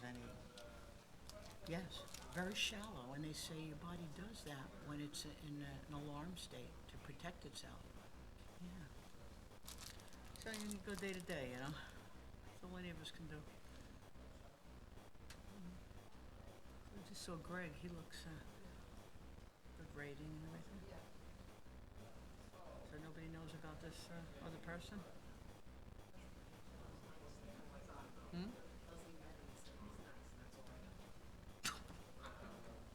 any. Yes, very shallow, and they say your body does that when it's in an alarm state to protect itself. Yeah. So you go day to day, you know. That's all any of us can do. I just saw Greg. He looks good rating and everything. So nobody knows about this other person. Hmm?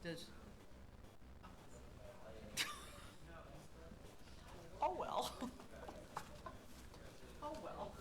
Does. Oh well. Oh well.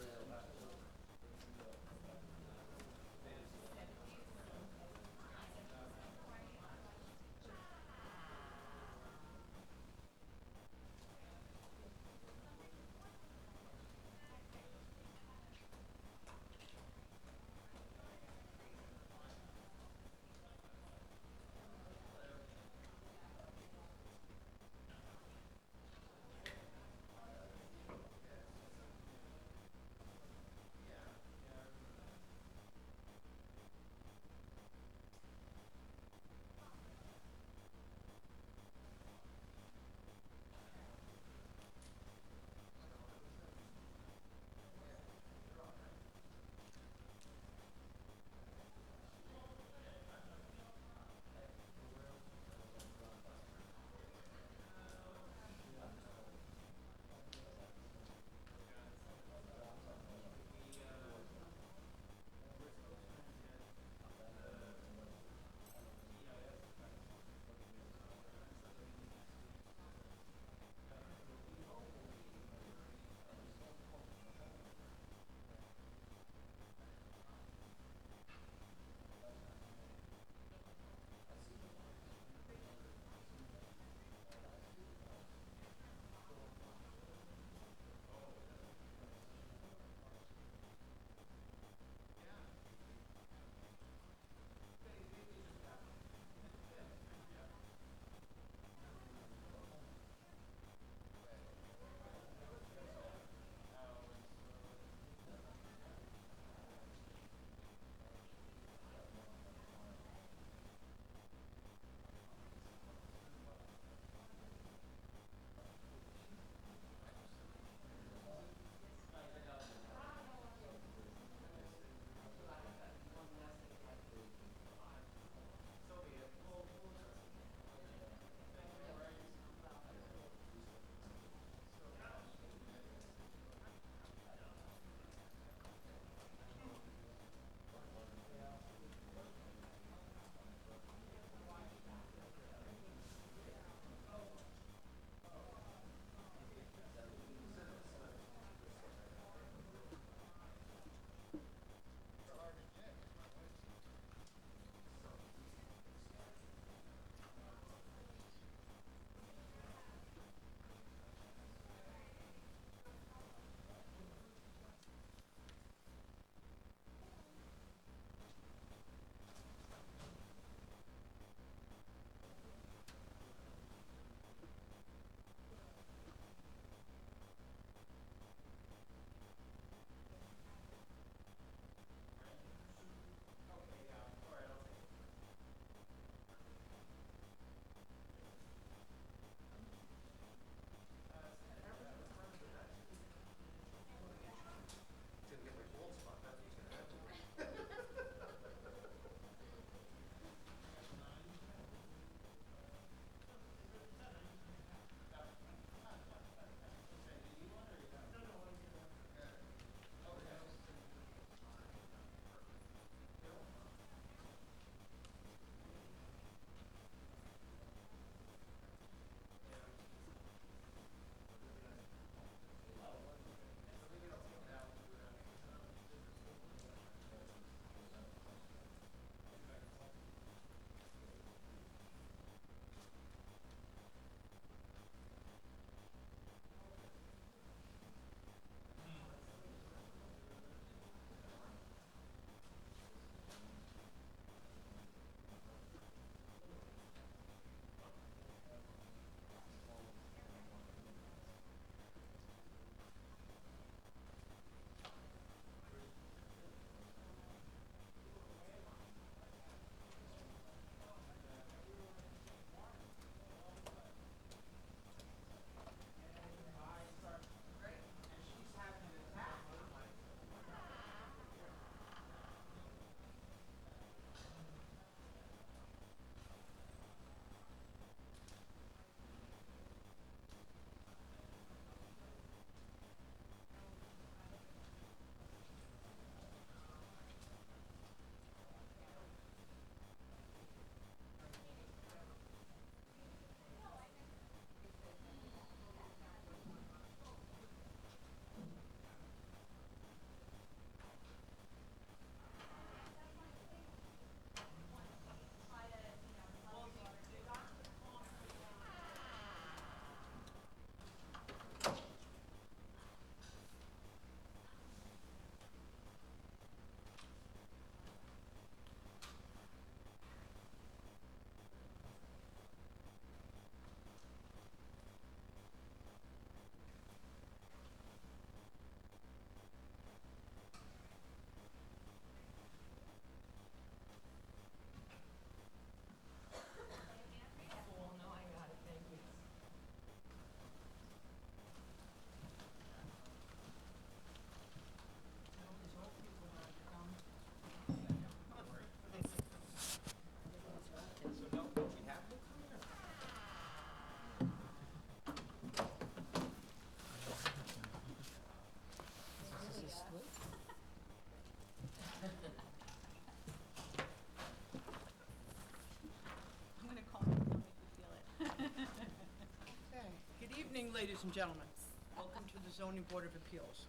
ladies and gentlemen. Welcome to the Zoning Board of Appeals.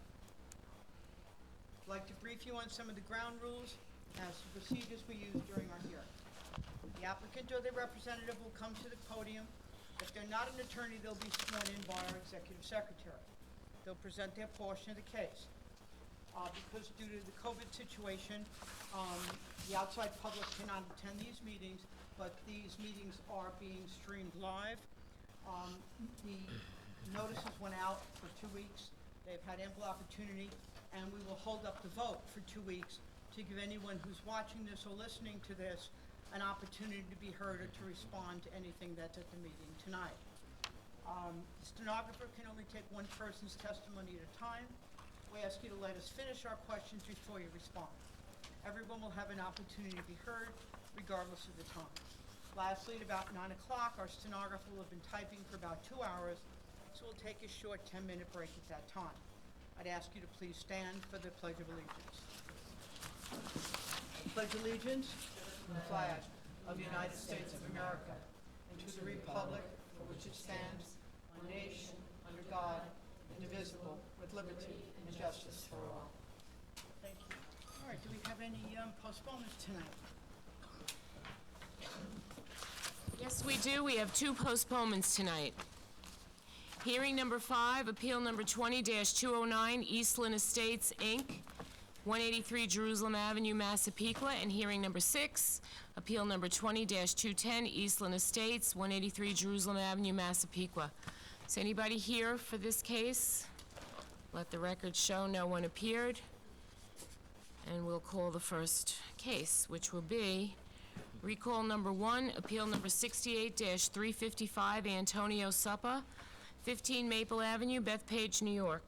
I'd like to brief you on some of the ground rules as to procedures we use during our hearing. The applicant or their representative will come to the podium. If they're not an attorney, they'll be sworn in by our executive secretary. They'll present their portion of the case. Because due to the COVID situation, the outside public cannot attend these meetings, but these meetings are being streamed live. The notices went out for 2 weeks. They've had ample opportunity, and we will hold up the vote for 2 weeks to give anyone who's watching this or listening to this an opportunity to be heard or to respond to anything that's at the meeting tonight. The stenographer can only take one person's testimony at a time. We ask you to let us finish our questions before you respond. Everyone will have an opportunity to be heard, regardless of the time. Lastly, at about 9 o'clock, our stenographer will have been typing for about 2 hours, so we'll take a short 10-minute break at that time. I'd ask you to please stand for the Pledge of Allegiance. I pledge allegiance to the flag of the United States of America and to the republic for which it stands, one nation, under God, indivisible, with liberty and justice for all. Thank you. All right, do we have any postponements tonight? Yes, we do. We have 2 postponements tonight. Hearing number 5, appeal number 20-209, Eastland Estates, Inc., 183 Jerusalem Avenue, Massapequa, and hearing number 6, appeal number 20-210, Eastland Estates, 183 Jerusalem Avenue, Massapequa. Is anybody here for this case? Let the record show no one appeared. And we'll call the first case, which will be recall number 1, appeal number 68-355, Antonio Suppa, 15 Maple Avenue, Bethpage, New York.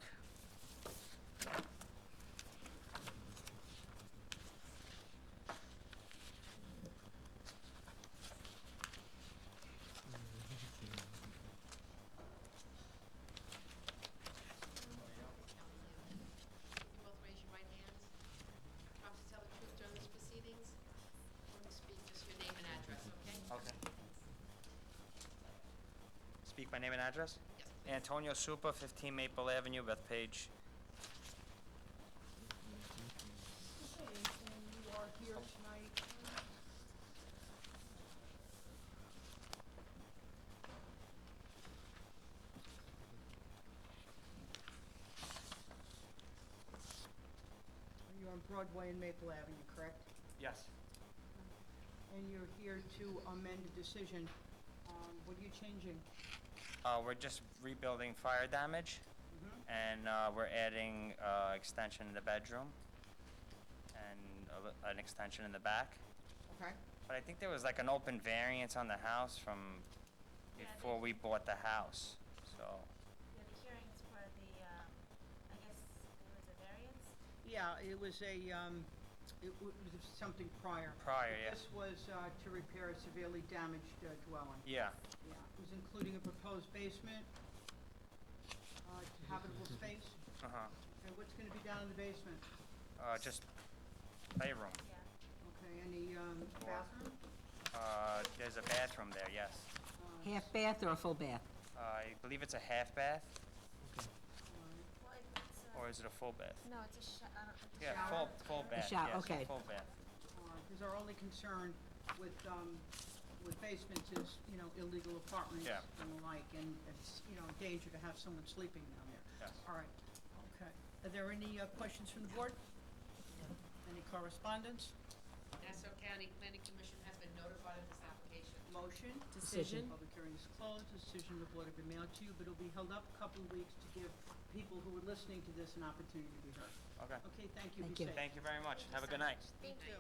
Speak my name and address? Yes. Antonio Suppa, 15 Maple Avenue, Bethpage. Okay, and you are here tonight. You're on Broadway and Maple Avenue, correct? Yes. And you're here to amend a decision. What are you changing? We're just rebuilding fire damage, and we're adding extension in the bedroom and an extension in the back. Okay. But I think there was like an open variance on the house from before we bought the house, so. Yeah, the hearings for the, I guess it was a variance? Yeah, it was was something prior. Prior, yeah. This was to repair a severely damaged dwelling. Yeah. Yeah, it was including a proposed basement, habitable space. Uh-huh. Okay, what's going to be down in the basement? Just playroom. Yeah. Okay, any bathroom? There's a bathroom there, yes. Half bath or a full bath? I believe it's a half bath, Well, it's, or is it a full bath? no, it's a Yeah, shower? full bath, shower, yes, okay. full bath. Because our only concern with basements is, illegal apartments Yeah. and the like, and it's, a danger to have someone sleeping down there. Yes. All right, okay. Are there any questions from the board? Any correspondence? Nassau County Planning Commission has been notified of this application. Motion? Decision. Public hearing is closed. The decision of the board will be mailed to you, but it'll be held up a couple of weeks to give people who are listening to this an opportunity to be heard. Okay. Okay, thank you. Thank Be you. safe. Thank you very much. Have a good night. Thank you.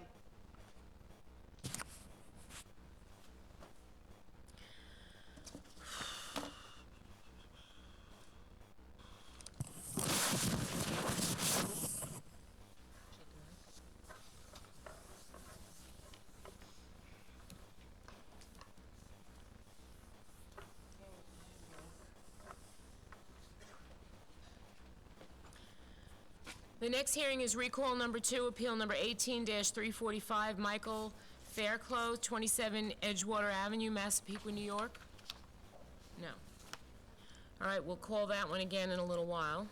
The next hearing is recall number 2, appeal number 18-345, Michael Fairclough, 27 Edgewater Avenue, Massapequa, New York. No. All right, we'll call that one again in a little while.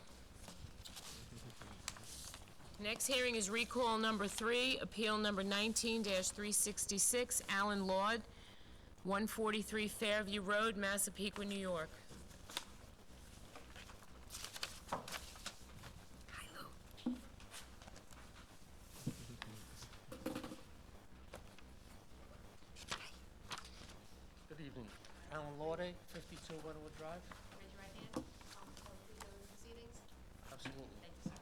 Next hearing is recall number 3, appeal number 19-366, Alan Laud, 143 Fairview Road, Massapequa, New York. Good evening. Alan Laude, 52 Wentworth Drive. Raise your right hand. Please go to the proceedings. Absolutely. Thank you, sir.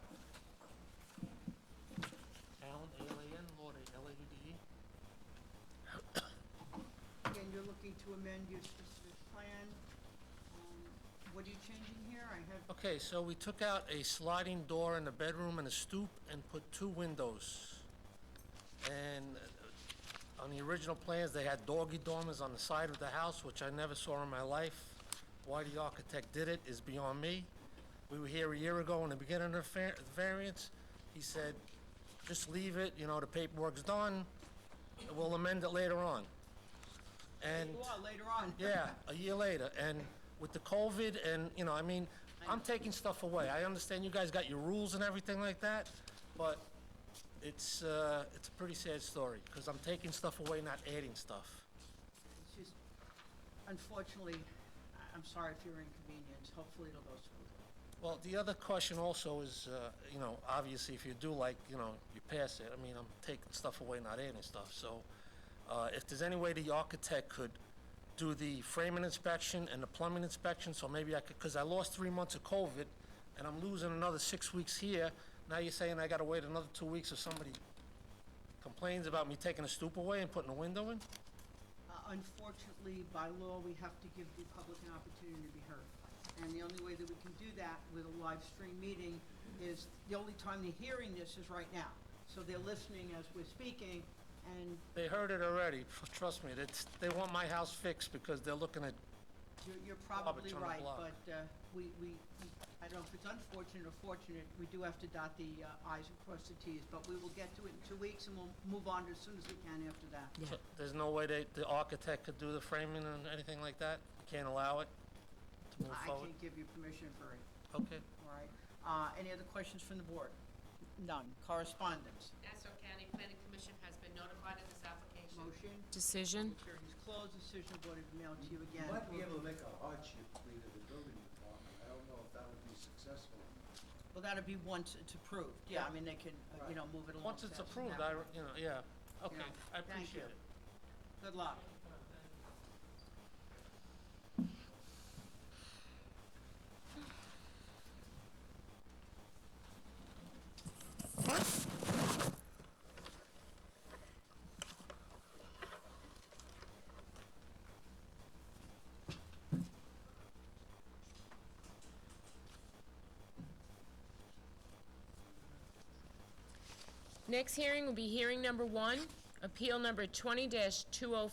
Alan, A-L-A-N, Laude, L-A-U-D-E. Again, you're looking to amend your specific plan. What are you changing here? I have, Okay, so we took out a sliding door in the bedroom and a stoop and put 2 windows. And on the original plans, they had doggy dormers on the side of the house, which I never saw in my life. Why the architect did it is beyond me. We were here a year ago in the beginning of the variance. He said, just leave it, you know, the paperwork's done, we'll amend it later on. And, later on. yeah, a year later, and with the COVID and, you know, I mean, I'm taking stuff away. I understand you guys got your rules and everything like that, but it's a pretty sad story, because I'm taking stuff away, not adding stuff. It's just, unfortunately, I'm sorry if you're inconvenienced. Hopefully it'll go smoothly. Well, the other question also is, you know, obviously, if you do like, you know, you pass it, I mean, I'm taking stuff away, not adding stuff, so, if there's any way the architect could do the framing inspection and the plumbing inspection, so maybe I could, because I lost 3 months of COVID, and I'm losing another 6 weeks here. Now you're saying I gotta wait another 2 weeks if somebody complains about me taking a stoop away and putting a window in? Unfortunately, by law, we have to give the public an opportunity to be heard. And the only way that we can do that with a live stream meeting is, the only time they're hearing this is right now. So they're listening as we're speaking, and They heard it already, trust me, they want my house fixed because they're looking at, you're probably on the right, block. but we, I don't know if it's unfortunate or fortunate, we do have to dot the i's and cross the t's, but we will get to it in 2 weeks, and we'll move on as soon as we can after that. so there's no way the architect could do the framing and anything like that? Can't allow it to move I forward? can't give you permission for it, Okay. all right? Any other questions from the board? None. Correspondence? Nassau County Planning Commission has been notified of this application. Motion? Decision? Hearing is closed, decision of board is mailed to you again. You might be able to make a hardship plea to the building department. I don't know if that would be successful. Well, that'll be once it's approved, yeah, I mean, they can, you know, move it along. Once it's faster approved, that way. you know, yeah, okay, Yeah. I Thank you. appreciate it. Good luck. Next hearing will be hearing number 1, appeal number 20-205,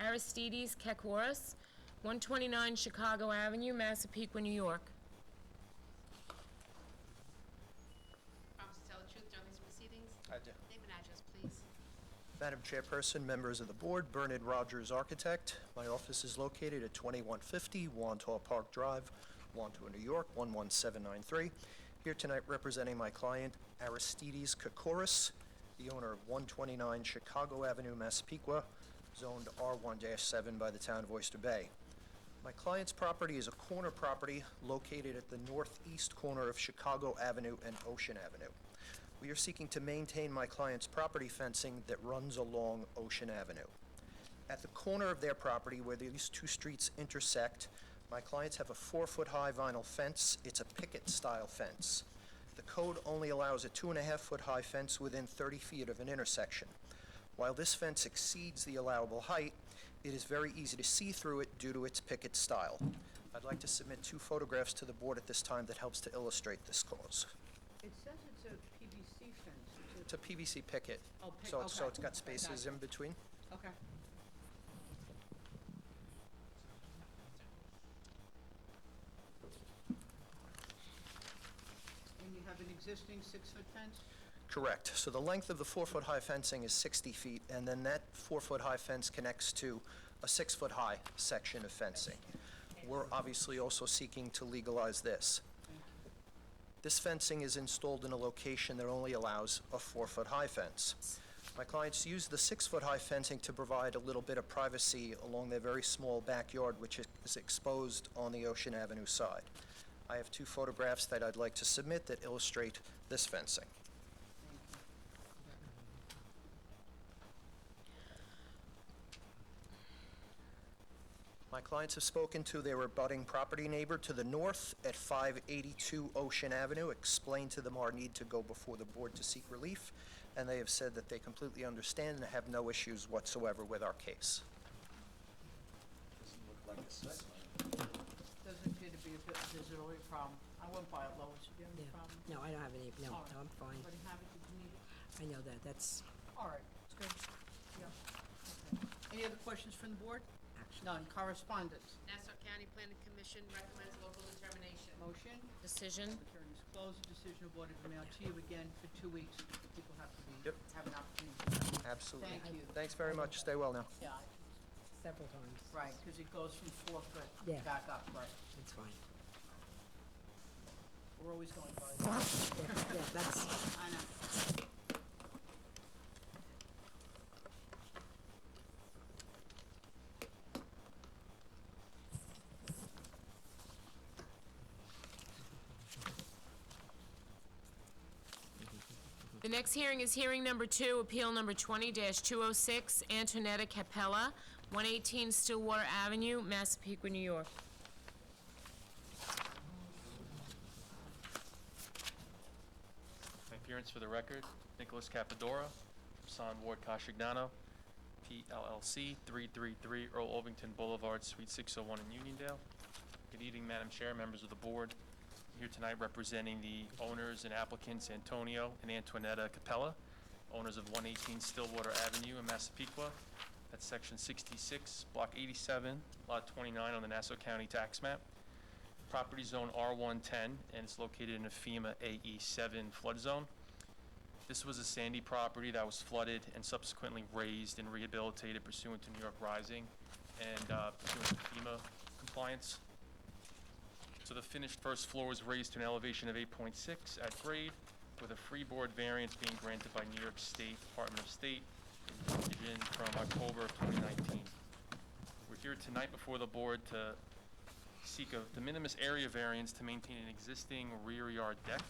Aristides Kekouris, 129 Chicago Avenue, Massapequa, New York. Promise to tell the truth during these proceedings. I do. Name and address, please. Madam Chairperson, members of the board, Bernard Rogers, architect. My office is located at 2150 Wantaw Park Drive, Wantaw, New York, 11793. Here tonight representing my client, Aristides Kekouris, the owner of 129 Chicago Avenue, Massapequa, zoned R1-7 by the town of Oyster Bay. My client's property is a corner property located at the northeast corner of Chicago Avenue and Ocean Avenue. We are seeking to maintain my client's property fencing that runs along Ocean Avenue. At the corner of their property where these 2 streets intersect, my clients have a 4-foot-high vinyl fence. It's a picket-style fence. The code only allows a 2.5-foot-high fence within 30 feet of an intersection. While this fence exceeds the allowable height, it is very easy to see through it due to its picket style. I'd like to submit 2 photographs to the board at this time that helps to illustrate this cause. It says it's a PVC fence. It's a PVC picket. Oh, So it's okay. got spaces in between. Okay. And you have an existing 6-foot fence? Correct. So the length of the 4-foot-high fencing is 60 feet, and then that 4-foot-high fence connects to a 6-foot-high section of fencing. we're obviously also seeking to legalize this. This fencing is installed in a location that only allows a 4-foot-high fence. My clients use the 6-foot-high fencing to provide a little bit of privacy along their very small backyard, which is exposed on the Ocean Avenue side. I have 2 photographs that I'd like to submit that illustrate this fencing. My clients have spoken to their abutting property neighbor to the north at 582 Ocean Avenue, explained to them our need to go before the board to seek relief, and they have said that they completely understand and have no issues whatsoever with our case. Doesn't look like a set line. Doesn't appear to be a visibility problem. I went by it, Lois. Do you have any Yeah. problem? No, I don't have any, no, All right. no, I'm fine. Anybody have it? Did you need it? I know that, that's All right, it's good. Yeah. Okay. Any other questions from the board? actually. None. Correspondence. Nassau County Planning Commission recommends local determination. Motion. Decision? Public hearing is closed. The decision of board will be mailed to you again for 2 weeks. People have to be, Yep. have an opportunity to. Absolutely. Thank you. Thanks very much. Stay well now. Yeah, Several times. right, because it goes from 4 foot Yeah. back up, right. It's fine. We're always going by. Yeah, that's, I know. The next hearing is hearing number 2, appeal number 20-206, Antonetta Capella, 118 Stillwater Avenue, Massapequa, New York. My appearance for the record, Nicholas Capadora, San Ward Cascignano, PLLC, 333 Earl Ovington Boulevard, Suite 601 in Uniondale. Good evening, Madam Chair, members of the board. I'm here tonight representing the owners and applicants Antonio and Antoinetta Capella, owners of 118 Stillwater Avenue in Massapequa. That's section 66, block 87, lot 29 on the Nassau County tax map. Property zone R110, and it's located in a FEMA AE7 flood zone. This was a sandy property that was flooded and subsequently raised and rehabilitated pursuant to New York Rising and pursuant to FEMA compliance. So the finished first floor was raised to an elevation of 8.6 at grade, with a freeboard variance being granted by New York State Department of State in decision from October of 2019. We're here tonight before the board to seek a de minimis area variance to maintain an existing rear yard deck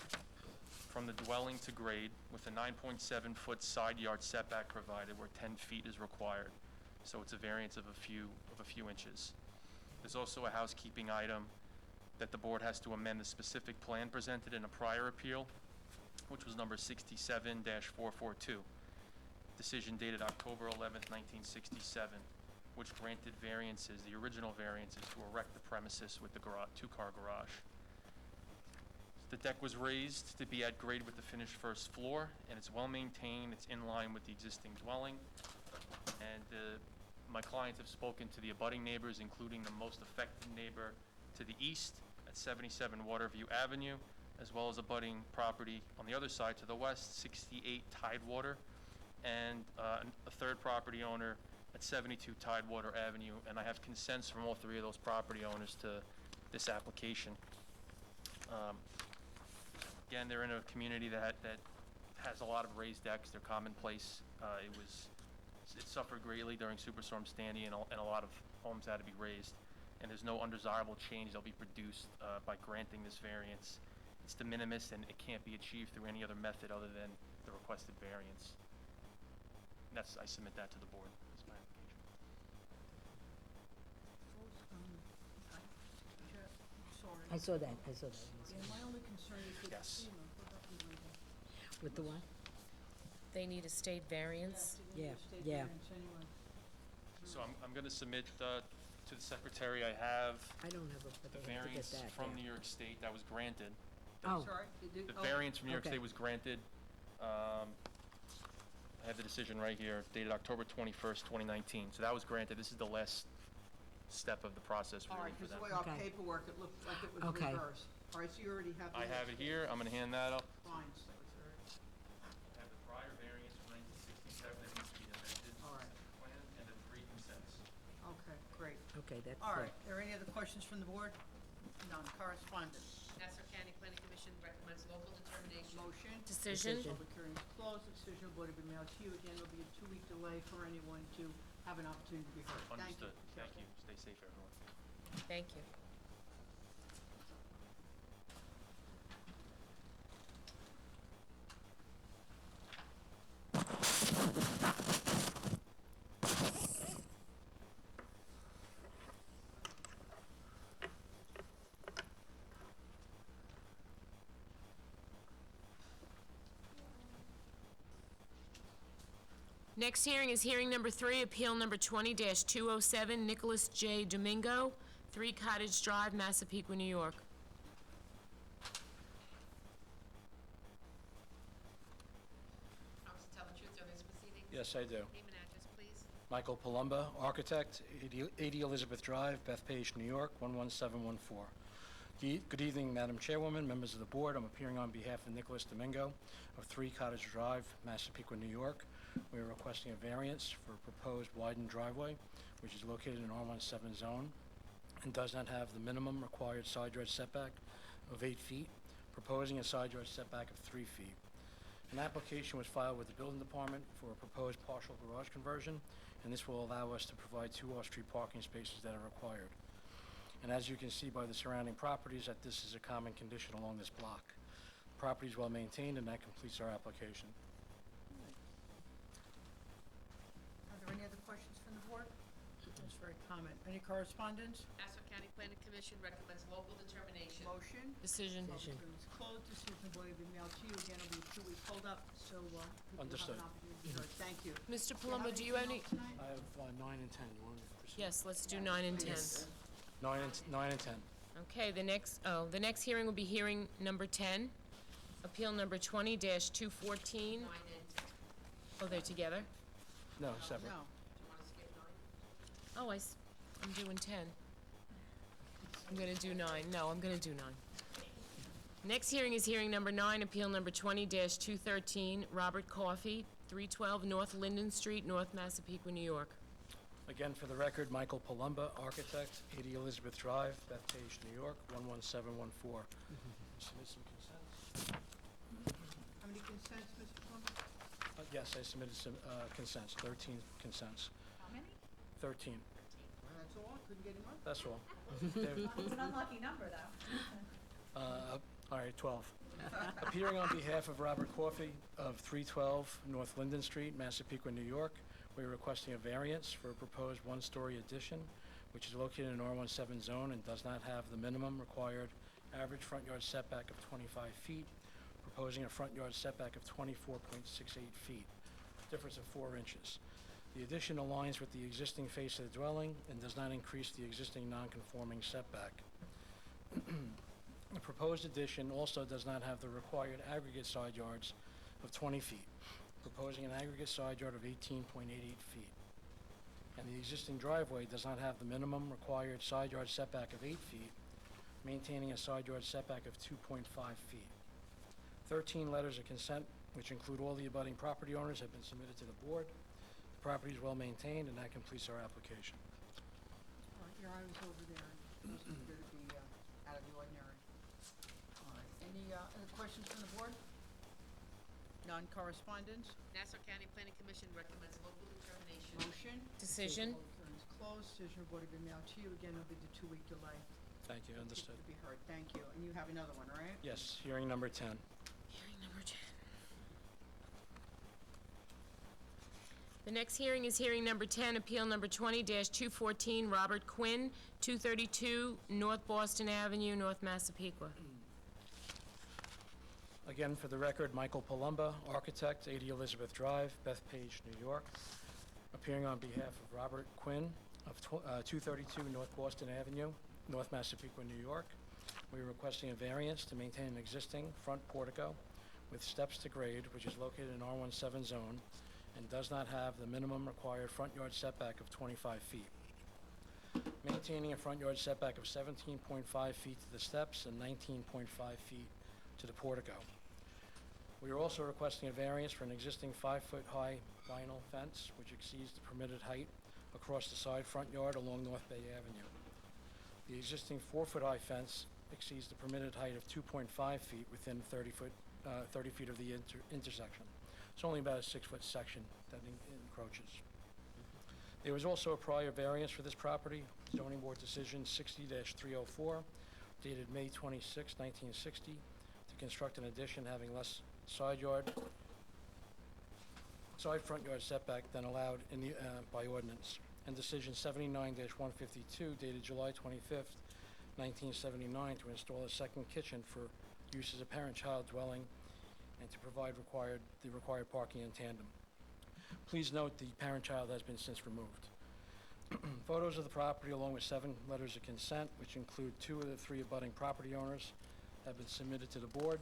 from the dwelling to grade with a 9.7-foot side yard setback provided where 10 feet is required. So it's a variance of a few inches. There's also a housekeeping item that the board has to amend the specific plan presented in a prior appeal, which was number 67-442. Decision dated October 11th, 1967, which granted variances, the original variances, to erect the premises with the two-car garage. The deck was raised to be at grade with the finished first floor, and it's well-maintained, it's in line with the existing dwelling. And my clients have spoken to the abutting neighbors, including the most affected neighbor to the east at 77 Waterview Avenue, as well as abutting property on the other side to the west, 68 Tidewater, and a third property owner at 72 Tidewater Avenue, and I have consents from all 3 of those property owners to this application. Again, they're in a community that has a lot of raised decks. They're commonplace. It suffered greatly during Superstorm Sandy, and a lot of homes had to be raised. And there's no undesirable change that'll be produced by granting this variance. It's de minimis, and it can't be achieved through any other method other than the requested variance. And I submit that to the board. That's my application. Sorry. I saw that. Yeah, my only concern is with Yes. FEMA. What about the window? With the what? They need a state variance? They need a Yeah, state yeah. variance anyway. So I'm going to submit to the secretary. I have I don't have a, but the they have to get variance that, from yeah. New York State that was granted. Oh, Sorry? The variance from New York okay. State was granted. I have the decision right here, dated October 21st, 2019. So that was granted. This is the last step of the process All really right, for because them. the way our Okay. paperwork, it looked like it was Okay. reversed. All right, so you already have the... I have it here. I'm going to hand that up. Fine. I have the prior variance from 1967 that needs to be amended. All right. Plan and the 3 consents. Okay, great. Okay, that's, All right, are there any other questions from the board? None. Correspondence? Nassau County Planning Commission recommends local determination. Motion? Decision. Public hearing is closed. The decision will be mailed to you. Again, there'll be a 2-week delay for anyone to have an opportunity to be heard. Thank you. Understood. Thank you. Stay safe, everyone. Thank you. Next hearing is hearing number 3, appeal number 20-207, Nicholas J. Domingo, 3 Cottage Drive, Massapequa, New York. Promise to tell the truth during this proceeding. Yes, I do. Name and address, please. Michael Palumba, architect, 80 Elizabeth Drive, Bethpage, New York, 11714. Good evening, Madam Chairwoman, members of the board. I'm appearing on behalf of Nicholas Domingo of 3 Cottage Drive, Massapequa, New York. We are requesting a variance for a proposed widened driveway, which is located in R17 zone and does not have the minimum required side yard setback of 8 feet, proposing a side yard setback of 3 feet. An application was filed with the building department for a proposed partial garage conversion, and this will allow us to provide 2 off-street parking spaces that are required. And as you can see by the surrounding properties, that this is a common condition along this block. The property is well maintained, and that completes our application. Are there any other questions from the board? Just for a comment. Any correspondence? Nassau County Planning Commission recommends local determination. Motion? Decision. Public hearing is closed. Decision will be mailed to you. Again, it'll be a 2-week holdup, so people will have Understood. an opportunity to be heard. Thank you. Mr. Palumbo, do you have any? I have 9 and 10. You want me to proceed? Yes, let's do 9 and 10. 9 and 10. Okay, the next hearing will be hearing number 10, appeal number 20-214. 9 and 10. Oh, they're together? No, separate. No. Do you want to skip 9? Oh, I'm doing 10. I'm gonna do 9. No, I'm gonna do 9. Next hearing is hearing number 9, appeal number 20-213, Robert Coffey, 312 North Linden Street, North Massapequa, New York. Again, for the record, Michael Palumba, architect, 80 Elizabeth Drive, Bethpage, New York, 11714. Submit some consents. How many consents, Mr. Plummer? Yes, I submitted some consents, 13 consents. How many? 13, Well, that's all. Couldn't get him up. that's all. They're- It's an unlucky number, though. All right, 12. Appearing on behalf of Robert Coffey of 312 North Linden Street, Massapequa, New York, we're requesting a variance for a proposed 1-story addition, which is located in R17 zone and does not have the minimum required average front yard setback of 25 feet, proposing a front yard setback of 24.68 feet, difference of 4 inches. The addition aligns with the existing face of the dwelling and does not increase the existing non-conforming setback. The proposed addition also does not have the required aggregate side yards of 20 feet, proposing an aggregate side yard of 18.88 feet. And the existing driveway does not have the minimum required side yard setback of 8 feet, maintaining a side yard setback of 2.5 feet. 13 letters of consent, which include all the abutting property owners, have been submitted to the board. The property is well maintained, and that completes our application. All right, your eye was over there. It doesn't appear to be out of the ordinary. All right, any other questions from the board? None. Correspondence? Nassau County Planning Commission recommends local determination. Motion? Decision. Public hearing is closed. Decision will be mailed to you. Again, it'll be the 2-week delay. Thank you, understood. To be heard. Thank you. And you have another one, right? Yes, hearing number 10. Hearing number 10. The next hearing is hearing number 10, appeal number 20-214, Robert Quinn, 232 North Boston Avenue, North Massapequa. Again, for the record, Michael Palumba, architect, 80 Elizabeth Drive, Bethpage, New York. Appearing on behalf of Robert Quinn of 232 North Boston Avenue, North Massapequa, New York. We're requesting a variance to maintain an existing front portico with steps to grade, which is located in R17 zone and does not have the minimum required front yard setback of 25 feet. Maintaining a front yard setback of 17.5 feet to the steps and 19.5 feet to the portico. We are also requesting a variance for an existing 5-foot-high vinyl fence, which exceeds the permitted height across the side front yard along North Bay Avenue. The existing 4-foot-high fence exceeds the permitted height of 2.5 feet within 30 feet of the intersection. It's only about a 6-foot section that encroaches. There was also a prior variance for this property, zoning board decision 60-304, dated May 26, 1960, to construct an addition having less side front yard setback than allowed in the, by ordinance, and decision 79-152, dated July 25th, 1979, to install a second kitchen for use as a parent-child dwelling and to provide the required parking in tandem. Please note the parent-child has been since removed. Photos of the property along with 7 letters of consent, which include 2 of the 3 abutting property owners, have been submitted to the board.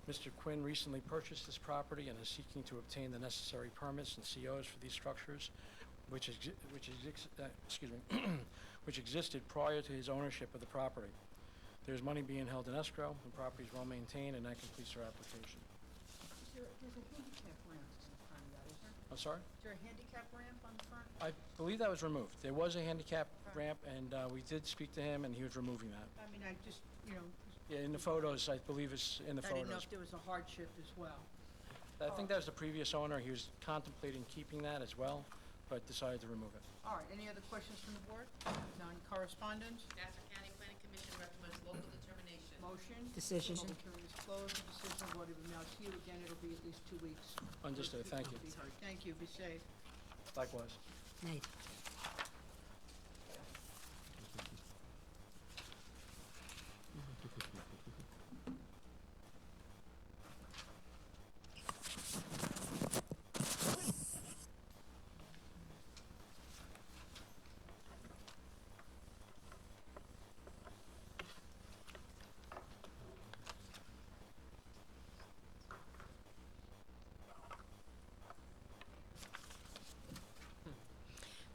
Mr. Quinn recently purchased this property and is seeking to obtain the necessary permits and COs for these structures, which existed prior to his ownership of the property. There's money being held in escrow, the property is well maintained, and that completes our application. There's a handicap ramp in front of that, is there? I'm sorry? Is there a handicap ramp on the front? I believe that was removed. There was a handicap ramp, and we did speak to him, and he was removing that. I mean, I just, you know, Yeah, in the photos, I believe it's in the I didn't know photos. if there was a hardship as well. I think that was the previous owner. He was contemplating keeping that as well, but decided to remove it. All right, any other questions from the board? None. Correspondence? Nassau County Planning Commission recommends local determination. Motion? Decision. Public hearing is closed. The decision will be mailed to you. Again, it'll be at least 2 weeks. Understood. Thank you. Be heard. Thank you. Be safe. Likewise. Nay.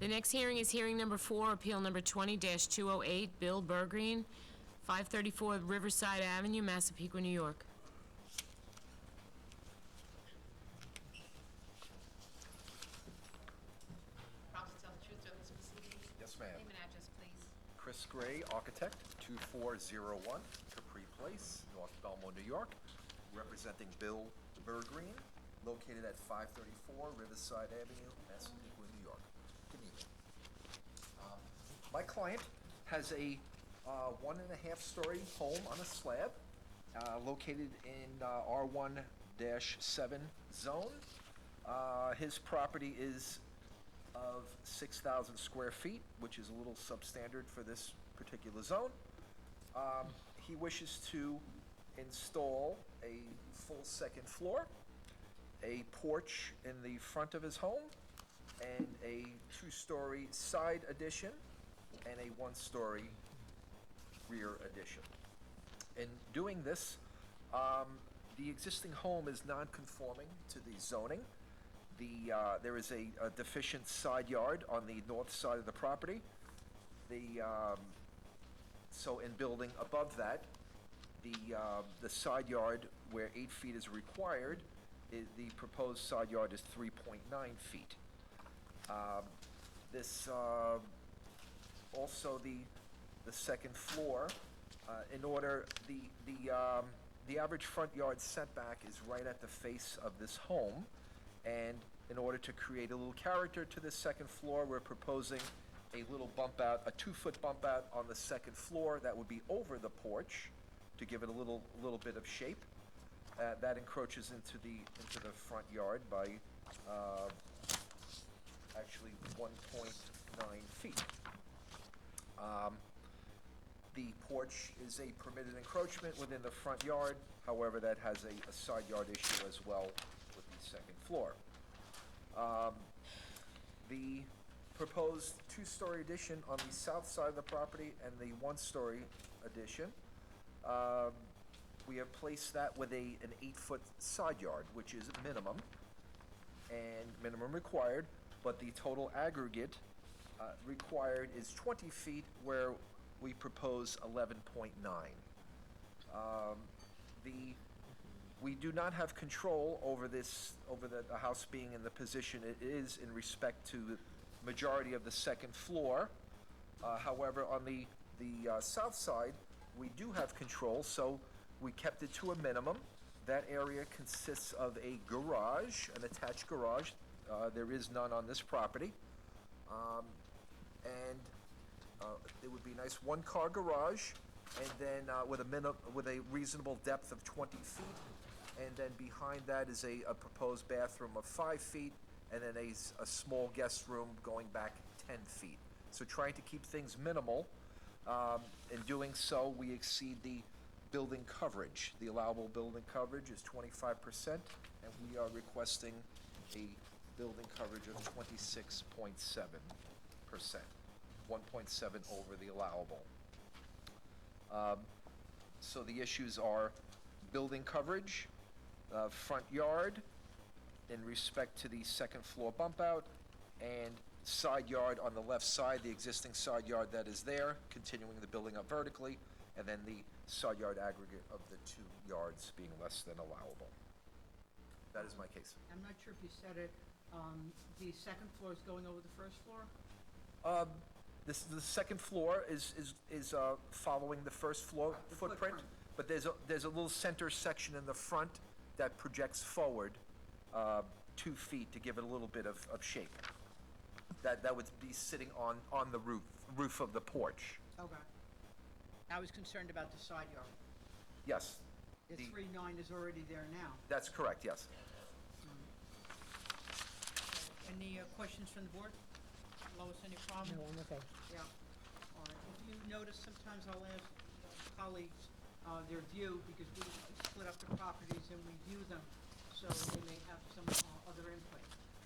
The next hearing is hearing number 4, appeal number 20-208, Bill Burgreen, 534 Riverside Avenue, Massapequa, New York. Promise to tell the truth throughout this proceeding. Yes, ma'am. Name and address, please. Chris Gray, architect, 2401 Capri Place, North Belmont, New York, representing Bill Burgreen, located at 534 Riverside Avenue, Massapequa, New York. Good evening. My client has a 1.5-story home on a slab, located in R1-7 zone. His property is of 6,000 square feet, which is a little substandard for this particular zone. He wishes to install a full second floor, a porch in the front of his home, and a 2-story side addition, and a 1-story rear addition. In doing this, the existing home is non-conforming to the zoning. There is a deficient side yard on the north side of the property. So in building above that, the side yard where 8 feet is required, the proposed side yard is 3.9 feet. Also the second floor, the average front yard setback is right at the face of this home, and in order to create a little character to this second floor, we're proposing a little bump out, a 2-foot bump out on the second floor that would be over the porch to give it a little bit of shape. That encroaches into the front yard by actually 1.9 feet. The porch is a permitted encroachment within the front yard. However, that has a side yard issue as well with the second floor. The proposed 2-story addition on the south side of the property and the 1-story addition, we have placed that with an 8-foot side yard, which is minimum and minimum required, but the total aggregate required is 20 feet, where we propose 11.9. We do not have control over the house being in the position it is in respect to majority of the second floor. However, on the south side, we do have control, so we kept it to a minimum. That area consists of a garage, an attached garage. There is none on this property. And it would be a nice one-car garage, and then with a reasonable depth of 20 feet. And then behind that is a proposed bathroom of 5 feet, and then a small guest room going back 10 feet. So trying to keep things minimal. In doing so, we exceed the building coverage. The allowable building coverage is 25%, and we are requesting a building coverage of 26.7%, 1.7 over the allowable. So the issues are building coverage, front yard in respect to the second floor bump out, and side yard on the left side, the existing side yard that is there, continuing the building up vertically, and then the side yard aggregate of the 2 yards being less than allowable. That is my case. I'm not sure if you said it, the second floor is going over the first floor? The second floor is following the first floor The footprint, but there's a little center section in the front that projects forward 2 feet to give it a little bit of shape. That would be sitting on the roof of the porch. Okay. I was concerned about the side yard. Yes, The 3.9 is already there now. that's correct, yes. Any questions from the board? Lois, any problem? No, I'm okay. Yeah. All right. If you notice, sometimes I'll ask colleagues their view, because we split up the properties and we view them, so they may have some other input.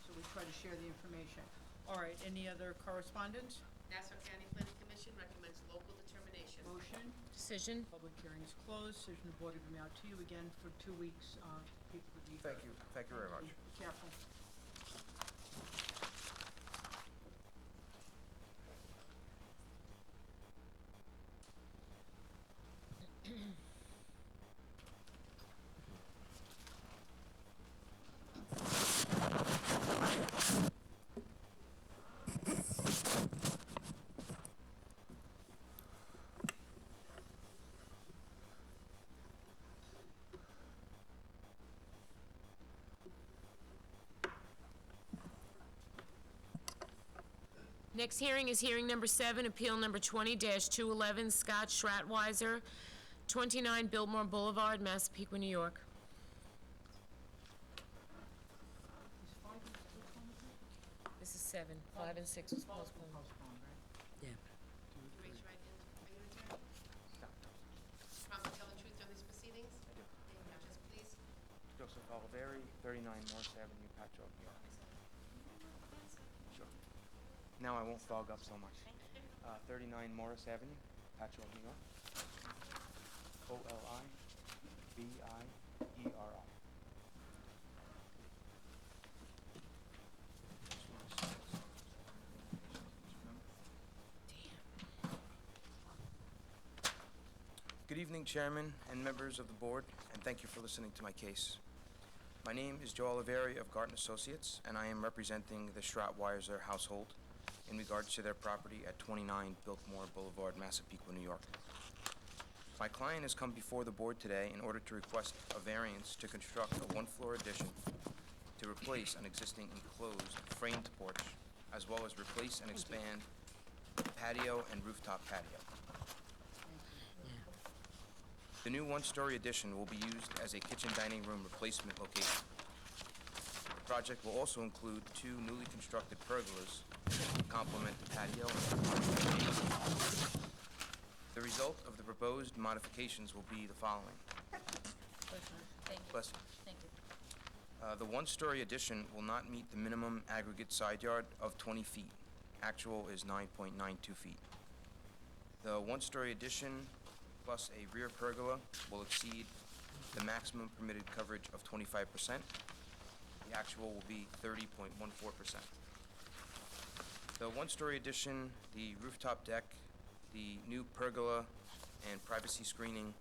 So we try to share the information. All right, any other correspondence? Nassau County Planning Commission recommends local determination. Motion? Decision? Public hearing is closed. Decision of board will be out to you again for 2 weeks. People would be. Thank you very much. Be careful. Next hearing is hearing number 7, appeal number 20-211, Scott Stratweiser, 29 Biltmore Boulevard, Massapequa, New York. Is 5 and 6 on the This is 7. 5 and 6 was postponed. postponed, right? Yeah. Raise your right hand. Are you an attorney? Promise to tell the truth during these proceedings? I do. Name and address, please. Joseph Oliveri, 39 Morse Avenue, Patchogue, New York. Sure. Now I won't fog up so much. 39 Morris Avenue, Patchogue, New York. Oliveri. Good evening, Chairman and members of the board, and thank you for listening to my case. My name is Joe Oliveri of Garten Associates, and I am representing the Stratweiser household in regards to their property at 29 Biltmore Boulevard, Massapequa, New York. My client has come before the board today in order to request a variance to construct a one-floor addition to replace an existing enclosed framed porch, as well as replace and expand patio and rooftop patio. The new one-story addition will be used as a kitchen dining room replacement location. The project will also include 2 newly constructed pergolas to complement the patio. The result of the proposed modifications will be the following. Bless you. Thank you. The one-story addition will not meet the minimum aggregate side yard of 20 feet. Actual is 9.92 feet. The one-story addition plus a rear pergola will exceed the maximum permitted coverage of 25%. The actual will be 30.14%. The one-story addition, the rooftop deck, the new pergola and privacy screening,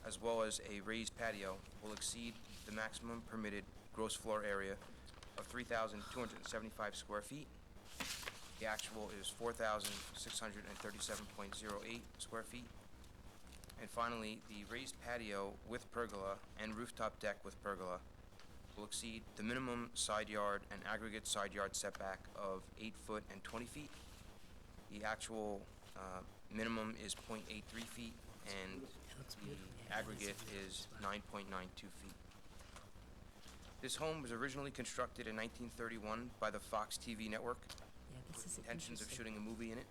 as well as a raised patio, will exceed the maximum permitted gross floor area of 3,275 square feet. The actual is 4,637.08 square feet. And finally, the raised patio with pergola and rooftop deck with pergola will exceed the minimum side yard and aggregate side yard setback of 8 foot and 20 feet. The actual minimum is 0.83 feet, and the aggregate is 9.92 feet. This home was originally constructed in 1931 by the Fox TV network Yeah, this with is intentions of interesting. shooting a movie in it.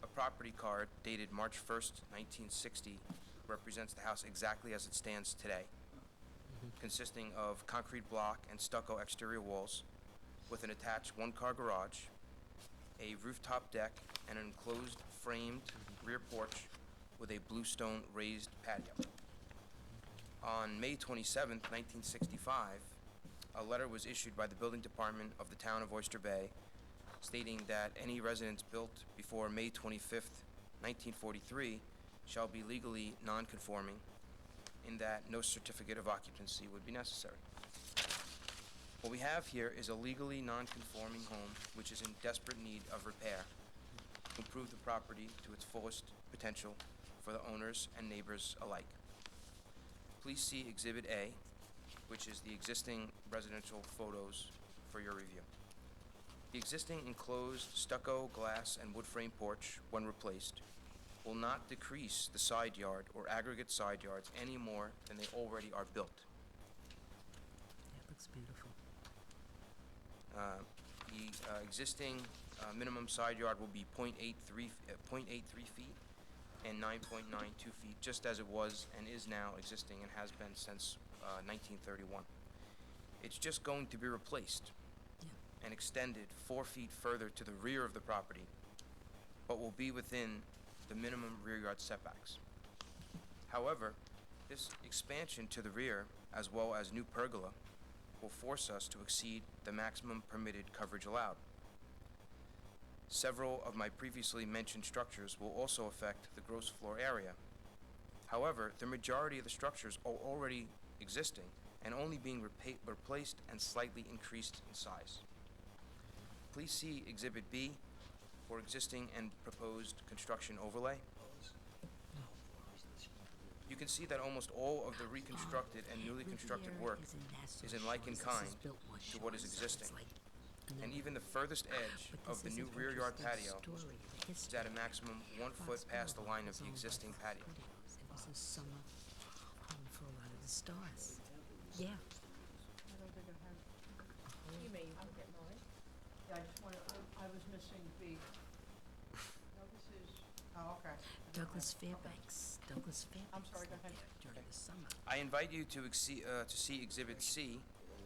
A property card dated March 1st, 1960 represents the house exactly as it stands today, consisting of concrete block and stucco exterior walls with an attached one-car garage, a rooftop deck, and an enclosed framed rear porch with a bluestone raised patio. On May 27th, 1965, a letter was issued by the building department of the town of Oyster Bay stating that any residence built before May 25th, 1943 shall be legally non-conforming in that no certificate of occupancy would be necessary. What we have here is a legally non-conforming home which is in desperate need of repair to improve the property to its fullest potential for the owners and neighbors alike. Please see Exhibit A, which is the existing residential photos for your review. The existing enclosed stucco, glass, and wood frame porch, when replaced, will not decrease the side yard or aggregate side yards any more than they already are built. That looks beautiful. The existing minimum side yard will be 0.83 feet and 9.92 feet, just as it was and is now existing and has been since 1931. It's just going to be replaced and extended 4 feet further to the rear of the property, but will be within the minimum rear yard setbacks. However, this expansion to the rear, as well as new pergola, will force us to exceed the maximum permitted coverage allowed. Several of my previously mentioned structures will also affect the gross floor area. However, the majority of the structures are already existing and only being replaced and slightly increased in size. Please see Exhibit B for existing and proposed construction overlay. You can see that almost all of the reconstructed and newly constructed work is in like in kind to what is existing. And even the furthest edge of the new rear yard patio is at a maximum 1 foot past the line of the existing patio. It was a summer home for a lot of the stars. Yeah. I don't think I have. You may get mine. Yeah, I just wanted, I was missing B. No, this is, oh, okay. Douglas Fairbanks. Douglas Fairbanks. I'm sorry, go lived ahead. there during the summer. I invite you to see Exhibit C,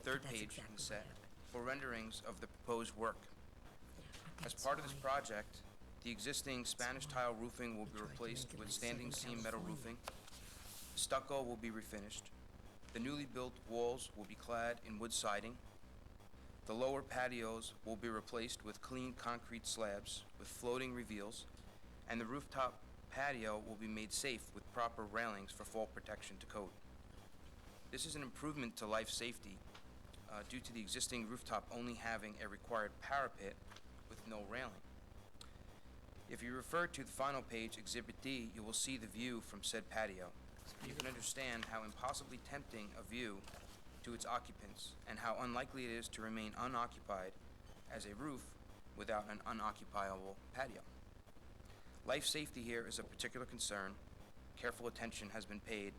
third That's page in exactly the what set, happened. for renderings of the proposed work. As That's part of this why project, the existing Spanish tile roofing will be tried to replaced make it with like standing Southern seam metal California. roofing. Stucco will be refinished. The newly built walls will be clad in wood siding. The lower patios will be replaced with clean concrete slabs with floating reveals, and the rooftop patio will be made safe with proper railings for fall protection to code. This is an improvement to life safety due to the existing rooftop only having a required parapet with no railing. If you refer to the final page, Exhibit D, you will see the view from said patio. You can understand how impossibly tempting a view to its occupants and how unlikely it is to remain unoccupied as a roof without an unoccupiable patio. Life safety here is a particular concern. Careful attention has been paid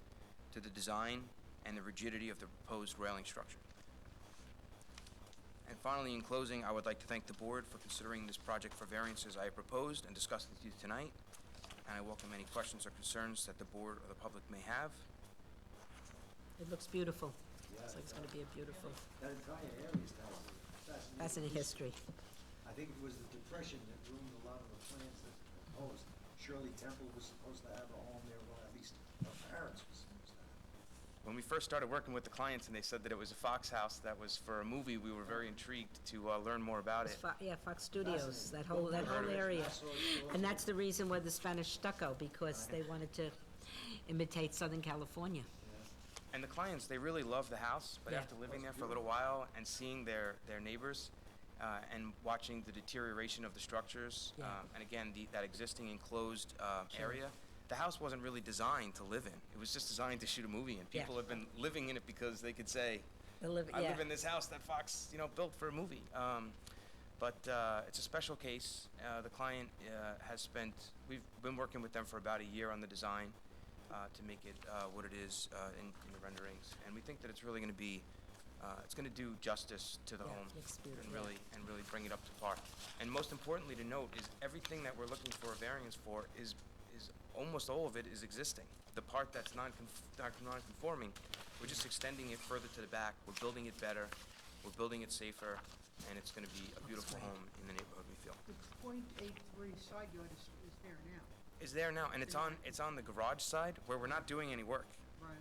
to the design and the rigidity of the proposed railing structure. And finally, in closing, I would like to thank the board for considering this project for variances I have proposed and discussed with you tonight, and I welcome any questions or concerns that the board or the public may have. It looks beautiful. Looks like it's gonna be a beautiful, That entire area is fascinating. fascinating history. I think it was the Depression that ruined a lot of the plans that were proposed. Shirley Temple was supposed to have a home there, well, at least her parents were supposed to have. When we first started working with the clients and they said that it was a Fox house that was for a movie, we were very intrigued to learn more about it. Yeah, Fox Studios, that whole area. And that's the reason why the Spanish stucco, because they wanted to imitate Southern California. And the clients, they really loved the house, but Yeah. after living there for a little while and seeing their neighbors, and watching the deterioration of the structures, Yeah. and again, that existing enclosed area, the house wasn't really designed to live in. It was just designed to shoot a movie in. Yeah. People have been living in it because they could say, The liv- I yeah. live in this house that Fox, built for a movie. But it's a special case. The client we've been working with them for about a year on the design to make it what it is in the renderings. And we think that it's really going to be, it's going to do justice to the Yeah, home looks and beautiful. really bring it up to par. And most importantly to note is everything that we're looking for a variance for is almost all of it is existing. The part that's non-conforming, we're just extending it further to the back. We're building it better. We're building it safer, and it's going to be a beautiful home in the neighborhood, we feel. The .83 side yard is there now, Is there now, and it's on the garage side where we're not doing any work. right?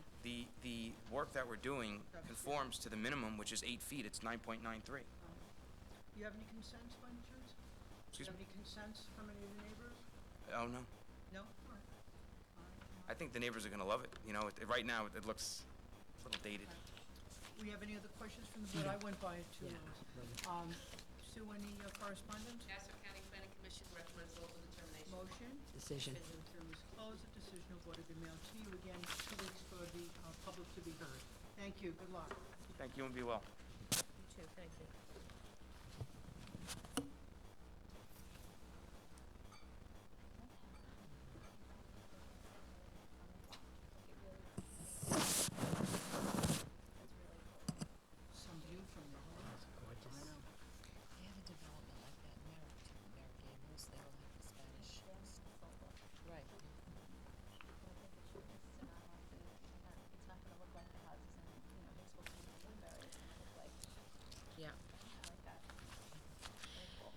The work that we're doing conforms to the minimum, which is 8 feet. It's 9.93. Do you have any consents by any chance? Do Excuse you have me? any consents from any of the neighbors? Oh, no. No? All right. I think the neighbors are going to love it. Right now, it looks a little dated. We have any other questions from the board? I went by it too. Sue, any correspondence? Nassau County Planning Commission recommends local determination. Motion? Decision. Term is closed. The decision of board will be mailed to you again 2 weeks for the public to be heard. Thank you. Good luck. Thank you and be well. You too, thank you. Some view from the hall. Gorgeous. I know. They have a development like that in Maracay, they will have the Spanish. Right. It's not gonna look like the houses in, Hicksville and Woodbury, it's gonna look like, Yeah. like that. Very cool.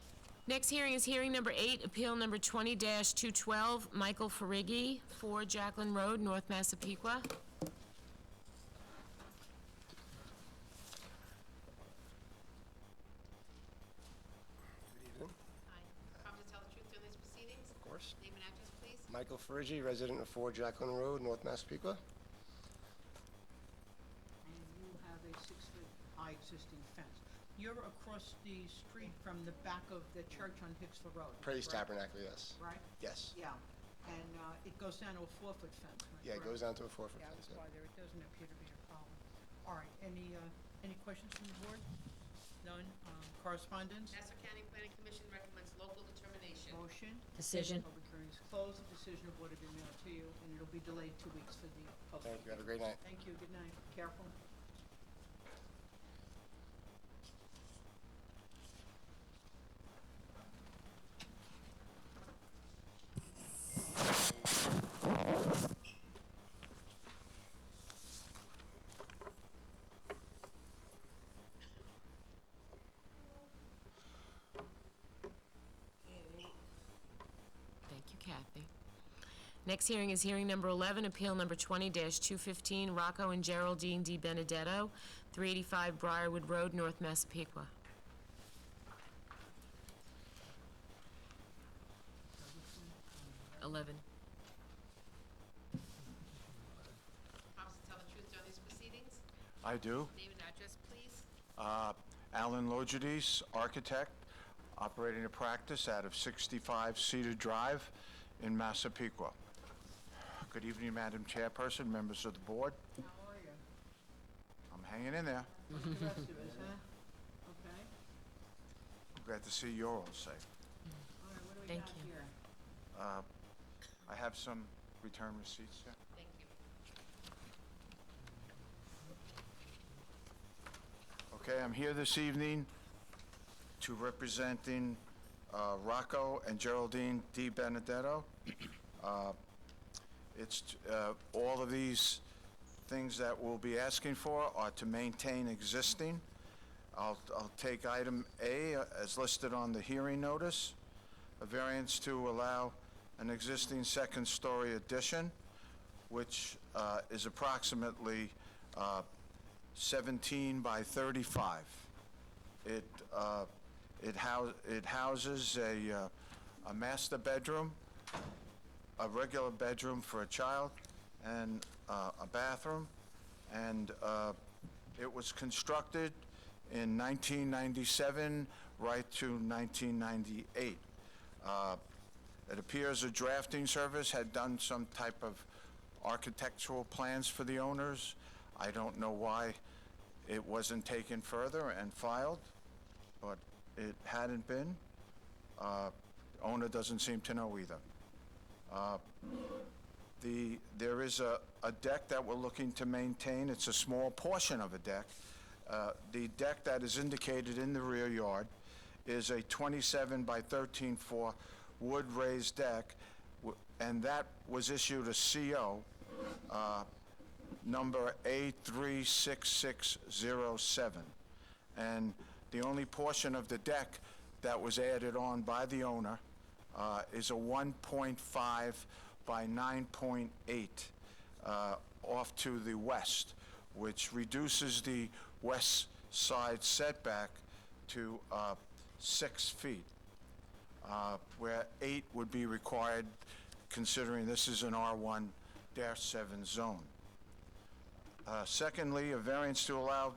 Next hearing is hearing number 8, appeal number 20-212, Michael Farigi, 4 Jacqueline Road, North Massapequa. Hi. Promise to tell the truth during these proceedings? Of course. Name and address, please. Michael Ferigi, resident of 4 Jacqueline Road, North Massapequa. And you have a 6-foot high existing fence. You're across the street from the back of the church on Hicksville Road. Praise correct? Tabernacle, yes. Right? Yes. Yeah. And it goes down to a 4-foot fence, right? Yeah, it goes down to a 4-foot Yeah, fence. that's why there, it doesn't appear to be a problem. All right, any questions from the board? None? Correspondence? Nassau County Planning Commission recommends local determination. Motion? Decision. Public hearing is closed. The decision of board will be mailed to you, and it'll be delayed 2 weeks for the public. Thank you. Have a great night. Thank you. Good night. Careful. Thank you, Kathy. Next hearing is hearing number 11, appeal number 20-215, Rocco and Geraldine Di Benedetto, 385 Briarwood Road, North Massapequa. Eleven. Promise to tell the truth during these proceedings? I do. Name and address, please. Alan Logidis, architect, operating a practice out of 65 Cedar Drive in Massapequa. Good evening, Madam Chairperson, members of the board. How are you? I'm hanging in there. Like the rest of us, huh? Okay. Glad to see you're all safe. All right, what do we Thank got you. here? I have some return receipts here. Thank you. Okay, I'm here this evening to representing Rocco and Geraldine Di Benedetto. All of these things that we'll be asking for are to maintain existing. I'll take item A as listed on the hearing notice, a variance to allow an existing second-story addition, which is approximately 17 by 35. It houses a master bedroom, a regular bedroom for a child, and a bathroom. And it was constructed in 1997 right to 1998. It appears a drafting service had done some type of architectural plans for the owners. I don't know why it wasn't taken further and filed, but it hadn't been. Owner doesn't seem to know either. There is a deck that we're looking to maintain. It's a small portion of a deck. The deck that is indicated in the rear yard is a 27 by 13.4 wood raised deck, and that was issued a CO, number A36607. And the only portion of the deck that was added on by the owner is a 1.5 by 9.8 off to the west, which reduces the west side setback to 6 feet, where 8 would be required, considering this is an R1-7 zone. Secondly, a variance to allow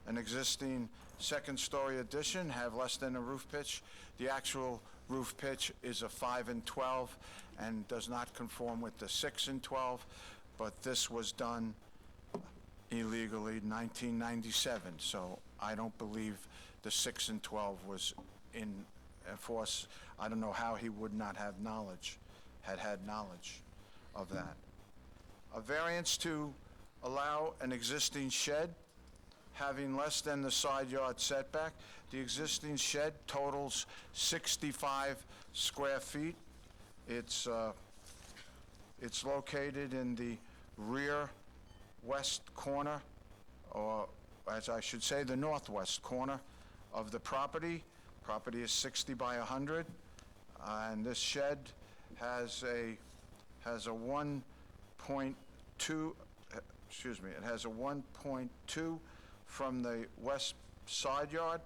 an existing second-story addition have less than a roof pitch. The actual roof pitch is a 5 and 12 and does not conform with the 6 and 12, but this was done illegally in 1997, so I don't believe the 6 and 12 was in force. I don't know how he would not have knowledge, had knowledge of that. A variance to allow an existing shed having less than the side yard setback. The existing shed totals 65 square feet. It's located in the rear west corner, or as I should say, the northwest corner of the property. Property is 60 by 100, and this shed has a 1.2, excuse me, it has a 1.2 from the west side yard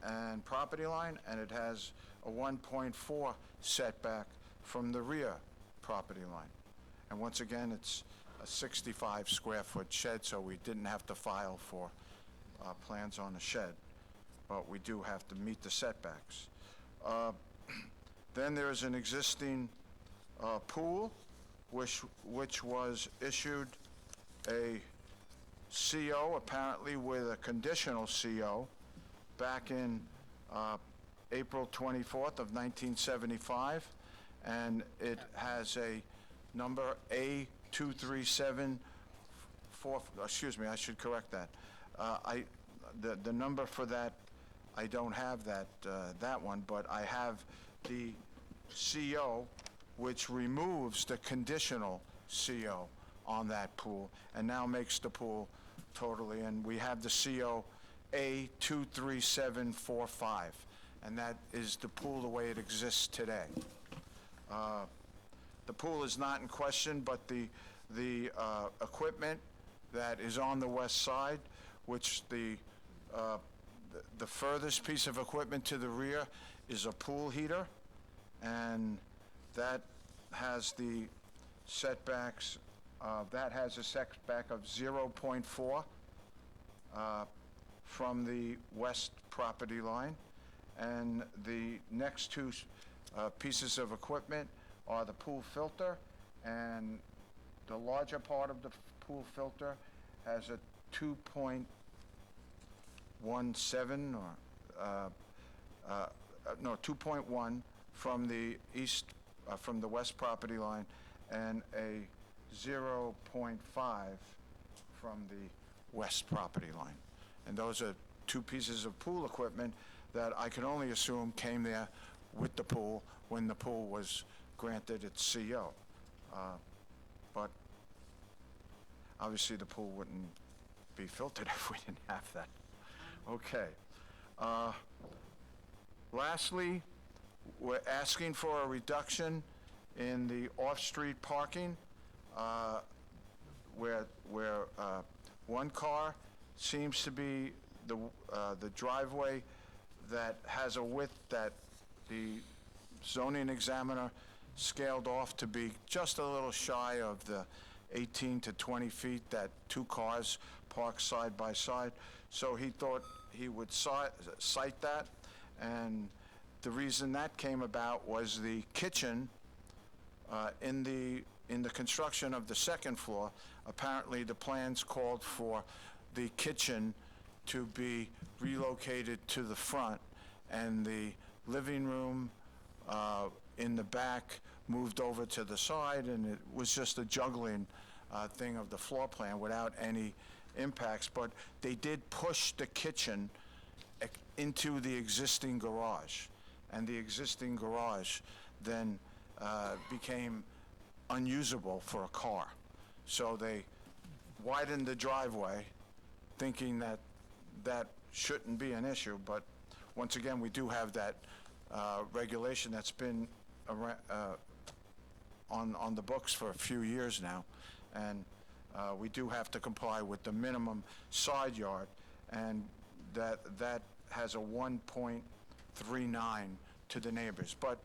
and property line, and it has a 1.4 setback from the rear property line. And once again, it's a 65 square foot shed, so we didn't have to file for plans on the shed, but we do have to meet the setbacks. Then there's an existing pool, which was issued a CO, apparently with a conditional CO, back in April 24th of 1975, and it has a number A2374, excuse me, I should correct that. The number for that, I don't have that one, but I have the CO, which removes the conditional CO on that pool, and now makes the pool totally, and we have the CO A23745, and that is the pool the way it exists today. The pool is not in question, but the equipment that is on the west side, which the furthest piece of equipment to the rear is a pool heater, and that has the setbacks, that has a setback of 0.4 from the west property line. And the next two pieces of equipment are the pool filter, and the larger part of the pool filter has a 2.17 or no, 2.1 from the east, from the west property line, and a 0.5 from the west property line. And those are two pieces of pool equipment that I can only assume came there with the pool when the pool was granted its CO. But obviously the pool wouldn't be filtered if we didn't have that. Okay. Lastly, we're asking for a reduction in the off-street parking, where one car seems to be the driveway that has a width that the zoning examiner scaled off to be just a little shy of the 18 to 20 feet that two cars parked side by side. So he thought he would cite that, and the reason that came about was the kitchen in the construction of the second floor. Apparently, the plans called for the kitchen to be relocated to the front, and the living room in the back moved over to the side, and it was just a juggling thing of the floor plan without any impacts. But they did push the kitchen into the existing garage, and the existing garage then became unusable for a car. So they widened the driveway, thinking that that shouldn't be an issue, but once again, we do have that regulation that's been on the books for a few years now, and we do have to comply with the minimum side yard, and that has a 1.39 to the neighbors. But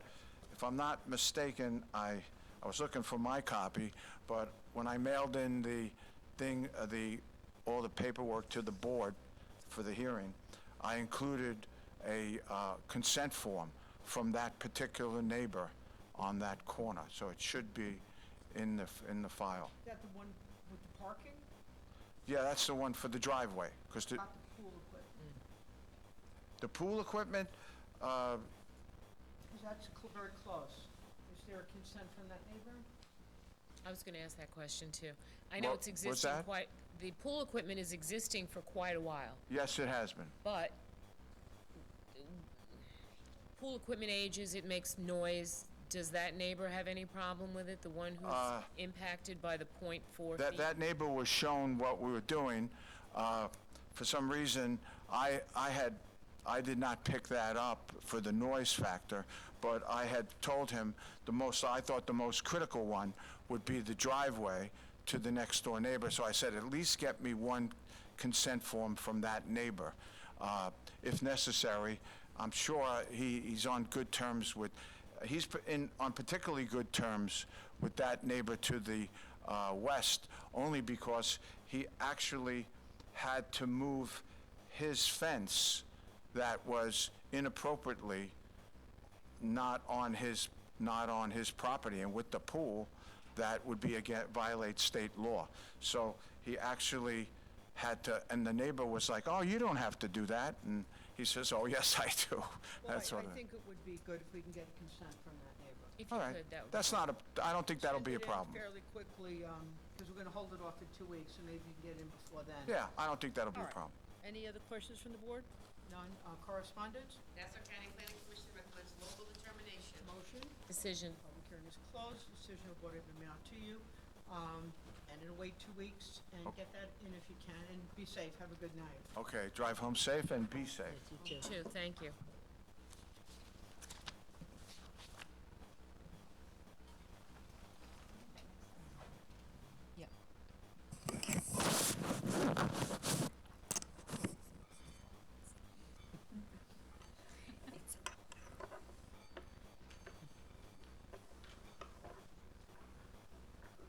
if I'm not mistaken, I was looking for my copy, but when I mailed in the thing, all the paperwork to the board for the hearing, I included a consent form from that particular neighbor on that corner, so it should be in the file. Is that the one with the parking? Yeah, that's the one for the driveway, because Not the pool equipment? the pool equipment, Because that's very close. Is there a consent from that neighbor? I was gonna ask that question too. I know What- it's what's existing that? quite, the pool equipment is existing for quite a while, yes, it has been. but pool equipment ages, it makes noise. Does that neighbor have any problem with it, the one who's impacted by the .4 feet? That neighbor was shown what we were doing. For some reason, I did not pick that up for the noise factor, but I had told him I thought the most critical one would be the driveway to the next door neighbor. So I said, at least get me one consent form from that neighbor. If necessary, I'm sure he's on good terms with, on particularly good terms with that neighbor to the west, only because he actually had to move his fence that was inappropriately not on his property, and with the pool, that would be violate state law. So he actually had to, and the neighbor was like, "Oh, you don't have to do that," and he says, "Oh, yes, I do." Well, That's I sort of. think it would be good if we can get consent from that neighbor. If you All right, could, that would be that's great. not I don't think that'll be a Send it in problem. fairly quickly, because we're gonna hold it off for 2 weeks, so maybe you can get in before then. Yeah, I don't think that'll be All a right. problem. Any other questions from the board? None. Correspondence? Nassau County Planning Commission recommends local determination. Motion? Decision. Public hearing is closed. Decision of board has been mailed to you. And it'll wait 2 weeks, and get that in if you can, and be safe. Have a good night. Okay, drive home safe and be safe. You too. Two, thank you. Yeah.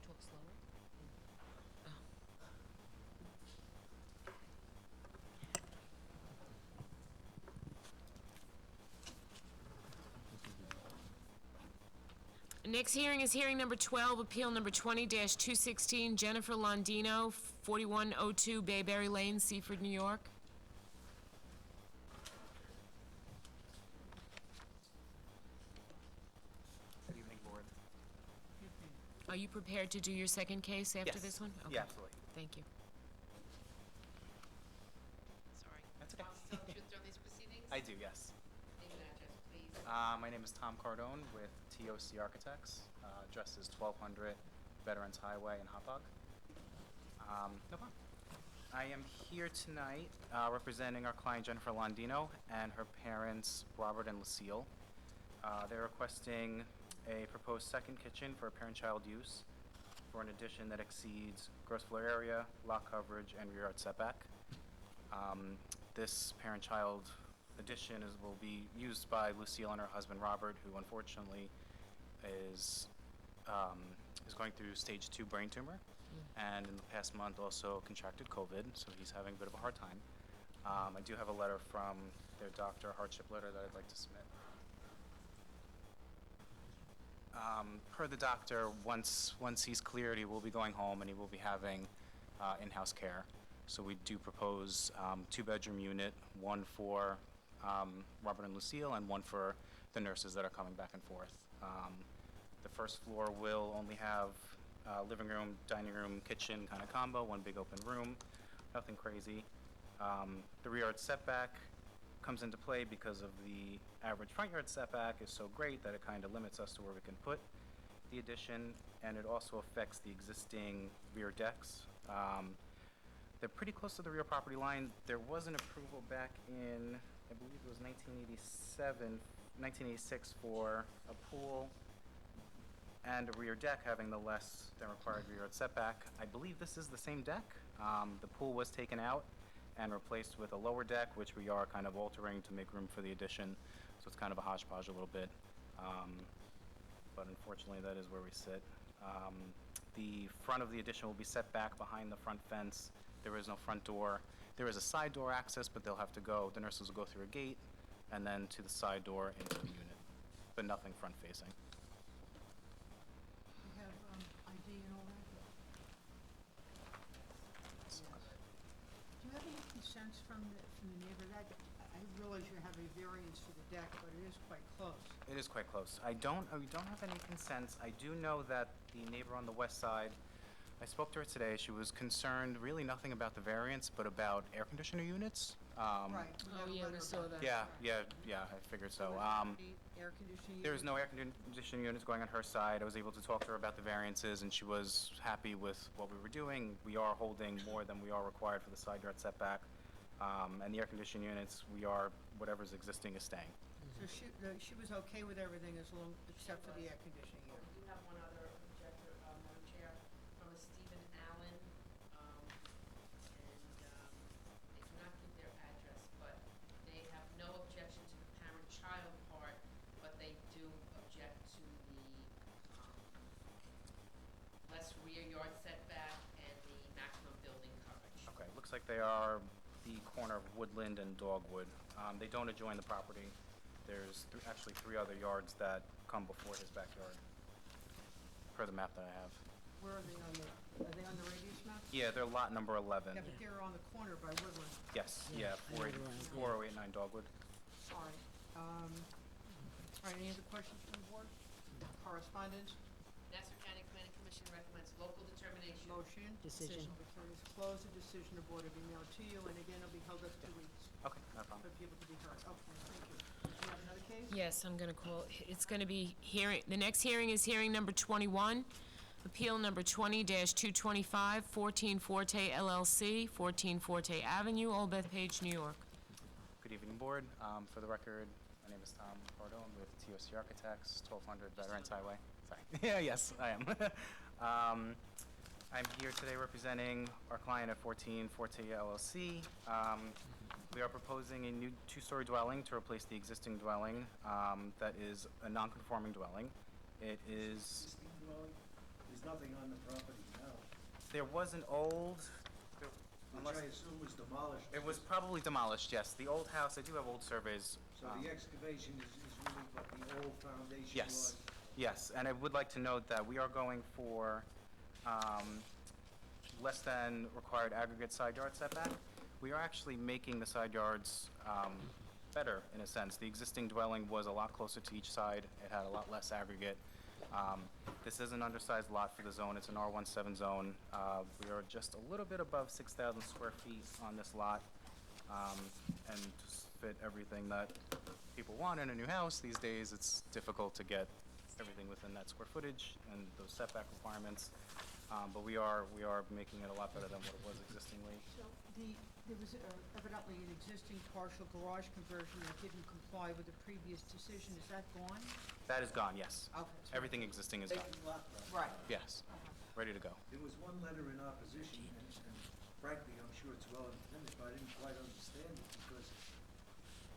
Talk slower. Next hearing is hearing number 12, appeal number 20-216, Jennifer Londino, 4102 Bayberry Lane, Seaford, New York. Good evening, Board. Are you prepared to do your second case after Yes. this one? Yeah, Okay. absolutely. Thank you. Sorry. That's okay. Tell the truth during these proceedings? I do, yes. Name and address, please. My name is Tom Cardone with TOC Architects. Address is 1200 Veterans Highway in Hauppauge. No problem. I am here tonight representing our client Jennifer Londino and her parents Robert and Lucille. They're requesting a proposed second kitchen for parent-child use for an addition that exceeds gross floor area, lot coverage, and rear yard setback. This parent-child addition will be used by Lucille and her husband Robert, who unfortunately is going through stage 2 brain tumor. and in the past month also contracted COVID, so he's having a bit of a hard time. I do have a letter from their doctor, a hardship letter that I'd like to submit. Per the doctor, once he's cleared, he will be going home and he will be having in-house care. So we do propose 2-bedroom unit, one for Robert and Lucille and one for the nurses that are coming back and forth. The first floor will only have living room, dining room, kitchen kind of combo, one big open room, nothing crazy. The rear yard setback comes into play because of the average front yard setback is so great that it kind of limits us to where we can put the addition, and it also affects the existing rear decks. They're pretty close to the rear property line. There was an approval back in, I believe it was 1986 for a pool and a rear deck having the less than required rear yard setback. I believe this is the same deck. The pool was taken out and replaced with a lower deck, which we are kind of altering to make room for the addition. So it's kind of a hodgepodge a little bit. But unfortunately, that is where we sit. The front of the addition will be set back behind the front fence. There is no front door. There is a side door access, but they'll have to go, the nurses will go through a gate and then to the side door into the unit, but nothing front facing. You have ID and all that? Yes. Do you have any consents from the neighbor? I realize you have a variance for the deck, but it is quite close. It is quite close. We don't have any consents. I do know that the neighbor on the west side, I spoke to her today. She was concerned, really nothing about the variance, but about air conditioner units. Right. Oh, yeah, we saw that. Yeah, I figured so. Air conditioning. There was no air conditioning units going on her side. I was able to talk to her about the variances, and she was happy with what we were doing. We are holding more than we are required for the side yard setback. And the air conditioning units, whatever's existing is staying. So she was okay with everything except for the air conditioning unit? We do have one other objector, Madam Chair, from a Stephen Allen, and they do not give their address, but they have no objection to the parent-child part, but they do object to the less rear yard setback and the maximum building coverage. Okay, looks like they are the corner of Woodland and Dogwood. They don't adjoin the property. There's actually 3 other yards that come before his backyard, per the map that I have. Where are they on the radius map? Yeah, they're lot number 11. Yeah, but they're on the corner by Woodland. Yes, yeah, 4089 Dogwood. All right. All right, any other questions from the board? Correspondence? Nassau County Planning Commission recommends local determination. Motion? Decision. Public hearing is closed. The decision of board will be mailed to you, and again, it'll be held up 2 weeks Okay, no problem. for people to be heard. Okay, thank you. Do you have another case? Yes, I'm gonna call, it's gonna be the next hearing is hearing number 21, appeal number 20-225, 14 Forte LLC, 14 Forte Avenue, Old Bethpage, New York. Good evening, board. For the record, my name is Tom Cardone with TOC Architects, 1200 Veterans Highway. Sorry. Yeah, yes, I am. I'm here today representing our client at 14 Forte LLC. We are proposing a new 2-story dwelling to replace the existing dwelling that is a non-conforming dwelling. It is, Existing dwelling, there's nothing on the property now, there was an old, which I assume was demolished. it was probably demolished, yes. The old house, I do have old surveys. So the excavation is really what the old foundation was? Yes, yes, and I would like to note that we are going for less than required aggregate side yard setback. We are actually making the side yards better, in a sense. The existing dwelling was a lot closer to each side. It had a lot less aggregate. This is an undersized lot for the zone. It's an R17 zone. We are just a little bit above 6,000 square feet on this lot. And to fit everything that people want in a new house these days, it's difficult to get everything within that square footage and those setback requirements. But we are making it a lot better than what it was existingly. So there was evidently an existing partial garage conversion that didn't comply with the previous decision. Is that gone? That is gone, yes. Okay. Everything existing is gone. Vacant lot, though. Right. Yes, ready to go. There was one letter in opposition, and frankly, I'm sure it's well intended, but I didn't quite understand it, because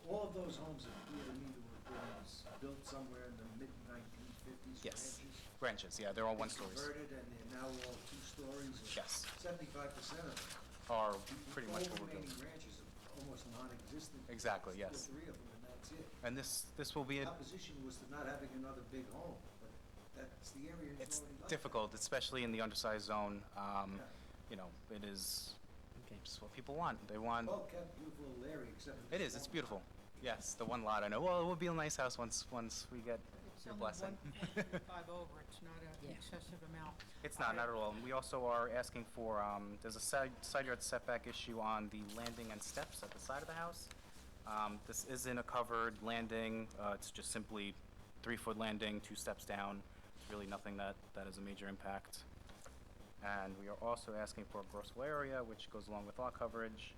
all of those homes appear to me to have been built somewhere in the mid-1950s. 1950s Yes. ranches. Ranches, yeah, they're all one stories. Converted, and they're now all 2 stories. Yes. 75% of them. Are pretty much what All we're doing. remaining ranches are almost non-existent. Exactly, Two or yes. 3 of them, and that's it. And this will be, The opposition was to not having another big home, but that's the area is it's already like that. difficult, especially in the undersized zone. Yeah. You know, it is just what people want. They want, Well kept, beautiful little area, except for it this is, it's one beautiful. lot. Yes, the one lot, I know. Well, it would be a nice house once we get It's your only blessing. 1.35 over, it's not an Yeah. excessive amount. It's not at all. And we also are asking for, there's a side yard setback issue on the landing and steps at the side of the house. This isn't a covered landing. It's just simply 3-foot landing, 2 steps down. It's really nothing that is a major impact. And we are also asking for a grossable area, which goes along with lot coverage.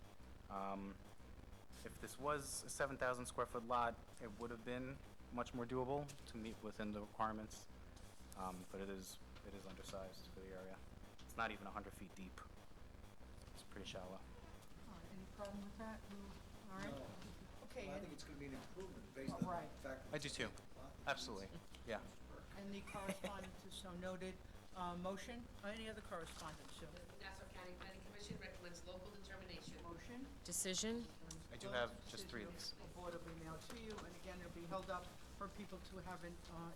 If this was a 7,000 square foot lot, it would have been much more doable to meet within the requirements. But it is undersized for the area. It's not even 100 feet deep. It's pretty shallow. All right, any problem with that? All right? No. Okay, Well, I and- think it's gonna be an improvement based Oh, on right. the fact that I it's do a too. big lot. Absolutely. Yeah. and the correspondence is so noted. Motion, any other correspondence, Sue? The Nassau County Planning Commission recommends local determination. Motion? Decision? I do have just 3 of these. The board will be mailed to you, and again, it'll be held up for people to have an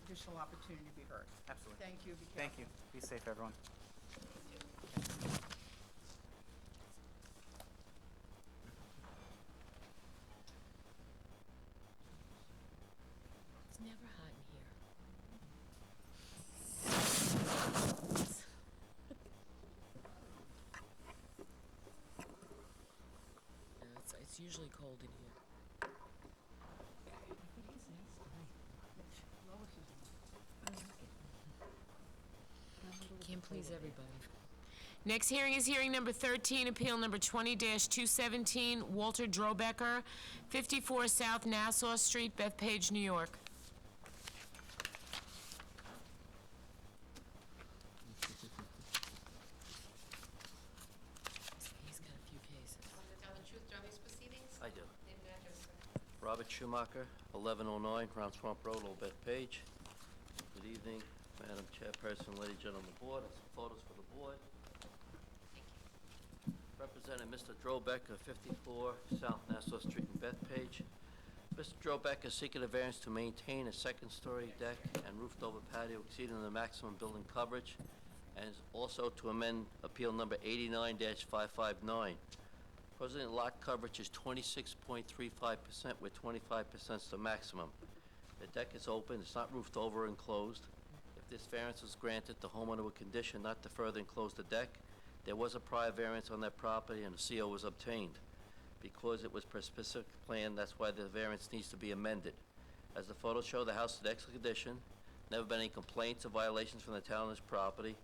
additional opportunity to be heard. Absolutely. Thank you, be careful. Thank you. Be safe, everyone. It's never hot in here. Yeah, it's usually cold in here. Can't please everybody. Next hearing is hearing number 13, appeal number 20-217, Walter Drobecker, 54 South Nassau Street, Bethpage, New York. He's got a few cases. Want to tell the truth during these proceedings? I do. Name and address, sir. Robert Schumacher, 1109 Round Swamp Road, Old Bethpage. Good evening, Madam Chairperson, ladies and gentlemen of the board. I have some photos for the board. Representing Mr. Drobecker, 54 South Nassau Street in Bethpage. Mr. Drobecker is seeking a variance to maintain a second-story deck and roofed-over patio exceeding the maximum building coverage, and is also to amend appeal number 89-559. Present lot coverage is 26.35%, where 25% is the maximum. The deck is open, it's not roofed over or enclosed. If this variance is granted, the homeowner would condition not to further enclose the deck. There was a prior variance on that property and a CO was obtained. Because it was per specific plan, that's why the variance needs to be amended. As the photos show, the house is in excellent condition. Never been any complaints or violations from the town on this property.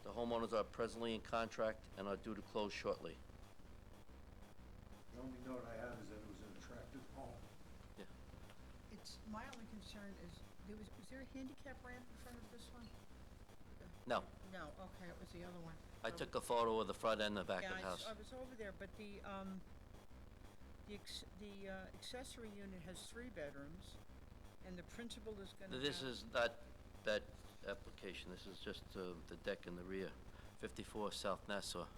The homeowners are presently in contract and are due to close shortly. The only note I have is that it was an attractive home. It's, my only concern is, was there a handicap ramp in front of this one? No, No, okay, it was the other one. I took a photo of the front and the back of the Yeah, house. I was over there, but the accessory unit has 3 bedrooms, and the principal is gonna have... This is not that application, this is just the deck in the rear, 54 South Nassau.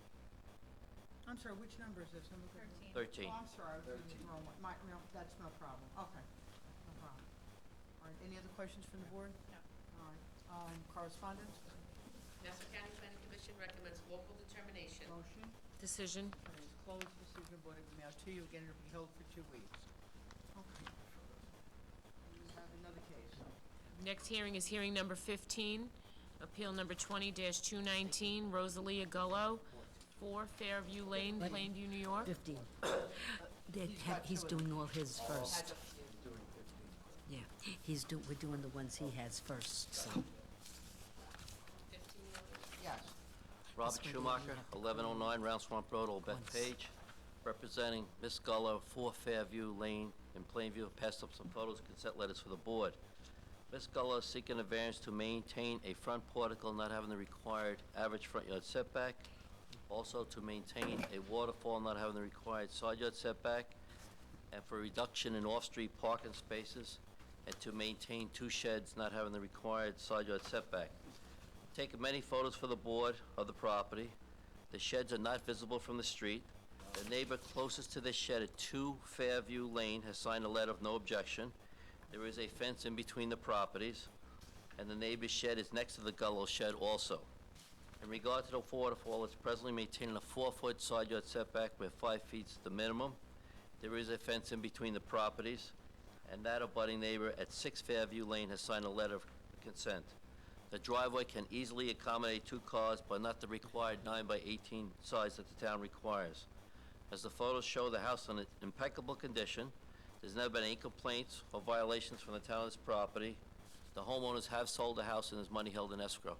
I'm sorry, which number is this? I'm looking at- 13. Oh, I'm sorry, I was reading the wrong one. No, that's no problem. Okay, no problem. All right, any other questions from the board? No. All right, correspondence? Nassau County Planning Commission recommends local determination. Motion? Decision? Hearing is closed, decision board will be mailed to you. Again, it'll be held for 2 weeks. Okay. We have another case. Next hearing is hearing number 15, appeal number 20-219, Rosalia Gullo, 4 Fairview Lane, Plainview, New York. 15. He's doing all his first. Yeah, we're doing the ones he has first, so. 15 Yes. Robert That's where Schumacher, they have 1109 Round Swamp Road, Old Once. Bethpage. Representing Miss Gullo, 4 Fairview Lane in Plainview. Passed up some photos, consent letters for the board. Miss Gullo is seeking a variance to maintain a front portico not having the required average front yard setback. Also to maintain a waterfall not having the required side yard setback. And for reduction in off-street parking spaces. and to maintain 2 sheds not having the required side yard setback. Taken many photos for the board of the property. The sheds are not visible from the street. The neighbor closest to this shed at 2 Fairview Lane has signed a letter of no objection. There is a fence in between the properties, and the neighbor's shed is next to the Gullo shed also. In regard to the waterfall, it's presently maintaining a 4-foot side yard setback where 5 feet is the minimum. There is a fence in between the properties, and that abutting neighbor at 6 Fairview Lane has signed a letter of consent. The driveway can easily accommodate 2 cars, but not the required 9x18 size that the town requires. As the photos show, the house is in impeccable condition. There's never been any complaints or violations from the town of this property. The homeowners have sold the house and there's money held in escrow.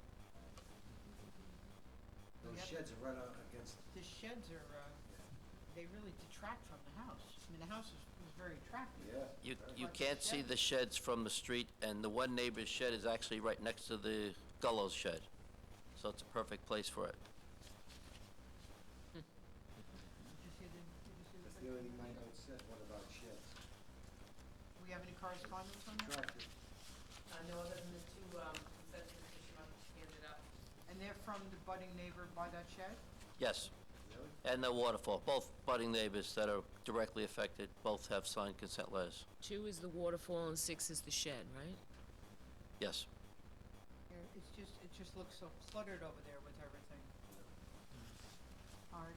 Those sheds are right out against, The sheds are, they really detract from the house. I mean, the house is very attractive. yeah. You can't see the sheds from the street, and the one neighbor's shed is actually right next to the Gullo's shed. So it's a perfect place for it. Did you see the That's the only thing my note said, what about sheds? We have any correspondence on that? Attractive. No other than the two, consensus issue I handed up. And they're from the budding neighbor by that shed? Yes, Really? and the waterfall. Both budding neighbors that are directly affected, both have signed consent letters. 2 is the waterfall and 6 is the shed, right? Yes. Yeah, it just looks so cluttered over there with everything. All right,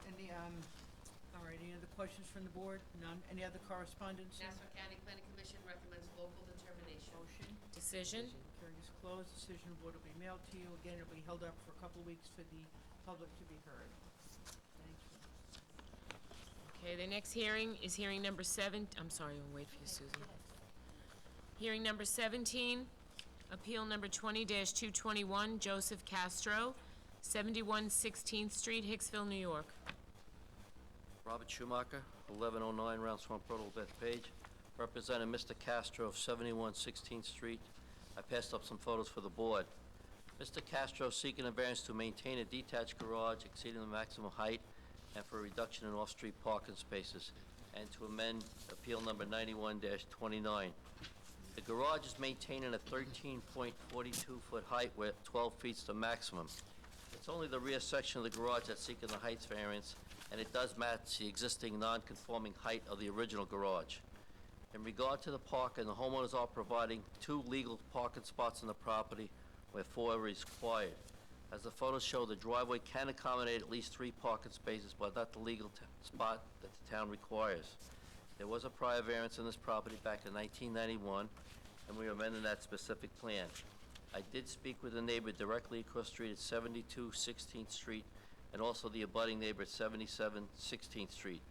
any other questions from the board? None? Any other correspondence? Nassau County Planning Commission recommends local determination. Motion? Decision? Hearing is closed, decision of what will be mailed to you. Again, it'll be held up for a couple of weeks for the public to be heard. Thank you. Okay, the next hearing is hearing number 7, I'm sorry, I'll wait for you, Susan. Hearing number 17, appeal number 20-221, Joseph Castro, 71 16th Street, Hicksville, New York. Robert Schumacher, 1109 Round Swamp Road, Old Bethpage, representing Mr. Castro of 71 16th Street. I passed up some photos for the board. Mr. Castro seeking a variance to maintain a detached garage exceeding the maximum height and for a reduction in off-street parking spaces, and to amend appeal number 91-29. The garage is maintaining a 13.42-foot height where 12 feet's the maximum. It's only the rear section of the garage that's seeking the heights variance, and it does match the existing non-conforming height of the original garage. In regard to the parking, the homeowners are providing 2 legal parking spots on the property where 4 is required. As the photos show, the driveway can accommodate at least 3 parking spaces, but not the legal spot that the town requires. There was a prior variance in this property back in 1991, and we are amending that specific plan. I did speak with the neighbor directly across the street at 72 16th Street, and also the abutting neighbor at 77 16th Street.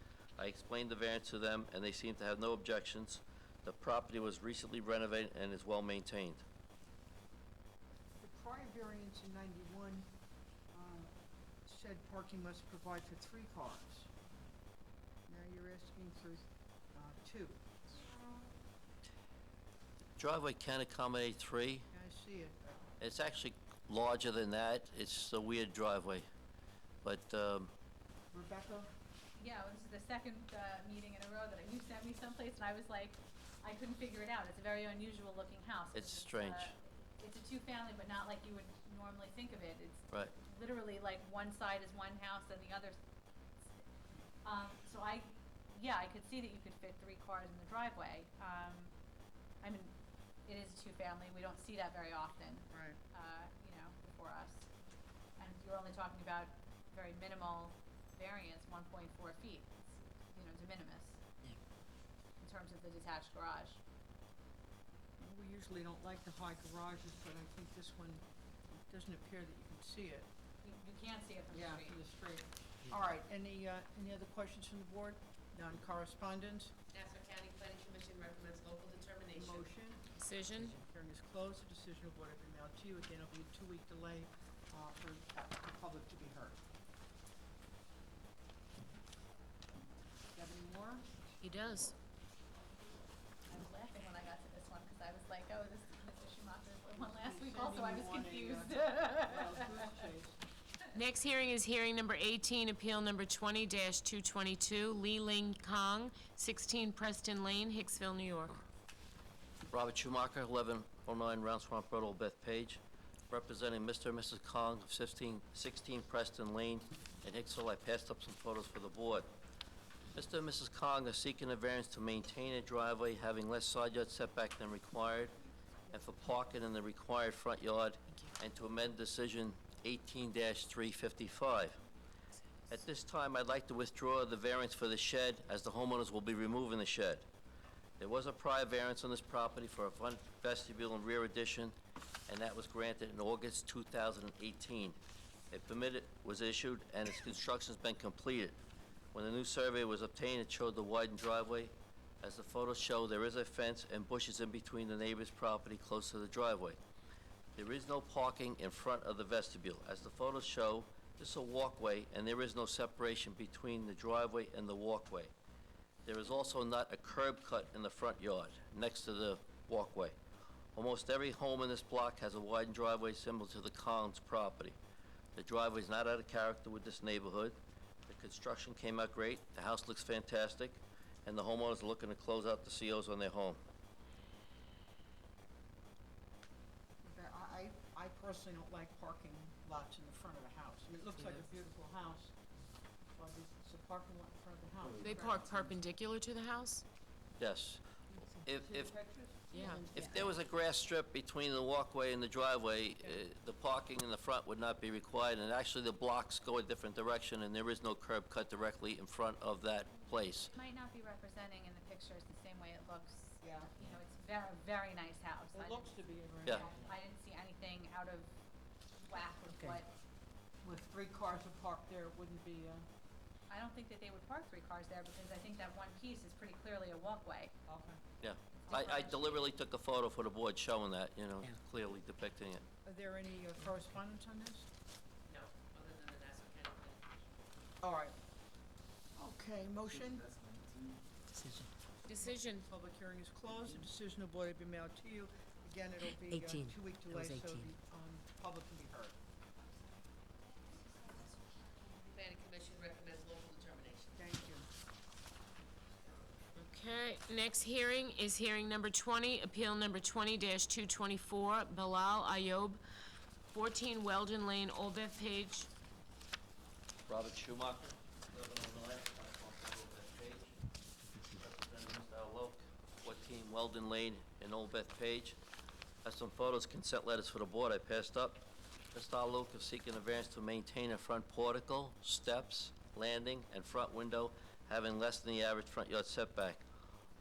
I explained the variance to them, and they seem to have no objections. The property was recently renovated and is well-maintained. The prior variance in 91 said parking must provide for 3 cars. Now you're asking for 2. Driveway can accommodate 3. I see it. It's actually larger than that. It's a weird driveway. But, Rebecca? Yeah, well, this is the second meeting in a row that you sent me someplace, and I was like, I couldn't figure it out. It's a very unusual looking house. It's strange. It's a 2-family, but not like you would normally think of it. It's right. literally like one side is one house and the other. So I could see that you could fit 3 cars in the driveway. I mean, it is a 2-family. We don't see that very often. Right. Before us. And you're only talking about very minimal variance, 1.4 feet. It's, de minimis in terms of the detached garage. We usually don't like the high garages, but I think this one, it doesn't appear that you can see it. You can't see it from the Yeah, street. from the street. All right, any other questions from the board? None. Correspondence? Nassau County Planning Commission recommends local determination. Motion? Decision? Hearing is closed. The decision will be mailed to you. Again, it'll be a 2-week delay for the public to be heard. Do you have any more? He does. I was laughing when I got to this one because I was like, oh, this is Mr. Schumacher's one last week also. I was confused. Next hearing is hearing number 18, appeal number 20-222, Li Ling Kong, 16 Preston Lane, Hicksville, New York. Robert Schumacher, 1109 Round Swamp Road, Old Bethpage, representing Mr. and Mrs. Kong of 16 Preston Lane in Hicksville. I passed up some photos for the board. Mr. and Mrs. Kong are seeking a variance to maintain a driveway having less side yard setback than required, and for parking in the required front yard, and to amend decision 18-355. At this time, I'd like to withdraw the variance for the shed, as the homeowners will be removing the shed. There was a prior variance on this property for a front vestibule and rear addition, and that was granted in August 2018. A permit was issued, and its construction's been completed. When the new survey was obtained, it showed the widened driveway. As the photos show, there is a fence and bushes in between the neighbor's property close to the driveway. There is no parking in front of the vestibule. As the photos show, this is a walkway, and there is no separation between the driveway and the walkway. There is also not a curb cut in the front yard next to the walkway. Almost every home in this block has a widened driveway similar to the Collins property. The driveway is not out of character with this neighborhood. The construction came out great, the house looks fantastic, and the homeowners are looking to close out the COs on their home. Okay, I personally don't like parking lots in the front of the house. I mean, it looks like a beautiful house, but it's a parking lot in front of the house. They park perpendicular to the house? Yes. If Yeah. If there was a grass strip between the walkway and the driveway, the parking in the front would not be required, and actually the blocks go a different direction, and there is no curb cut directly in front of that place. Might not be representing in the pictures the same way it looks. Yeah. You know, it's very, very nice house. It looks to be a very Yeah. nice. I didn't see anything out of whack with Okay. what, With 3 cars are parked there, it wouldn't be, I don't think that they would park 3 cars there because I think that one piece is pretty clearly a walkway. okay. Yeah. I deliberately took a photo for the board showing that, you know, Yeah. clearly depicting it. Are there any correspondence on this? No, other than the Nassau County Planning Commission. All right. Okay, motion? Decision. Decision. Public hearing is closed. The decision of the board will be mailed to you. Again, it'll be 18. 2-week It delay, was so 18. the public can be heard. Planning Commission recommends local determination. Thank you. Okay, next hearing is hearing number 20, appeal number 20-224, Bilal Ayoub, 14 Weldon Lane, Old Bethpage. Robert Schumacher, 1109 Old Bethpage, representing Mr. Alok, 14 Weldon Lane in Old Bethpage. Have some photos, consent letters for the board I passed up. Mr. Alok is seeking a variance to maintain a front portico, steps, landing, and front window having less than the average front yard setback.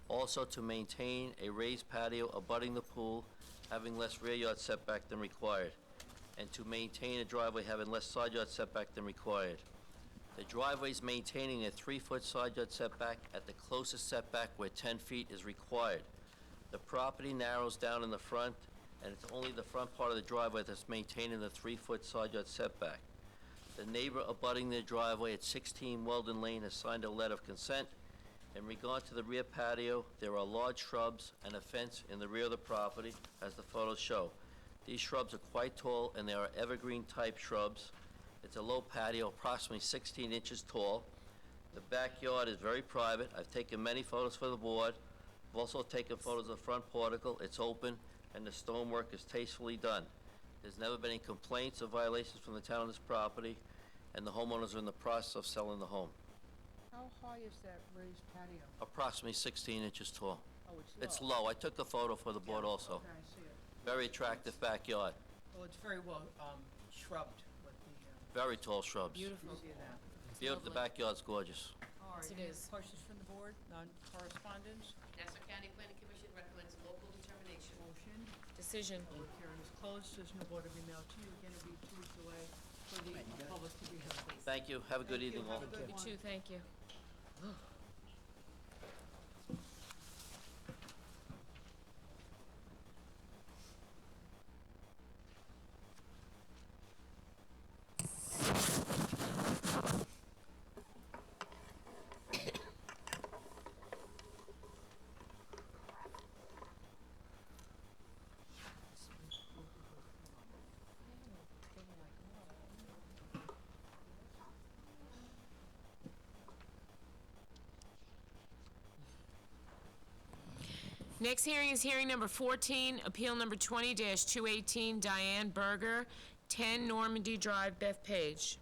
Also to maintain a raised patio abutting the pool, having less rear yard setback than required, and to maintain a driveway having less side yard setback than required. The driveway is maintaining a 3-foot side yard setback at the closest setback where 10 feet is required. The property narrows down in the front, and it's only the front part of the driveway that's maintaining the 3-foot side yard setback. The neighbor abutting the driveway at 16 Weldon Lane has signed a letter of consent. In regard to the rear patio, there are large shrubs and a fence in the rear of the property, as the photos show. These shrubs are quite tall, and they are evergreen-type shrubs. It's a low patio, approximately 16 inches tall. The backyard is very private. I've taken many photos for the board. I've also taken photos of the front portico. It's open, and the stonework is tastefully done. There's never been any complaints or violations from the town on this property, and the homeowners are in the process of selling the home. How high is that raised patio? Approximately 16 inches tall. Oh, it's low. It's low. I took a photo for the board also. Okay, I see it. Very attractive backyard. Well, it's very well shrubbed with the, Very tall shrubs. Beautiful. see that. The backyard's gorgeous. All right, Yes, it any is. questions from the board? None, correspondence? Nassau County Planning Commission recommends local determination. Motion? Decision. Public hearing is closed. Decision of the board will be mailed to you. Again, it'll be 2-week delay for the public to be heard. Thank you. Have a good Thank you. evening all. Have a good You one. too, thank you. Next hearing is hearing number 14, appeal number 20-218, Diane Berger, 10 Normandy Drive, Bethpage.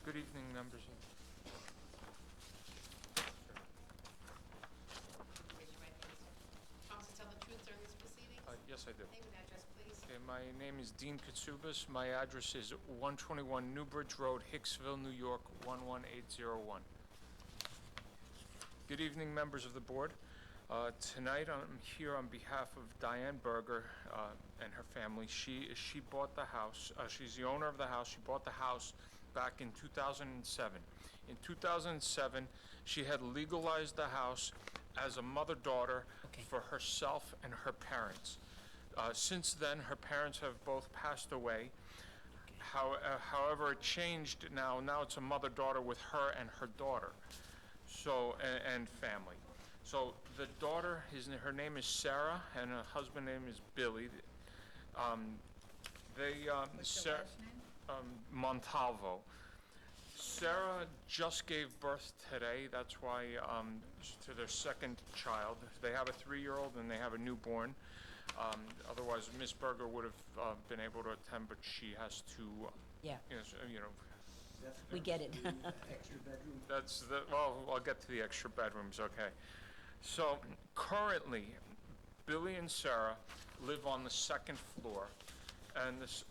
Good evening, members of... Raise your right hand, sir. Promise to tell the truth during this proceeding? Yes, I do. Name and address, please. Okay, my name is Dean Katsubas. My address is 121 Newbridge Road, Hicksville, New York, 11801. Good evening, members of the board. Tonight, I'm here on behalf of Diane Berger and her family. She bought the house. She's the owner of the house. She bought the house back in 2007. In 2007, she had legalized the house as a mother-daughter for herself and her parents. Since then, her parents have both passed away. However, it changed now. Now it's a mother-daughter with her and her daughter, so and family. So the daughter, her name is Sarah, and her husband's name is Billy. What's the last name? Montalvo. Sarah just gave birth today. That's why to their second child. They have a 3-year-old and they have a newborn. Otherwise, Miss Berger would have been able to attend, but she has to. Yeah. You know. We get it. Extra bedroom? That's the, well, I'll get to the extra bedrooms, okay. So currently, Billy and Sarah live on the second floor, and this,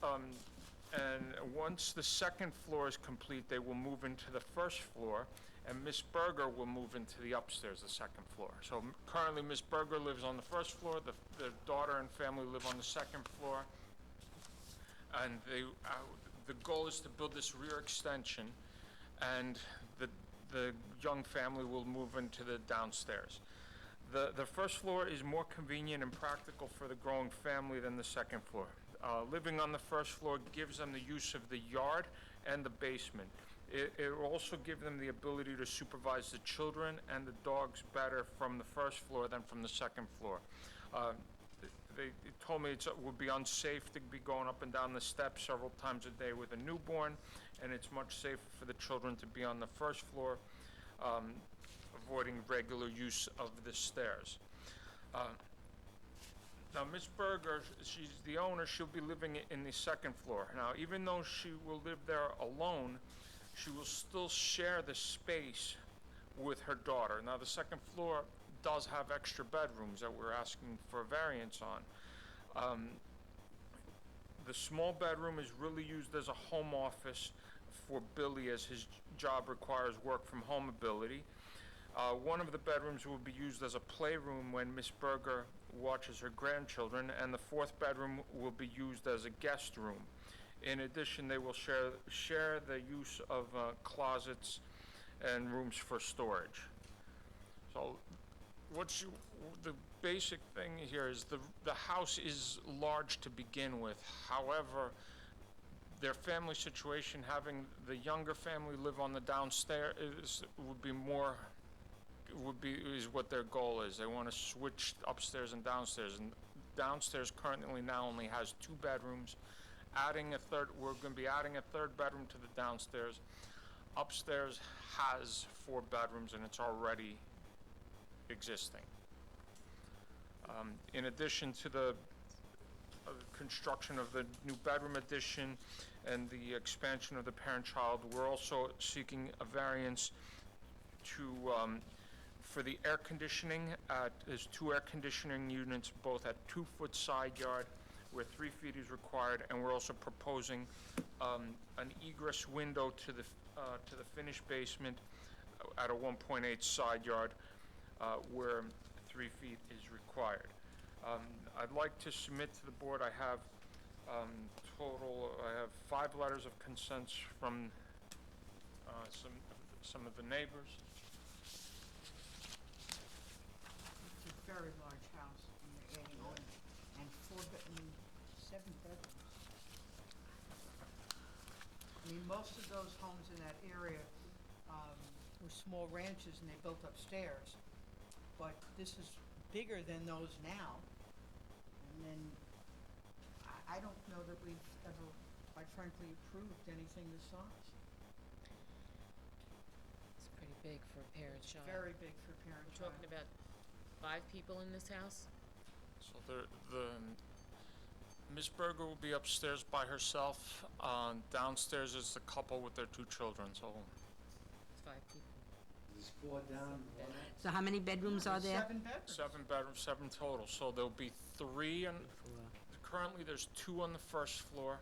and once the second floor is complete, they will move into the first floor, and Miss Berger will move into the upstairs, the second floor. So currently, Miss Berger lives on the first floor, the daughter and family live on the second floor, and the goal is to build this rear extension, and the young family will move into the downstairs. The first floor is more convenient and practical for the growing family than the second floor. Living on the first floor gives them the use of the yard and the basement. It will also give them the ability to supervise the children and the dogs better from the first floor than from the second floor. They told me it would be unsafe to be going up and down the steps several times a day with a newborn, and it's much safer for the children to be on the first floor, avoiding regular use of the stairs. Now, Miss Berger, she's the owner, she'll be living in the second floor. Now, even though she will live there alone, she will still share the space with her daughter. Now, the second floor does have extra bedrooms that we're asking for a variance on. The small bedroom is really used as a home office for Billy, as his job requires work from home ability. One of the bedrooms will be used as a playroom when Miss Berger watches her grandchildren, and the fourth bedroom will be used as a guest room. In addition, they will share the use of closets and rooms for storage. So the basic thing here is the house is large to begin with. However, their family situation, having the younger family live on the downstairs, is what their goal is. They want to switch upstairs and downstairs. And downstairs currently now only has 2 bedrooms. We're going to be adding a third bedroom to the downstairs. Upstairs has 4 bedrooms, and it's already existing. In addition to the construction of the new bedroom addition and the expansion of the parent-child, we're also seeking a variance for the air conditioning. There's 2 air conditioning units, both at 2-foot side yard, where 3 feet is required, and we're also proposing an egress window to the finished basement at a 1.8 side yard where 3 feet is required. I'd like to submit to the board, I have I have 5 letters of consent from some of the neighbors. It's a very large house, and they're adding on, and 7 bedrooms. I mean, most of those homes in that area were small ranches, and they built upstairs. But this is bigger than those now. And then, I don't know that we've ever, quite frankly, approved anything this size. It's pretty big for a parent-child. Very big for We're parent-child. talking about 5 people in this house? So Ms. Berger will be upstairs by herself. Downstairs is the couple with their 2 children, so It's 5 people. There's 4 down, 1 up. So how many bedrooms are there? 7 bedrooms. 7 bedrooms, 7 total. So there'll be 3 and currently there's 2 on the first floor.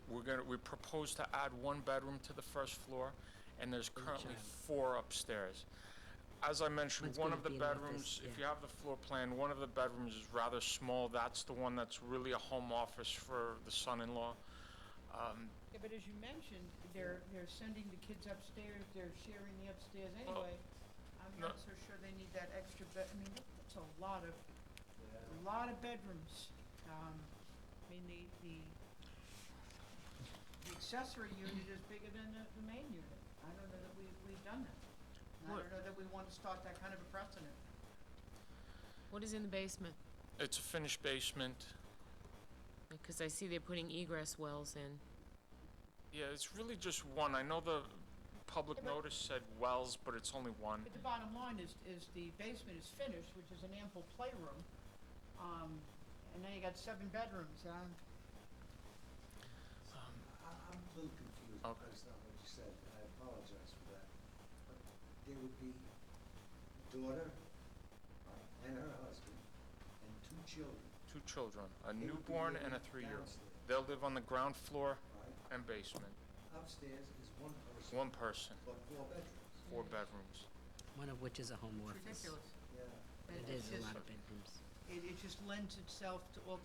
We propose to add 1 bedroom to the first floor, and there's currently 4 upstairs. As I mentioned, One's one gonna of the be an office, bedrooms, if yeah. you have the floor plan, one of the bedrooms is rather small. That's the one that's really a home office for the son-in-law. Yeah, but as you mentioned, they're sending the kids upstairs, they're sharing the upstairs anyway. I'm no. not so sure they need that extra bed, I mean, that's a lot of bedrooms. I mean, the accessory unit is bigger than the main unit. I don't know that we've done that. And I don't know that we want to start that kind of a precedent. What is in the basement? It's a finished basement. Because I see they're putting egress wells in. Yeah, it's really just 1. I know the public Yeah, but- notice said wells, but it's only 1. But the bottom line is the basement is finished, which is an ample playroom. And now you got 7 bedrooms. I'm a little confused Okay. based on what you said, and I apologize for that. But there would be daughter and her husband and 2 children, 2 children, a They would be newborn and a living 3-year-old. downstairs. They'll live on the ground floor right? and basement. Upstairs is 1 person. 1 person, But 4 bedrooms. 4 bedrooms. One of which is a home It's office. ridiculous. Yeah. It It's is a just- lot of bedrooms. It just lends itself to all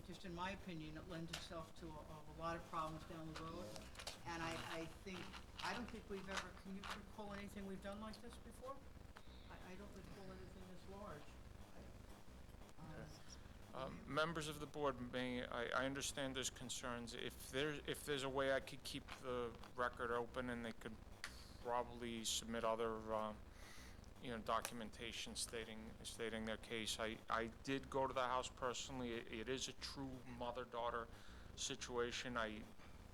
just in my opinion, it lends itself to a lot of problems down the road. And I don't think we've ever, can you recall anything we've done like this before? I don't recall anything this large. Members of the board, I understand there's concerns. If there's a way I could keep the record open and they could probably submit other, documentation stating their case. I did go to the house personally. It is a true mother-daughter situation. I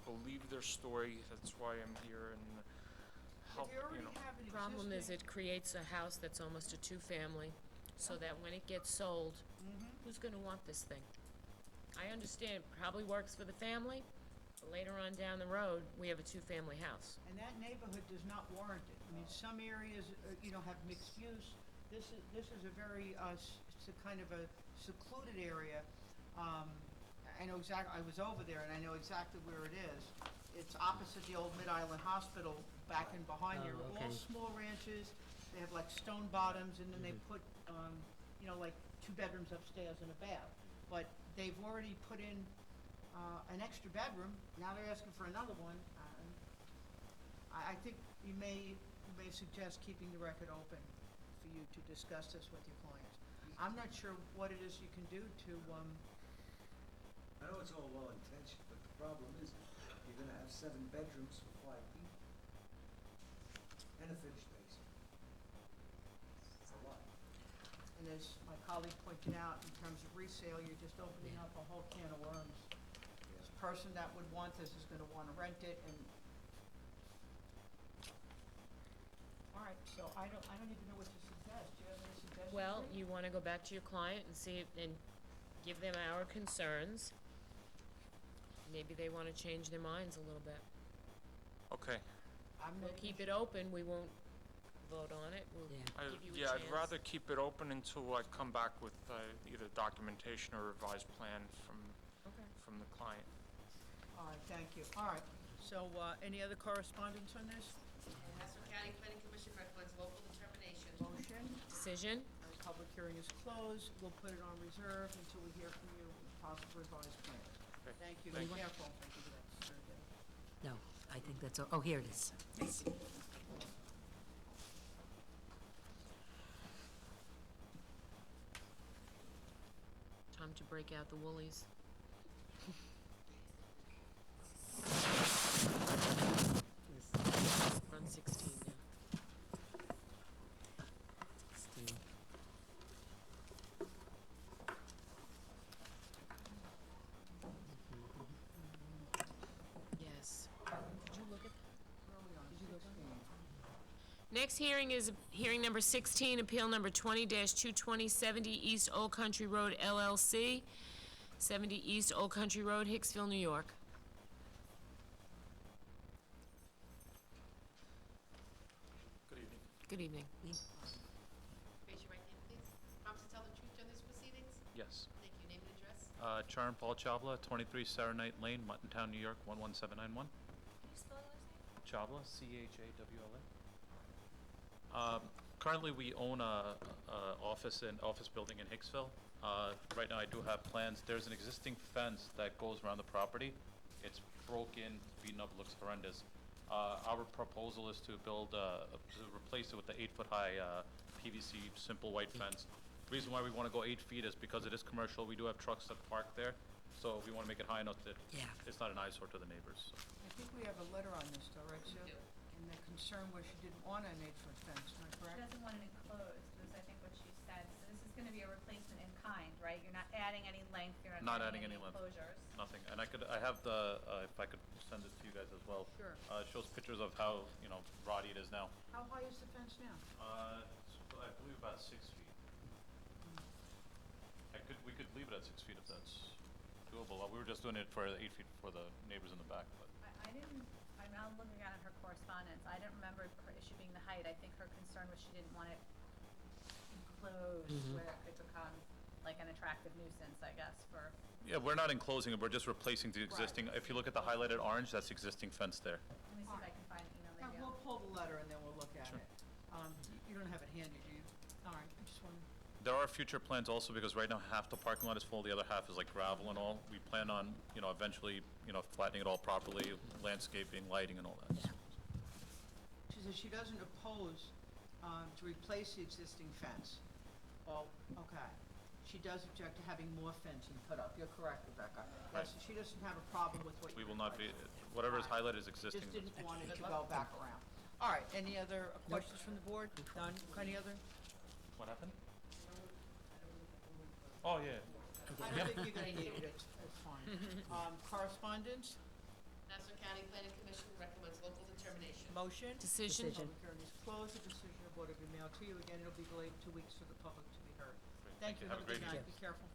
believe their story. That's why I'm here and help, But they already have an Problem is, existing. it creates a house that's almost a 2-family, so that when it gets sold, who's gonna want this thing? I understand, it probably works for the family, but later on down the road, we have a 2-family house. And that neighborhood does not warrant it. I mean, some areas, have mixed use. This is a very, it's a kind of a secluded area. I know I was over there and I know exactly where it is. It's opposite the old Mid-Island Hospital, back and behind there. Oh, All okay. small ranches, they have like stone bottoms and then they put, like 2 bedrooms upstairs and a bath. But they've already put in, an extra bedroom, now they're asking for another one. I think you may suggest keeping the record open for you to discuss this with your clients. I'm not sure what it is you can do to, I know it's all well intentioned, but the problem is, you're gonna have 7 bedrooms for 5 people. And a finished basement. It's a lot. and as my colleague pointed out, in terms of resale, you're just opening up a whole can of worms. This person that would want this is gonna wanna rent it and. All right, so I don't even know what to suggest. Do you have any suggestions? Well, Rick? you wanna go back to your client and see, and give them our concerns. Maybe they wanna change their minds a little bit. Okay. I'm We'll not keep it open, we won't vote on it, we'll Yeah. give you a chance. I'd rather keep it open until I come back with either documentation or revised plan Okay. from the client. All right, thank you. All right, so, any other correspondence on this? Nassau County Planning Commission recommends local determination. Motion. Decision. The public hearing is closed. We'll put it on reserve until we hear from you with possible revised plans. Thank you. Be careful. Very good. No, I think that's, oh, here it is. Yes. Time to break out the woolies. We're on 16 now. 16. Yes. Did you look at? Did you look at? Next hearing is hearing number 16, appeal number 20-220, 70 East Old Country Road LLC, 70 East Old Country Road, Hicksville, New York. Good evening. Good evening. Raise your right hand, please. Promise to tell the truth during these proceedings? Yes. Thank you. Name and address? Charan Paul Chavla, 23 Saranite Lane, Muttontown, New York, 11791. Can you spell your last name? Chavla, C-H-A-W-L-A. Currently, we own a office building in Hicksville. Right now, I do have plans. There's an existing fence that goes around the property. It's broken, beaten up, looks horrendous. Our proposal is to to replace it with the 8-foot-high PVC simple white fence. The reason why we want to go 8 feet is because it is commercial. We do have trucks that park there, so we want to make it high enough that it's not an eyesore to the neighbors. So. I think we have a letter on this, though, right, Sue? We do. And the concern was she didn't want an 8-foot fence, am I She correct? doesn't want it enclosed, was I think what she said. So this is gonna be a replacement in kind, right? You're not adding any length, you're Not not adding adding any any length. enclosures. Nothing. And I have the, if I could send it to you guys as well. Sure. It shows pictures of how, rotty it is now. How high is the fence now? I believe about 6 feet. We could leave it at 6 feet if that's doable. We were just doing it for 8 feet for the neighbors in the back, but. I'm looking at her correspondence. I didn't remember her issue being the height. I think her concern was she didn't want it enclosed where it could become like an attractive nuisance, I guess, for. Yeah, we're not enclosing it, we're just replacing the existing, if you look at the highlighted orange, that's existing fence there. Let me see if I can find the email, maybe We'll pull the letter and then we'll look at Sure. it. You don't have it handy, do you? All right, I just wanted. There are future plans also, because right now half the parking lot is full, the other half is like gravel and all. We plan on, eventually, flattening it all properly, landscaping, lighting and all that. She says she doesn't oppose to replace the existing fence. Well, okay. She does object to having more fencing put up. You're correct, Rebecca. Right. She doesn't have a problem with what We you will not be, replaced. whatever is All right. highlighted is existing. Just didn't want it to go back around. All right, any other questions from the board? None? Any other? What happened? Oh, yeah. I don't think you're gonna need it, it's fine. Correspondence? Nassau County Planning Commission recommends local determination. Motion? Decision. Public hearing is closed, the decision of board will be mailed to you. Again, it'll be delayed 2 weeks for the public to be heard. Thank you, have a good great night, evening. be careful.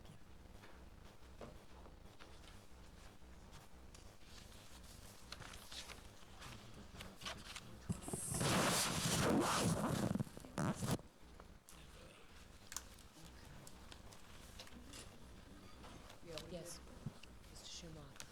Yeah, we did. Yes. Mr. Schumacher.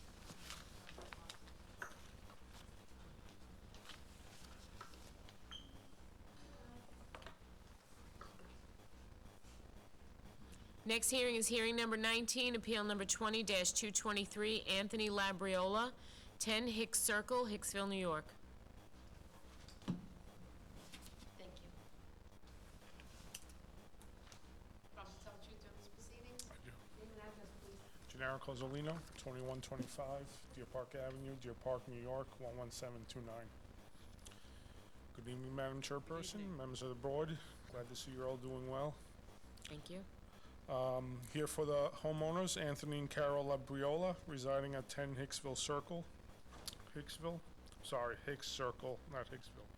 Next hearing is hearing number 19, appeal number 20-223, Anthony Labriola, 10 Hicks Circle, Hicksville, New York. Thank you. Promise to tell the truth during these proceedings? I do. Name and address, please. Gennaro Cozzolino, 2125 Deer Park Avenue, Deer Park, New York, 11729. Good evening, Madam Chairperson, members of the board. Glad to see you're all doing well. Thank you. Here for the homeowners, Anthony and Carol Labriola, residing at 10 Hicksville Circle. Hicks Circle, not Hicksville.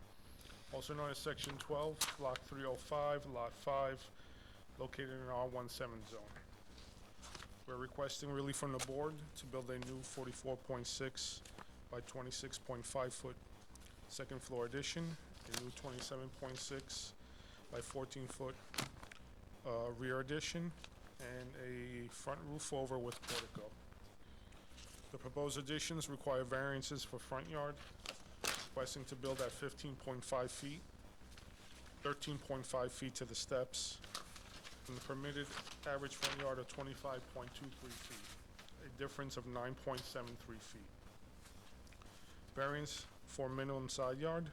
Also known as Section 12, Block 305, Lot 5, located in R17 zone. We're requesting relief from the board to build a new 44.6 by 26.5 foot second floor addition, a new 27.6 by 14 foot rear addition, and a front roof over with portico. The proposed additions require variances for front yard, requesting to build at 15.5 feet, 13.5 feet to the steps, and the permitted average front yard of 25.23 feet, a difference of 9.73 feet. Variance for minimum side yard,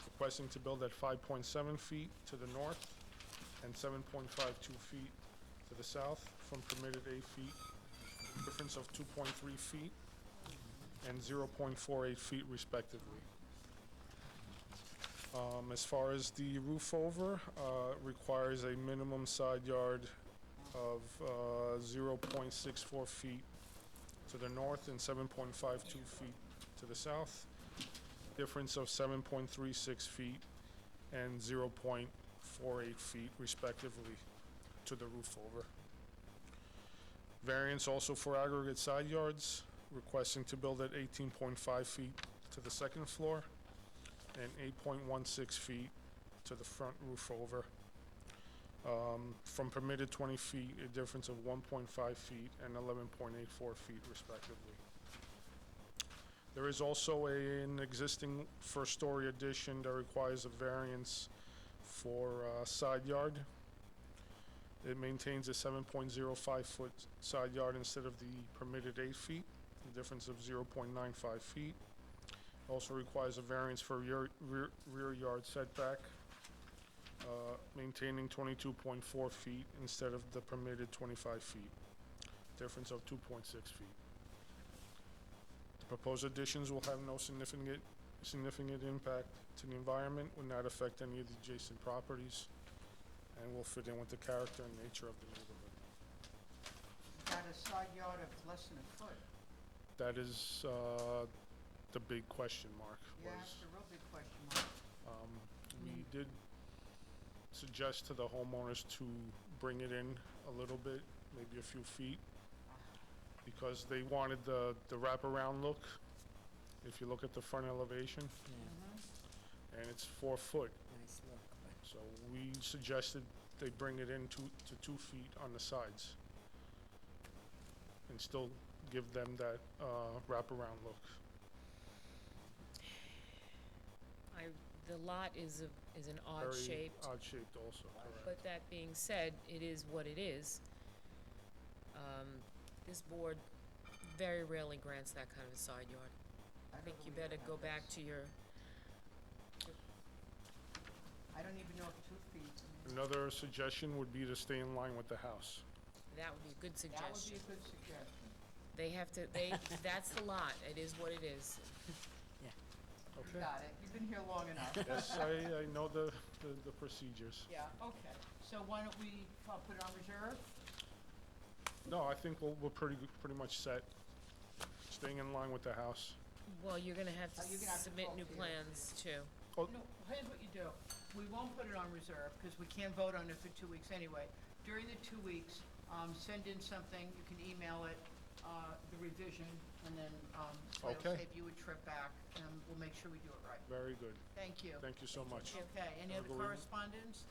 requesting to build at 5.7 feet to the north and 7.52 feet to the south from permitted 8 feet, difference of 2.3 feet and 0.48 feet respectively. As far as the roof over, requires a minimum side yard of 0.64 feet to the north and 7.52 feet to the south, difference of 7.36 feet and 0.48 feet respectively to the roof over. Variance also for aggregate side yards, requesting to build at 18.5 feet to the second floor and 8.16 feet to the front roof over. From permitted 20 feet, a difference of 1.5 feet and 11.84 feet respectively. There is also an existing first-story addition that requires a variance for side yard. It maintains a 7.05 foot side yard instead of the permitted 8 feet, a difference of 0.95 feet. Also requires a variance for rear yard setback, maintaining 22.4 feet instead of the permitted 25 feet, difference of 2.6 feet. The proposed additions will have no significant impact to the environment, will not affect any of the adjacent properties, and will fit in with the character and nature of the neighborhood. Got a side yard of less than a foot. That is the big question mark. Yeah, was, that's a real big question mark. We did suggest to the homeowners to bring it in a little bit, maybe a few feet, because they wanted the wraparound look. If you look at the front elevation, and it's 4 foot. Nice look, but So we suggested they bring it in to 2 feet on the sides and still give them that wraparound look. The lot is an odd Very shaped, odd shaped also, correct. but that being said, it is what it is. This board very rarely grants that kind of a side yard. I think you better go back to your, I don't even know if 2 feet. Another suggestion would be to stay in line with the house. that would be a good That would suggestion. be a good suggestion. They have to, that's the lot, it is what it is. Okay. Got it. You've been here long enough. Yes, I know the procedures. Yeah, okay. So why don't we put it on reserve? No, I think we're pretty much set. Staying in line with the house. Well, you're gonna have to You're gonna have to submit talk new to plans too. Oh, No, here's what you do. We won't put it on reserve, because we can't vote on it for 2 weeks anyway. During the 2 weeks, send in something, you can email it, the revision, and then, so it'll Okay. save you a trip back, and we'll make sure we do it right. Very good. Thank you. Thank you so much. Okay, any Have a other good evening. correspondence?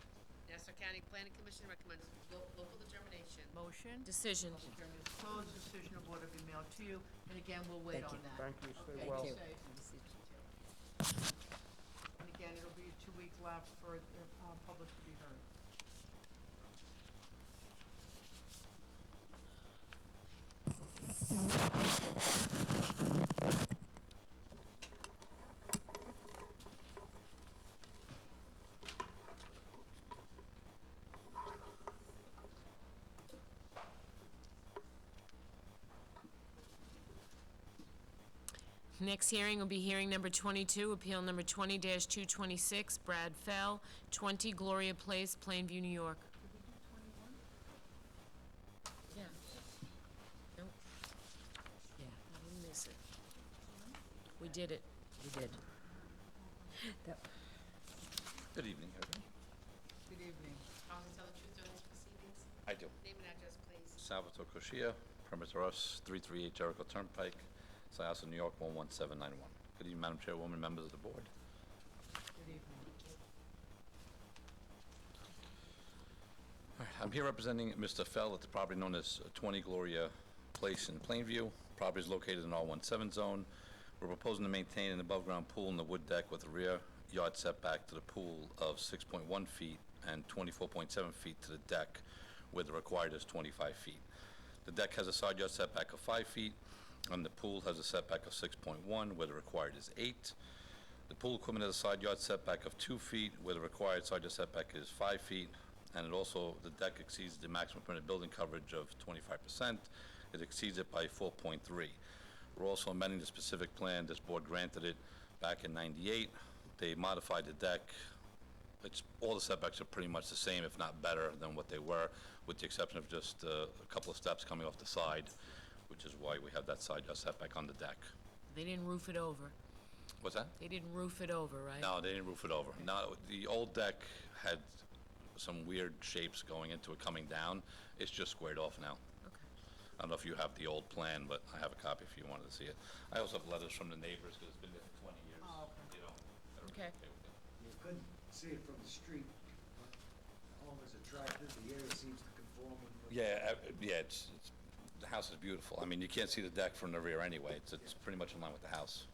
Nassau County Planning Commission recommends local determination. Motion? Decision. Public hearing is closed, decision of order be mailed to you, and again, we'll wait Thank on you. that. Thank you, stay Okay, well. be Thank you. safe. And again, it'll be a 2-week lapse for the public to be heard. Next hearing will be hearing number 22, appeal number 20-226, Brad Fell, 20 Gloria Place, Plainview, New York. Yeah. Nope, yeah, I didn't miss it. We did it. we did. That- Good evening, everyone. Good evening. Promise to tell the truth during these proceedings. I do. Name and address, please. Salvatore Koshia, Permit Russ, 338 Jericho Turnpike, Syosset, New York, 11791. Good evening, Madam Chairwoman, members of the board. Good evening. All right, I'm here representing Mr. Fell at the property known as 20 Gloria Place in Plainview. Property is located in R17 zone. We're proposing to maintain an above-ground pool in the wood deck with a rear yard setback to the pool of 6.1 feet and 24.7 feet to the deck, where the required is 25 feet. The deck has a side yard setback of 5 feet, and the pool has a setback of 6.1, where the required is 8. The pool equipment has a side yard setback of 2 feet, where the required side yard setback is 5 feet, and it also, the deck exceeds the maximum permitted building coverage of 25%. It exceeds it by 4.3. We're also amending the specific plan. This board granted it back in '98. They modified the deck. All the setbacks are pretty much the same, if not better than what they were, with the exception of just a couple of steps coming off the side, which is why we have that side yard setback on the deck. They didn't roof it over. What's that? They didn't roof it over, right? No, they didn't roof it over. No, the old deck had some weird shapes going into it coming down. It's just squared off now. Okay. I don't know if you have the old plan, but I have a copy if you wanted to see it. I also have letters from the neighbors, because it's been there for 20 years. Oh, You know, they're Okay. with it. You couldn't see it from the street, but the home is attractive, the area seems to conform with. Yeah, the house is beautiful. I mean, you can't see the deck from the rear anyway. It's pretty much in line with the house.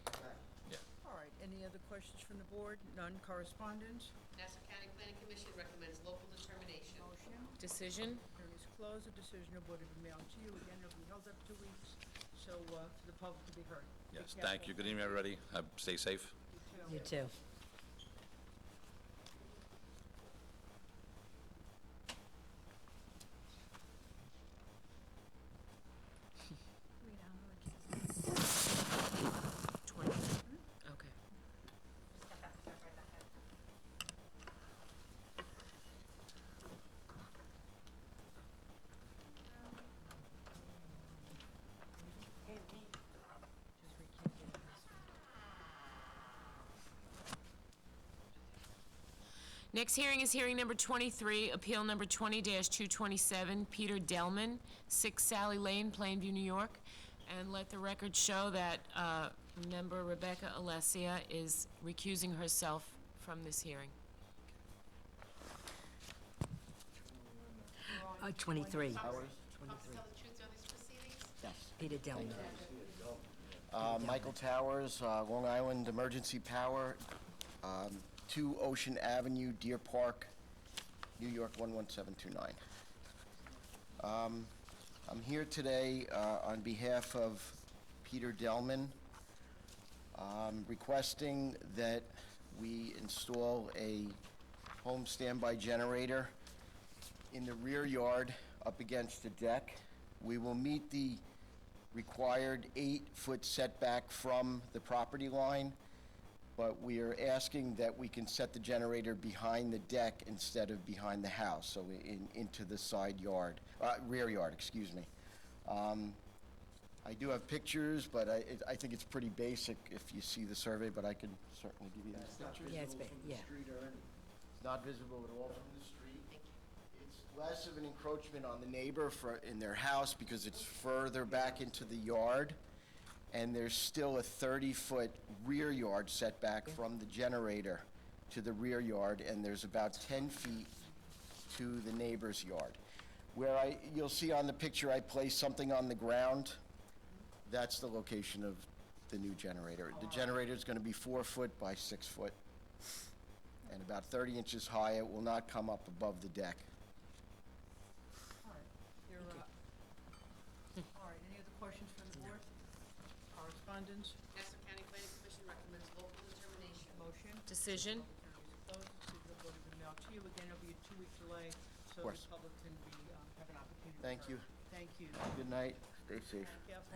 Yeah. All right, any other questions from the board? None, correspondence? Nassau County Planning Commission recommends local determination. Motion? Decision? Hearing is closed, the decision of board will be mailed to you. Again, it'll be held up 2 weeks, so, for the public to be heard. Be Yes, thank you. careful. Good evening, everybody. Stay safe. You too. Read out our 20. Okay. Next hearing is hearing number 23, appeal number 20-227, Peter Delman, 6 Sally Lane, Plainview, New York. And let the record show that member Rebecca Alessia is recusing herself from this hearing. 23. Come to tell the truth on these proceedings? Yes. Peter Delman. Michael Towers, Long Island Emergency Power, 2 Ocean Avenue, Deer Park, New York 11729. I'm here today on behalf of Peter Delman, requesting that we install a home standby generator in the rear yard up against the deck. We will meet the required 8-foot setback from the property line, but we are asking that we can set the generator behind the deck instead of behind the house, so into the side yard, rear yard, excuse me. I do have pictures, but I think it's pretty basic if you see the survey, but I can certainly give you these pictures. Yeah, it's big, yeah. It's not visible at all from the street. It's less of an encroachment on the neighbor in their house because it's further back into the yard. And there's still a 30-foot rear yard setback from the generator to the rear yard, and there's about 10 feet to the neighbor's yard. Where you'll see on the picture, I placed something on the ground. That's the location of the new generator. The generator's gonna be 4 foot by 6 foot, and about 30 inches high. It will not come up above the deck. All right, all right, any other questions from the board? Correspondence? Nassau County Planning Commission recommends local determination. Motion? Decision? Hearing is closed, the decision of board will be mailed to you. Again, it'll be a 2-week delay, so the course. public can have an opportunity to Thank hear. you. Thank you. Good night. Stay safe. Careful.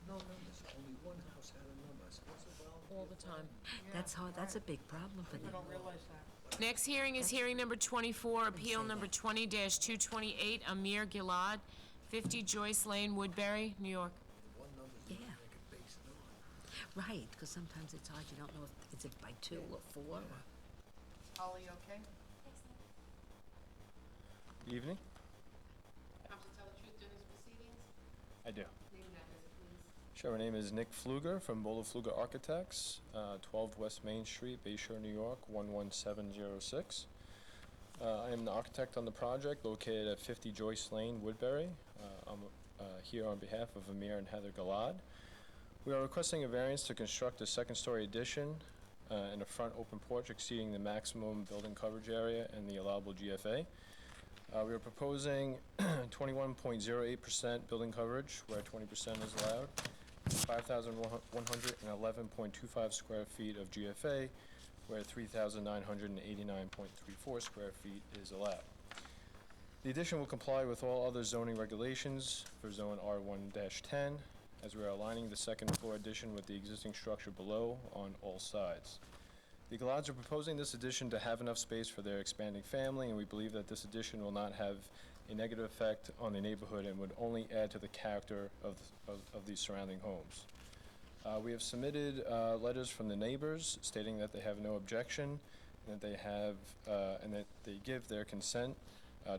No, there's only one house had a number. So what's the problem? All the time. That's hard, that's a big problem for People them. don't realize that. Next hearing is hearing number 24, appeal number 20-228, Amir Gilad, 50 Joyce Lane, Woodbury, New York. One number's Yeah. they could base it on. Right, because sometimes it's hard, you don't know if, is it by 2 or 4 or? Holly, okay? Good evening. Promise to tell the truth during these proceedings? I do. Name and address, please. Sure, my name is Nick Pfluger from Bolo Pfluger Architects, 12 West Main Street, Bay Shore, New York, 11706. I am the architect on the project located at 50 Joyce Lane, Woodbury. I'm here on behalf of Amir and Heather Galad. We are requesting a variance to construct a second-story addition and a front open porch exceeding the maximum building coverage area and the allowable GFA. We are proposing 21.08% building coverage, where 20% is allowed, 5,111.25 square feet of GFA, where 3,989.34 square feet is allowed. The addition will comply with all other zoning regulations for zone R1-10, as we are aligning the second floor addition with the existing structure below on all sides. The Galads are proposing this addition to have enough space for their expanding family, and we believe that this addition will not have a negative effect on the neighborhood and would only add to the character of these surrounding homes. We have submitted letters from the neighbors stating that they have no objection, and that they have, and that they give their consent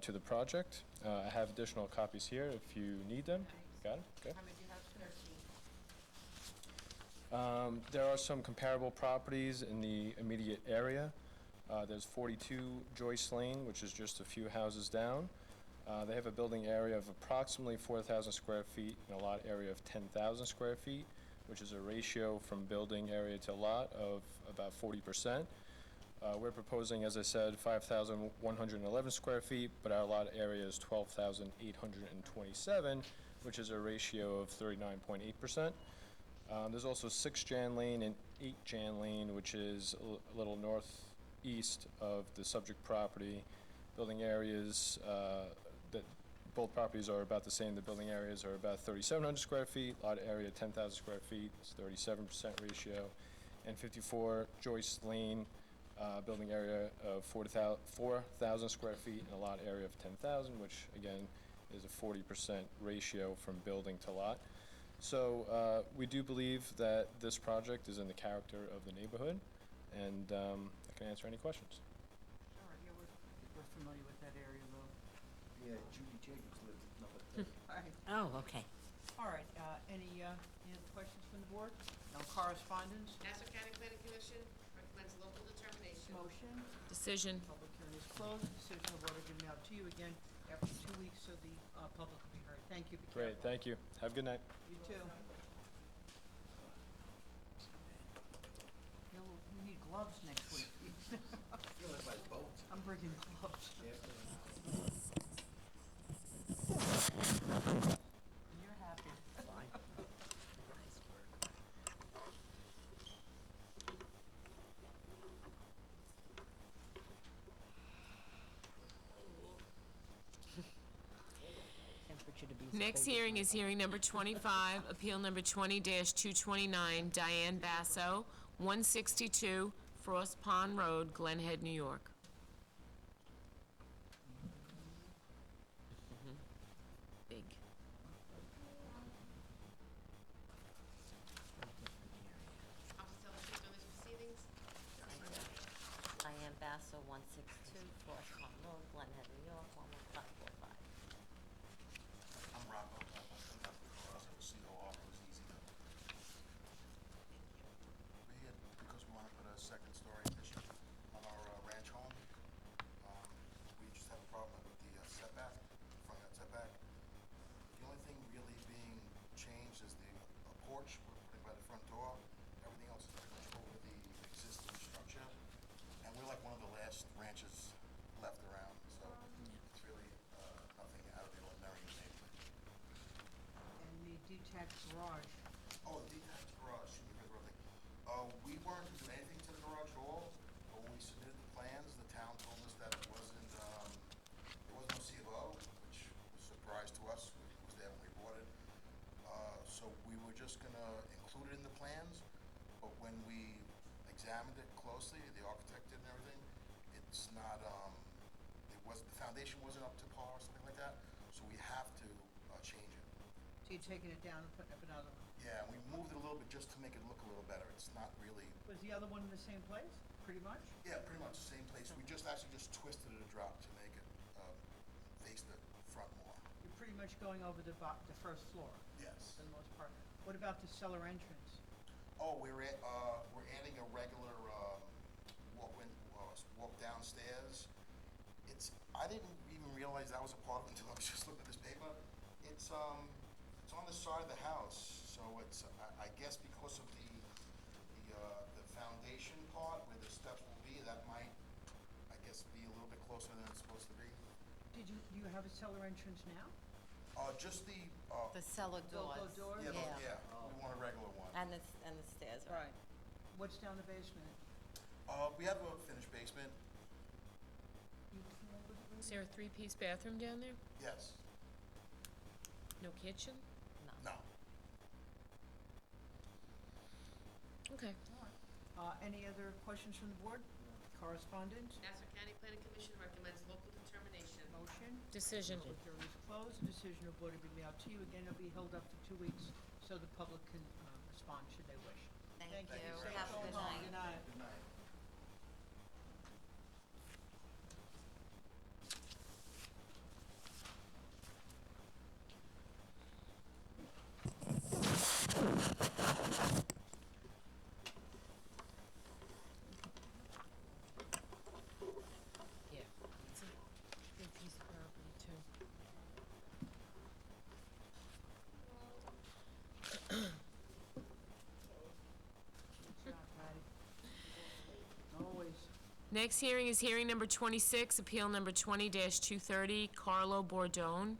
to the project. I have additional copies here if you need them. Got it? Okay. How many do you have? 13. There are some comparable properties in the immediate area. There's 42 Joyce Lane, which is just a few houses down. They have a building area of approximately 4,000 square feet and a lot area of 10,000 square feet, which is a ratio from building area to lot of about 40%. We're proposing, as I said, 5,111 square feet, but our lot area is 12,827, which is a ratio of 39.8%. There's also 6 Jan Lane and 8 Jan Lane, which is a little northeast of the subject property. Building areas, that both properties are about the same. The building areas are about 3,700 square feet, lot area 10,000 square feet, it's 37% ratio. And 54 Joyce Lane, building area of 4,000 square feet and a lot area of 10,000, which again is a 40% ratio from building to lot. So we do believe that this project is in the character of the neighborhood, and I can answer any questions. All right, yeah, we're familiar with that area, though. Yeah, Judy Jacobs lived at number 30. All right. Oh, okay. All right, any other questions from the board? No correspondence? Nassau County Planning Commission recommends local determination. Motion? Decision. Public hearing is closed. Decision of order given out to you again after 2 weeks, so the public will be heard. Thank you. Be Great, careful. thank you. Have a good night. You too. You need gloves next week. Feel like my boat. I'm bringing gloves. You're happy. Fine. Temperature to be Next supposed- hearing is hearing number 25, appeal number 20-229, Diane Basso, 162 Frost Pond Road, Glen Head, New York. Big. Promise to tell the truth during these proceedings? Diane Basso, 162 Forest Pond Road, Glen Head, New York, 11545. I'm Rocco, COR, it was easy to. We're here because we want to put a second-story addition on our ranch home. We just have a problem with the setback, front yard setback. The only thing really being changed is the porch we're putting by the front door. Everything else is pretty much over the existing structure. And we're like one of the last ranches left around, so it's really nothing out of the ordinary in the neighborhood. And the detached garage. Oh, the detached garage, should be good, we weren't to do anything to the garage at all, but when we submitted the plans, the town told us that it wasn't, there was no C of O, which was a surprise to us, it was there when we bought it. So we were just gonna include it in the plans, but when we examined it closely, the architect did and everything, it's not, the foundation wasn't up to par or something like that, so we have to change it. So you're taking it down and putting up another one? Yeah, we moved it a little bit just to make it look a little better. It's not really, Was the other one in the same place, pretty much? yeah, pretty much the same place. We just actually just twisted it a drop to make it face the front more. You're pretty much going over the first floor, Yes. for the most part. What about the cellar entrance? Oh, we're adding a regular walk downstairs. I didn't even realize that was a part of it until I was just looking at this paper. It's on the side of the house, so it's I guess because of the foundation part where the steps will be, that might I guess be a little bit closer than it's supposed to be. Do you have a cellar entrance now? Just the cellar doors. yeah, we want a regular one. And the stairs, right? Right. What's down the basement? We have a finished basement. Is there a three-piece bathroom down there? Yes. No kitchen? No. Okay. Any other questions from the board? Correspondence? Nassau County Planning Commission recommends local determination. Motion? Decision. Public hearing is closed. The decision of board will be mailed to you. Again, it'll be held up for 2 weeks so the public can respond should they wish. Thank you. Safe Have a going good home. night. Good night. Good night. Yeah. It's a big piece of property, too. Good job, Patty. Always. Next hearing is hearing number 26, appeal number 20-230, Carlo Bordone,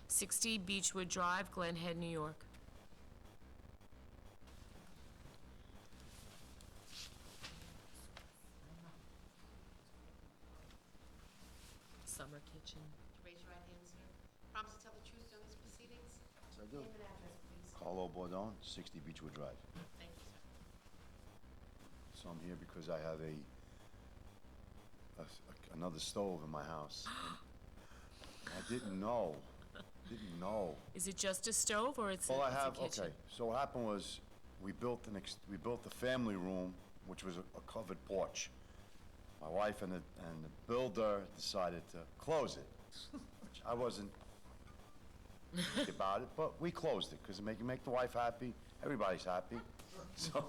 60 Beechwood Drive, Glen Head, New York. Summer kitchen. Raise your right hand, sir. Promise to tell the truth during these proceedings? Yes, I do. Name and address, please. Carlo Bordone, 60 Beechwood Drive. Thank you, sir. So I'm here because I have another stove in my house. I didn't know. Is it just a stove, or it's a Well, I it's a have, kitchen? okay, so what happened was, we built the family room, which was a covered porch. My wife and the builder decided to close it, which I wasn't happy about it, but we closed it, because make the wife happy, everybody's happy. So,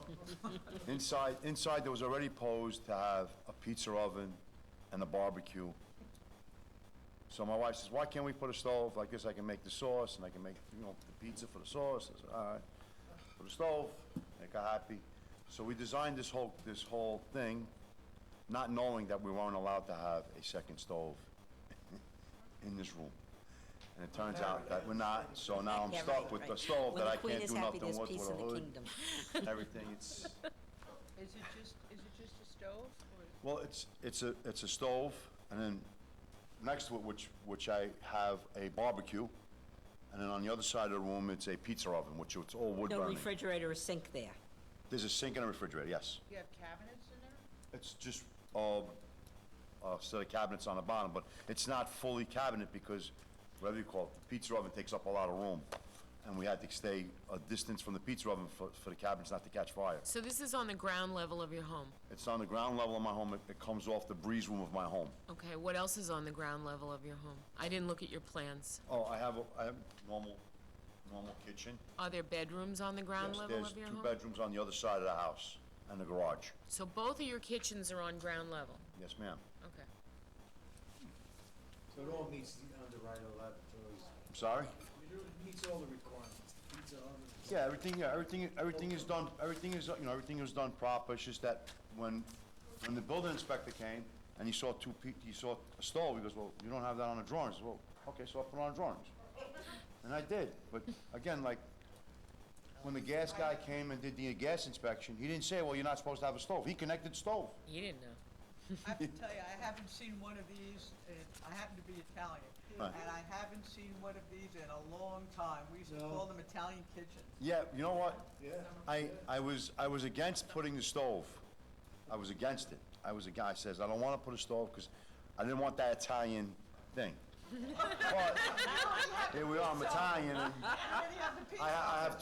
inside there was already posed to have a pizza oven and a barbecue. So my wife says, why can't we put a stove like this? I can make the sauce, and I can make, the pizza for the sauce. I said, all right, put a stove, make her happy. So we designed this whole thing, not knowing that we weren't allowed to have a second stove in this room. And it turns out that we're not, so now I'm Yeah, stuck right, with right. the stove When that the I queen can't is do happy, nothing there's with peace a in the hood. kingdom. Everything, it's, Is it just a stove? Or well, it's a stove, and then next to it, which I have a barbecue, and then on the other side of the room, it's a pizza oven, which it's all wood No burning. refrigerator or sink there. There's a sink and a refrigerator, yes. you have cabinets in there? It's just a set of cabinets on the bottom, but it's not fully cabinet because, whatever you call it, the pizza oven takes up a lot of room. And we had to stay a distance from the pizza oven for the cabinets not to catch fire. So this is on the ground level of your home? It's on the ground level of my home. It comes off the breeze room of my home. Okay, what else is on the ground level of your home? I didn't look at your plans. Oh, I have normal kitchen. Are there bedrooms on the ground Yes, level of your home? There's 2 bedrooms on the other side of the house and the garage. So both of your kitchens are on ground level? Yes, ma'am. Okay. So it all meets the underwriter laboratories. I'm sorry? It meets all the requirements, pizza oven. Yeah, everything is done, everything is done proper. It's just that when the building inspector came and he saw a stove, he goes, well, you don't have that on the drawings. I said, well, okay, so I put it on the drawings. And I did, but again, like, when the gas guy came and did the gas inspection, he didn't say, well, you're not supposed to have a stove. He connected the stove. You didn't know. I have to tell you, I haven't seen one of these, I happen to be Italian, Right. and I haven't seen one of these in a long time. We used to call them Italian kitchens. Yeah, you know what? I was against putting the stove. I was against it. I says, I don't want to put a stove because I didn't want that Italian thing. But here we are, I'm Italian, and I have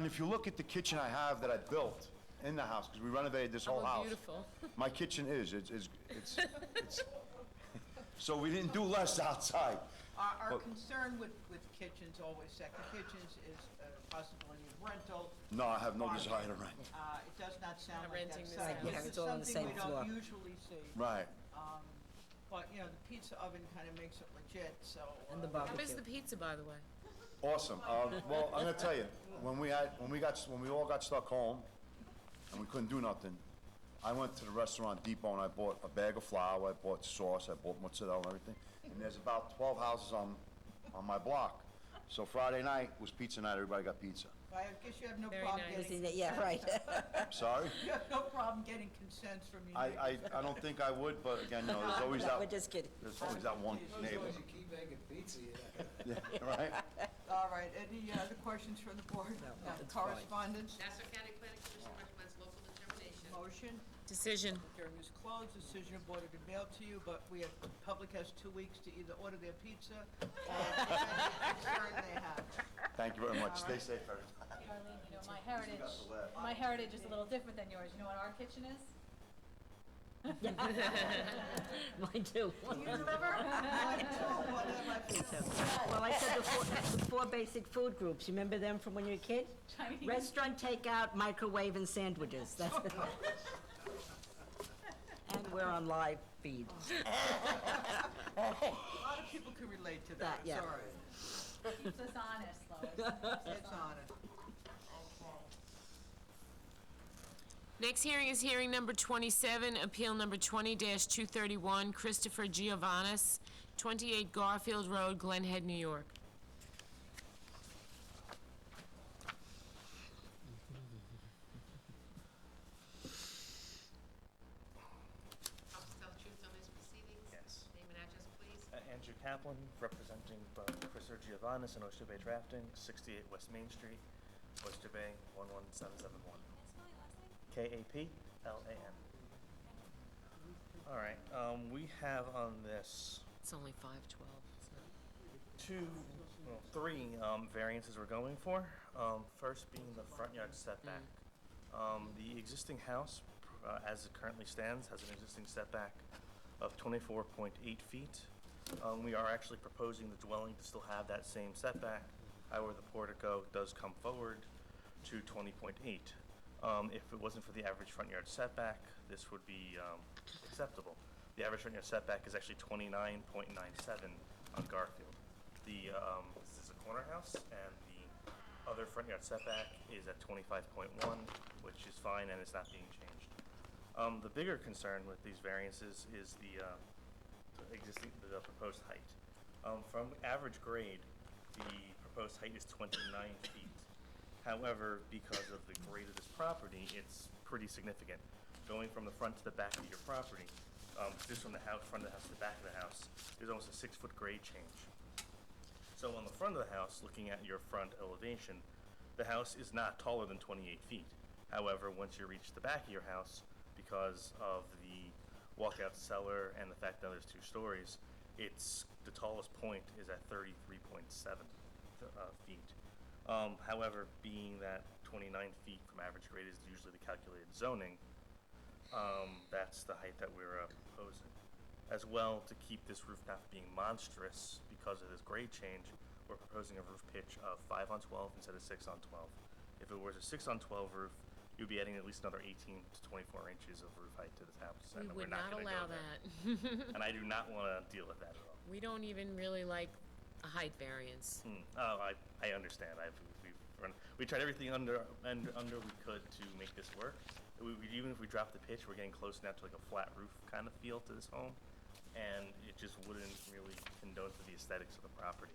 if you look at the kitchen I have that I built in the house, because we renovated this whole Oh, house. beautiful. My kitchen it's, so we didn't do less outside. Our But- concern with kitchens, always second kitchens, is possibility of rental. No, I have no parking. desire to rent. It does not sound Not like renting that's this something, house. Yeah, this it's is all on the something same we floor. don't usually see. Right. But, you know, the pizza oven kind of makes it legit, so. And the How barbecue. is the pizza, by the way? Awesome. Well, I'm gonna tell you, when we all got stuck home and we couldn't do nothing, I went to the restaurant Depot and I bought a bag of flour, I bought sauce, I bought mozzarella and everything. And there's about 12 houses on my block. So Friday night was pizza night, everybody got pizza. I guess you have no Very problem nice. getting. Yeah, right. Sorry? You have no problem getting consents from your I don't think I would, but again, you know, there's always that, We're just kidding. there's always that one As neighbor. long as you keep making pizza, Yeah, right? All right, any other questions from the board? No, No, it's fine. correspondence? Nassau County Planning Commission recommends local determination. Motion? Decision. Hearing is closed, decision of board will be mailed to you, but the public has 2 weeks to either order their pizza or any concern they have. Thank you very much. Stay safe, everyone. Darlene, you know, my heritage is a little different than yours. You know what our kitchen is? Mine too. You remember? Well, I said the four basic food groups. You remember them from when you were a kid? Chinese. Restaurant, takeout, microwave, and sandwiches. That's And we're on live feed. A lot of people can relate to that, That, yeah. it's all right. Keeps us honest, Lois. It's honest. Next hearing is hearing number 27, appeal number 20-231, Christopher Giovannis, 28 Garfield Road, Glen Head, New York. Help us tell the truth on these proceedings. Yes. Name and address, please. Andrew Kaplan, representing Christopher Giovannis and Oyster Bay Drafting, 68 West Main Street, Oyster Bay, 11771. Kaplan. All right, we have on this It's only 512. three variances we're going for. First being the front yard setback. The existing house, as it currently stands, has an existing setback of 24.8 feet. We are actually proposing the dwelling to still have that same setback. However, the portico does come forward to 20.8. If it wasn't for the average front yard setback, this would be acceptable. The average front yard setback is actually 29.97 on Garfield. This is a corner house, and the other front yard setback is at 25.1, which is fine and it's not being changed. The bigger concern with these variances is the proposed height. From average grade, the proposed height is 29 feet. However, because of the grade of this property, it's pretty significant. Going from the front to the back of your property, just from the front of the house to the back of the house, there's almost a 6-foot grade change. So on the front of the house, looking at your front elevation, the house is not taller than 28 feet. However, once you reach the back of your house, because of the walkout cellar and the fact that there's 2 stories, the tallest point is at 33.7 feet. However, being that 29 feet from average grade is usually the calculated zoning, that's the height that we're proposing. As well, to keep this roof not being monstrous because of this grade change, we're proposing a roof pitch of 5 on 12 instead of 6 on 12. If it was a 6 on 12 roof, you'd be adding at least another 18 to 24 inches of roof height to this house. We and would we're not not gonna allow go there. that. And I do not want to deal with that at all. We don't even really like a height variance. Oh, I understand. We tried everything under we could to make this work. Even if we drop the pitch, we're getting close now to like a flat roof kind of feel to this home, and it just wouldn't really condone to the aesthetics of the property.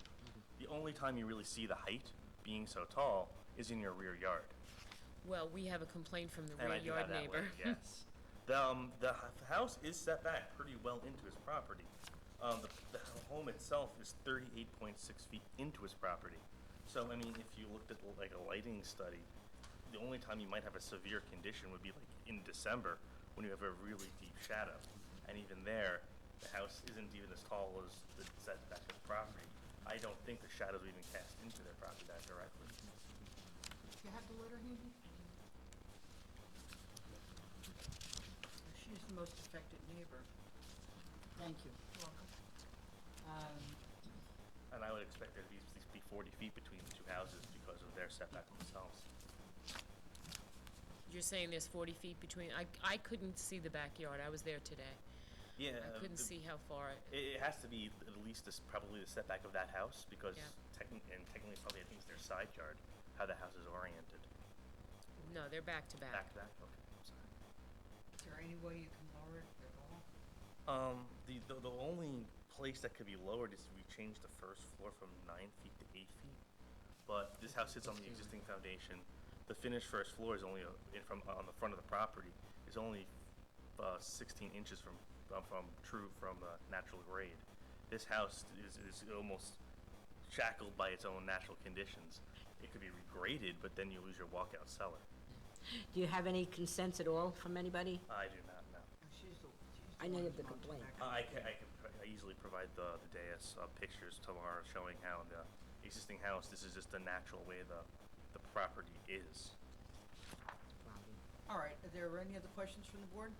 The only time you really see the height being so tall is in your rear yard. Well, we have a complaint from the And I rear do yard have that neighbor. one, yes. The house is set back pretty well into his property. The home itself is 38.6 feet into his property. So, I mean, if you looked at like a lighting study, the only time you might have a severe condition would be like in December when you have a really deep shadow. And even there, the house isn't even as tall as the setback of the property. I don't think the shadows would even cast into their property that directly. Do you have the letter handy? She's the most affected neighbor. Thank you. You're welcome. And I would expect there to be at least be 40 feet between the two houses because of their setback themselves. You're saying there's 40 feet between, I couldn't see the backyard, I was there today. Yeah. I couldn't see how far, It has to be at least probably the setback of that house because Yeah. technically probably I think it's their side yard, how the house is oriented. no, they're back to back. Back to back, okay, I'm sorry. Is there any way you can lower it at all? The only place that could be lowered is if we change the first floor from 9 feet to 8 feet. But this house sits on the existing foundation. The finished first floor is only on the front of the property is only 16 inches from natural grade. This house is almost shackled by its own natural conditions. It could be regraded, but then you lose your walkout cellar. Do you have any consents at all from anybody? I do not know. I know you have the complaint. I can easily provide the dais pictures tomorrow showing how the existing house, this is just the natural way the property is. All right, are there any other questions from the board?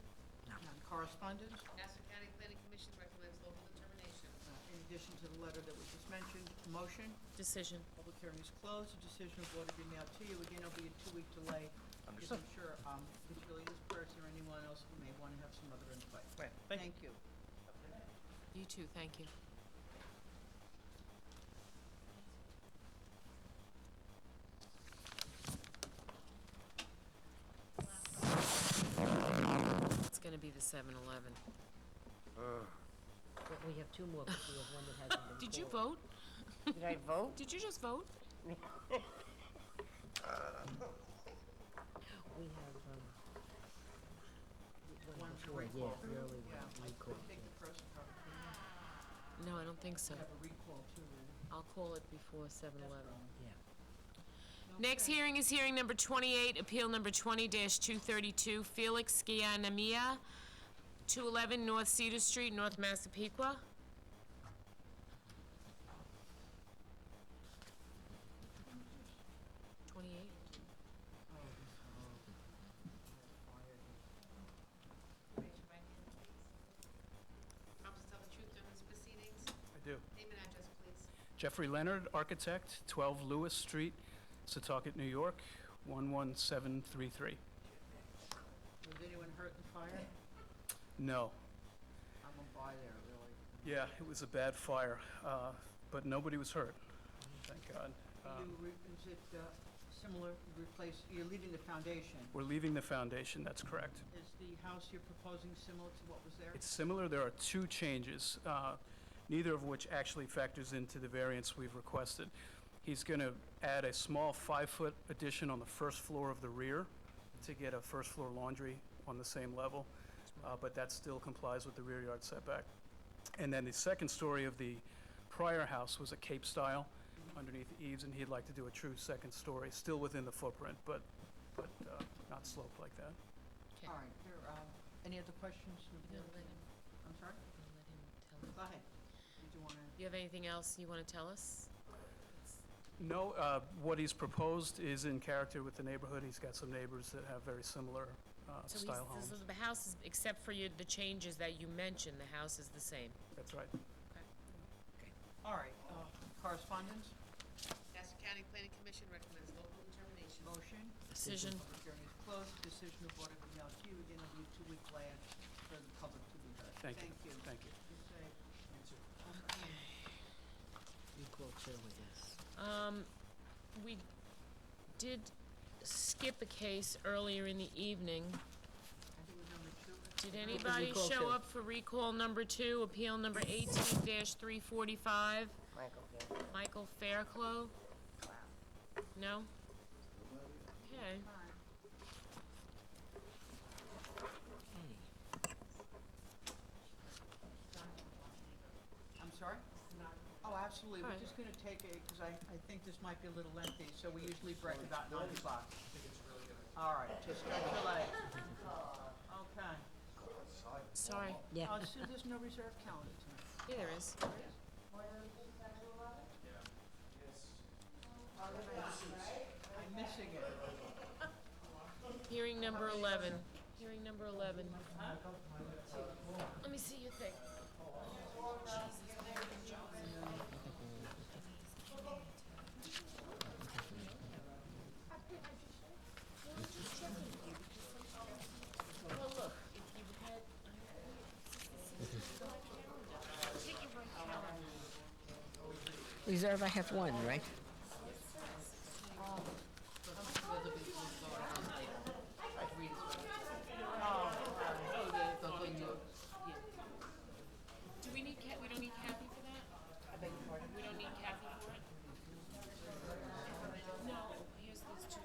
No. None. Correspondence? Nassau County Planning Commission recommends local determination. In addition to the letter that we just mentioned, motion? Decision. Public hearing is closed. The decision of order be mailed to you. Again, it'll be a 2-week delay. Because Understood. I'm sure, particularly this person or anyone else who may want to have some other input. Right, Thank you. You too, thank you. It's gonna be the 7-Eleven. But we have two more, but we have one that hasn't been Did you called. vote? Did I vote? Did you just vote? We have, One for before, recall. yeah, early Yeah, one, I recall, think the person probably No, I don't think so. have a recall too. I'll call it before 7-Eleven. yeah. Next hearing is hearing number 28, appeal number 20-232, Felix Gianamia, 211 North Cedar Street, North Massapequa. Raise your right hand, please. Promise to tell the truth during these proceedings. I do. Name and address, please. Jeffrey Leonard, architect, 12 Lewis Street, Setauket, New York, 11733. Was anyone hurt in the fire? No. I went by there, really. Yeah, it was a bad fire, but nobody was hurt, thank God. Is it similar, you're leaving the foundation? We're leaving the foundation, that's correct. Is the house you're proposing similar to what was there? It's similar, there are two changes, neither of which actually factors into the variance we've requested. He's going to add a small 5-foot addition on the first floor of the rear to get a first-floor laundry on the same level, but that still complies with the rear yard setback. And then the second story of the prior house was a cape style underneath the eaves, and he'd like to do a true second story, still within the footprint, but not sloped like that. All right, any other questions? No, let him- I'm sorry? Let him tell me. Go ahead. Did you want to? You have anything else you want to tell us? No, what he's proposed is in character with the neighborhood. He's got some neighbors that have very similar So style homes. so the house is, except for the changes that you mentioned, the house is the same. That's right. All right, correspondence? Nassau County Planning Commission recommends local determination. Motion? Decision. Public hearing is closed. Decision of order be mailed to you. Again, it'll be a 2-week delay for the public to be heard. Thank you. Thank you. Thank you. Be safe. Okay. Equal two, I guess. We did skip a case earlier in the evening. I think it was number 2. Did anybody recall show two. up for recall number 2, appeal number 18-345? Michael, yeah. Michael Fairclough? No? Okay. I'm sorry? Oh, absolutely. All We're right. just going to take because I think this might be a little lengthy, so we usually break about 9 o'clock. All right, just stretch your legs. Okay. Sorry. Yeah. Oh, so there's no reserved calendar tonight. Yeah, there is. I missing it. Hearing number 11. Hearing number 11. Let me see your thing. Well, look, if you had, take your right calendar. Reserve, I have one, right? Do we need we don't need Kathy for that? I beg your pardon? We don't need Kathy for it? No, here's these two.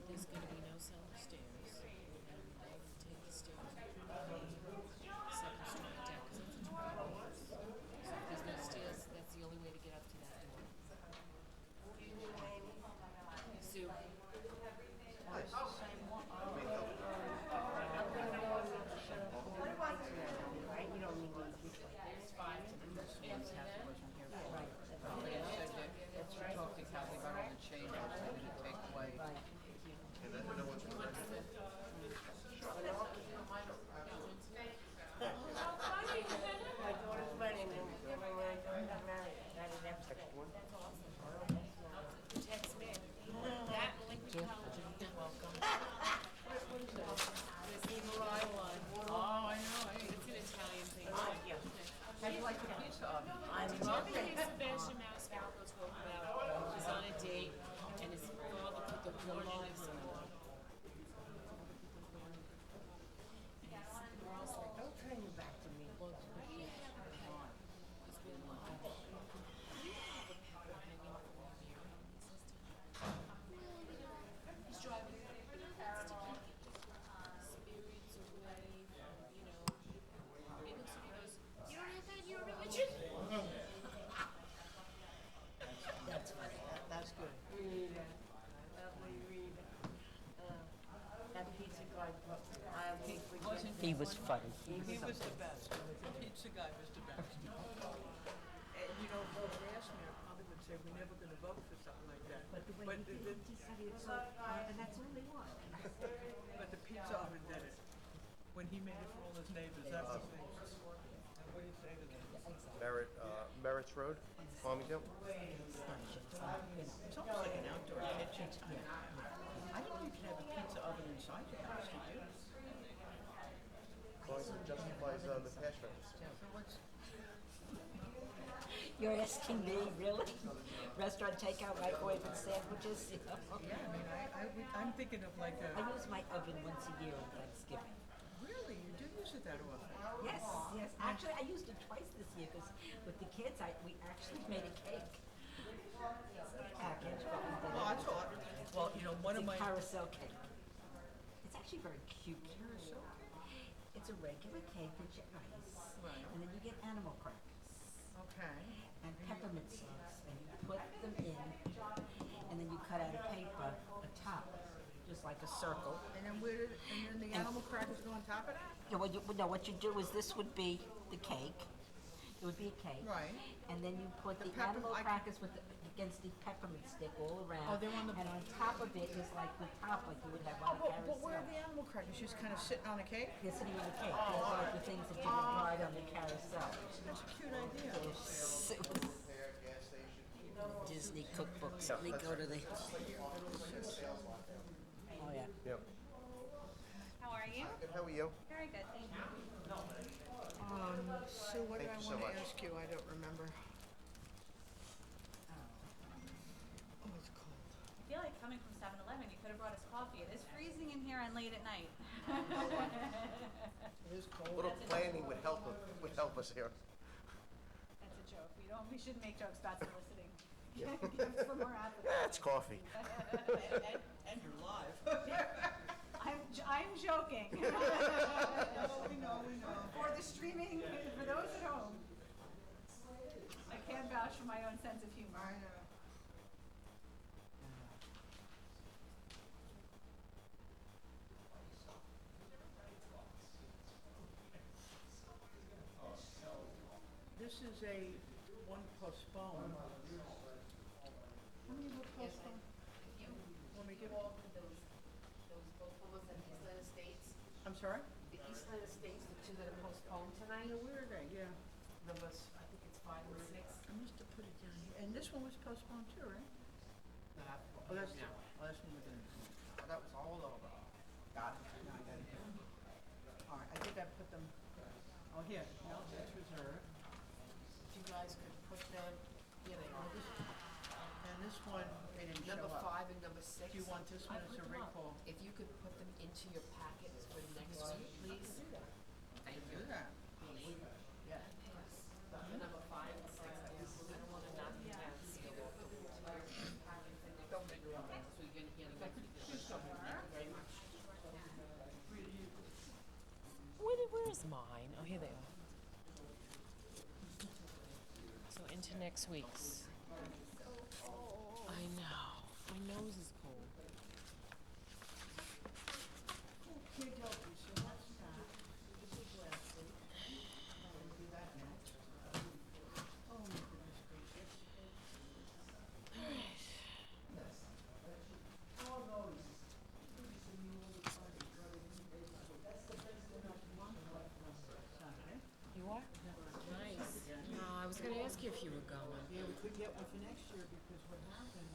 There's gonna be no cellar stairs. And take the stairs up to the second story deck, 'cause it's a dwelling. So if there's no stairs, that's the only way to get up to that door. Sue? My daughter's wedding, and when my daughter got married, I didn't have to. That's awesome. Text me. That language college, you're welcome. This is Mariah one. Oh, I know, hey. It's an Italian thing. How'd you like the pizza oven? I Did you love ever it. hear Sebastian Maniscalco talk about he's on a date and his father put the woman in his car? And the girl's like, Don't turn your back to me. well, what do you have a car? He's been like, do you have a pepper hanging from your mirror? He says to her, well, he's driving, but he wants to keep spirits away from, you know. He looks at me and goes, you don't have that in your religion? That's funny. That's good. Read it. That way read it. That pizza guy, I will forget. He was funny. He was the best. The pizza guy was the best. And you know, Bill Grassmere probably would say, we're never gonna vote for something like that. But the way he did it, he said it's so, and that's all they want. But the pizza oven did it. When he made it for all his neighbors, that's the thing. And what do you say to them? Merritt's Road, Farmingdale. It's almost like an outdoor kitchen. I didn't know you could have a pizza oven inside your house, did you? As long as it justifies the cash register. So what's, You're asking me, really? Restaurant takeout, microwave and sandwiches? yeah, I mean, I'm thinking of like I a, use my oven once a year on Thanksgiving. really, you do use it that often? Yes, yes. Actually, I used it twice this year because with the kids, we actually made a cake. Package, but we did Well, it. that's all. Well, you know, one It's of a my. carousel cake. It's actually very cute. Carousel It's a regular cake with your ice. Right. And then you get animal crackers. Okay. And peppermint seeds, and you put them in, and then you cut out a paper atop, just like a circle. And then the animal crackers go on top of that? Yeah, what you do is this would be the cake. It would be a cake. Right. And then you put the pepper- animal I- crackers against the peppermint stick all around. Oh, they're on the- And on top of it is like the top, like you would have on a carousel. But where are the animal crackers? Just kind of sitting on a cake? They're sitting on the cake. They're like the things that you would ride on the carousel. That's a cute idea. Disney cookbooks. Let me go to the. Oh, yeah. Yep. How are you? Good, how are you? Very good, thank you. Sue, what did I Thank you so want much. to ask you? I don't remember. Oh, it's cold. I feel like coming from 7-Eleven, you could have brought us coffee. It is freezing in here and late at night. It is cold. A little planning would help us here. That's a joke. We shouldn't make jokes about soliciting. For more applicants. Yeah, it's coffee. And you're live. I'm joking. We know. For the streaming, for those at home. I can't vouch for my own sense of humor. I know. This is one postponed. How many were postponed? we give, Those both ones at Eastland Estates, I'm sorry? the Eastland Estates, the two that are postponed tonight, Yeah, where are they? Yeah. numbers, I think it's 5 and 6. I must have put it down here. And this one was postponed too, right? No, that's what Oh, we that's, have now. oh, that's one we didn't. Oh, that was all over. Got it. No, I got it here. All right, I think I put them, oh, here, no, that's reserved. If you guys could put them, here they are. And this one, they didn't show Number up. 5 and number 6. Do you want this one as a recall? If you could put them into your packets for next week, please. Thank you. Do that. Yeah. The number 5 and 6, I don't wanna knock you down, seal off the packets and next week. So you're gonna hear the next week. Thank you very much. Where is mine? Oh, here they are. So into next week's. I know. My nose is cold. Can't help you, so that's that. This is last week. I'm gonna do that next. Oh, my goodness gracious. All those. Saturday. You are? Nice. No, I was gonna ask you if you were going. Yeah, we could get one for next year because what happened,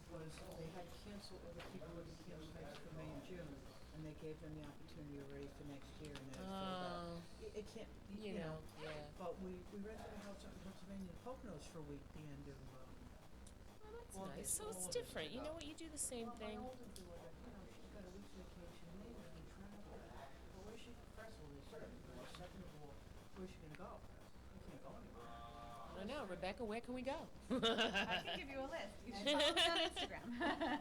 was they had canceled, other people would cancel hikes for May and June, and they gave them the opportunity already for next year, and then it filled up. It can't, you know, yeah. but we rented a house up in Pennsylvania, the Poconos for a week, the end of, That's August, nice. So all it's of us different. You went know up. what? You do the same Well, thing. my older daughter, you know, she's got a week's vacation, and they can travel. But where's she, first of all, they said, second of all, where's she gonna go? You can't go anywhere. I don't know. Rebecca, where can we go? I can give you a list. You should follow us on Instagram.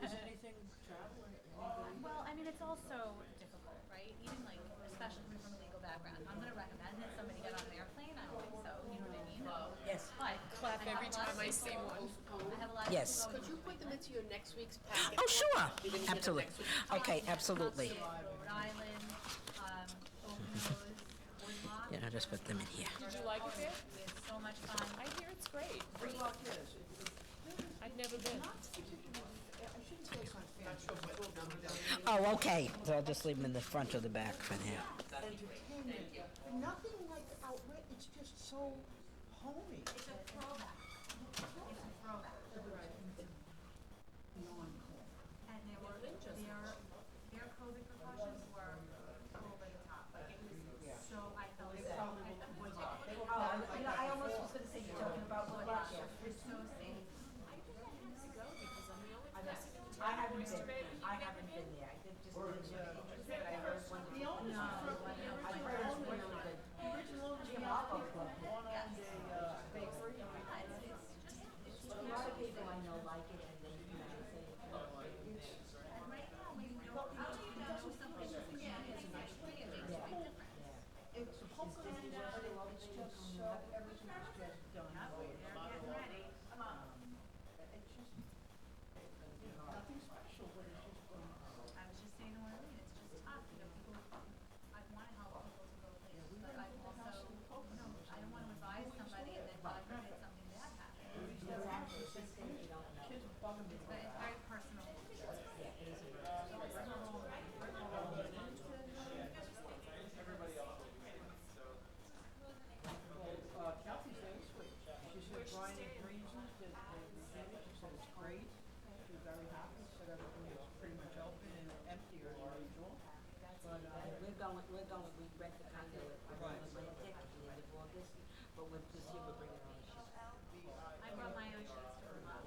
Is anything travel or anybody? Well, I mean, it's also difficult, right? Even like, especially coming from a legal background. I'm gonna recommend that somebody get on an airplane. I don't think so. You know what I mean? Yes. But Clap I have every a lot time of I people- see one. I have a lot of Yes. people Could going you put them into your next week's packet? Oh, sure. You're gonna hear them Absolutely. next week. Okay, absolutely. Rhode Island, Open Woodlock. Yeah, I'll just put them in here. Did you like it there? We had so much fun. I hear it's great. Woodlock is. I've never been. I shouldn't say it's unfair. Oh, okay. So I'll just leave them in the front or the back for now. Entertainment, nothing like outlet, it's just so homey. It's a throwback. It's a throwback. And there were, their COVID precautions were over the top. Like it was so, I felt so. I almost was gonna say you're talking about Woodlock. It's so safe. I haven't been, I haven't been there. I did just, I heard wonderful. The I heard it's really good. original Jim Harbaugh Club. one on the bakery. A lot of people I know like it and they, you know, they say it's And right now, we don't, I'll tell you know something that's in the next week, it makes a big difference. It's Pocono now, it's just so, everything is just done the way it's They're getting ready. It's just, nothing special, but it's just, I was just saying to Marlene, it's just tough, you know, people, I wanna help people to go places, but I also, no, I don't wanna advise somebody and then God forbid something bad happens. kids bugging me. But it's very personal. Kelsey said it's sweet. She said Brian agrees that they reviewed it, she said it's great. She was very happy, said everything is pretty much open and emptier than usual. But, We're going, we rent the condo at Atlantic at the end of August, but this year we're bringing our own shit. I brought my own sheets to her lab.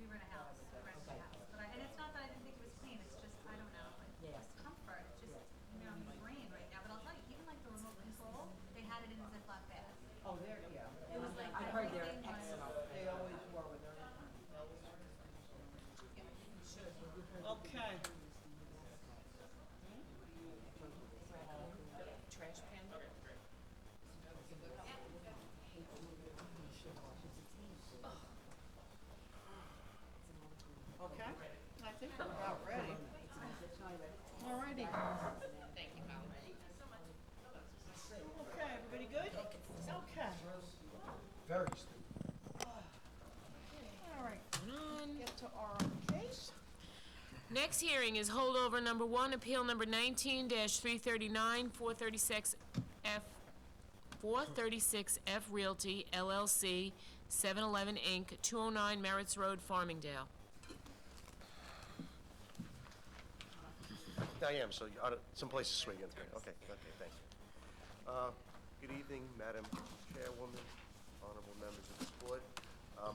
We were in a house, rented a house, but and it's not that I didn't think it was clean, it's just, I don't know, Yeah. it's just comfort, it's just, you know, my brain right now, but I'll tell you, even like the remote control, they had it in a Ziploc bag. oh, there, yeah. It was like I've heard they're everything was- excellent. They always were with everything. Okay. Trash can? Okay, I think we're about ready. Alrighty. Thank you, Valerie. Okay, everybody good? Okay. Very stupid. All right. On. Get to next hearing is holdover number 1, appeal number 19-339, 436F Realty LLC, 7-Eleven Inc., 209 Merritts Road, Farmingdale. I am, so you ought to, someplace to swing in. Okay, thank you. Good evening, Madam Chairwoman, honorable members of this board.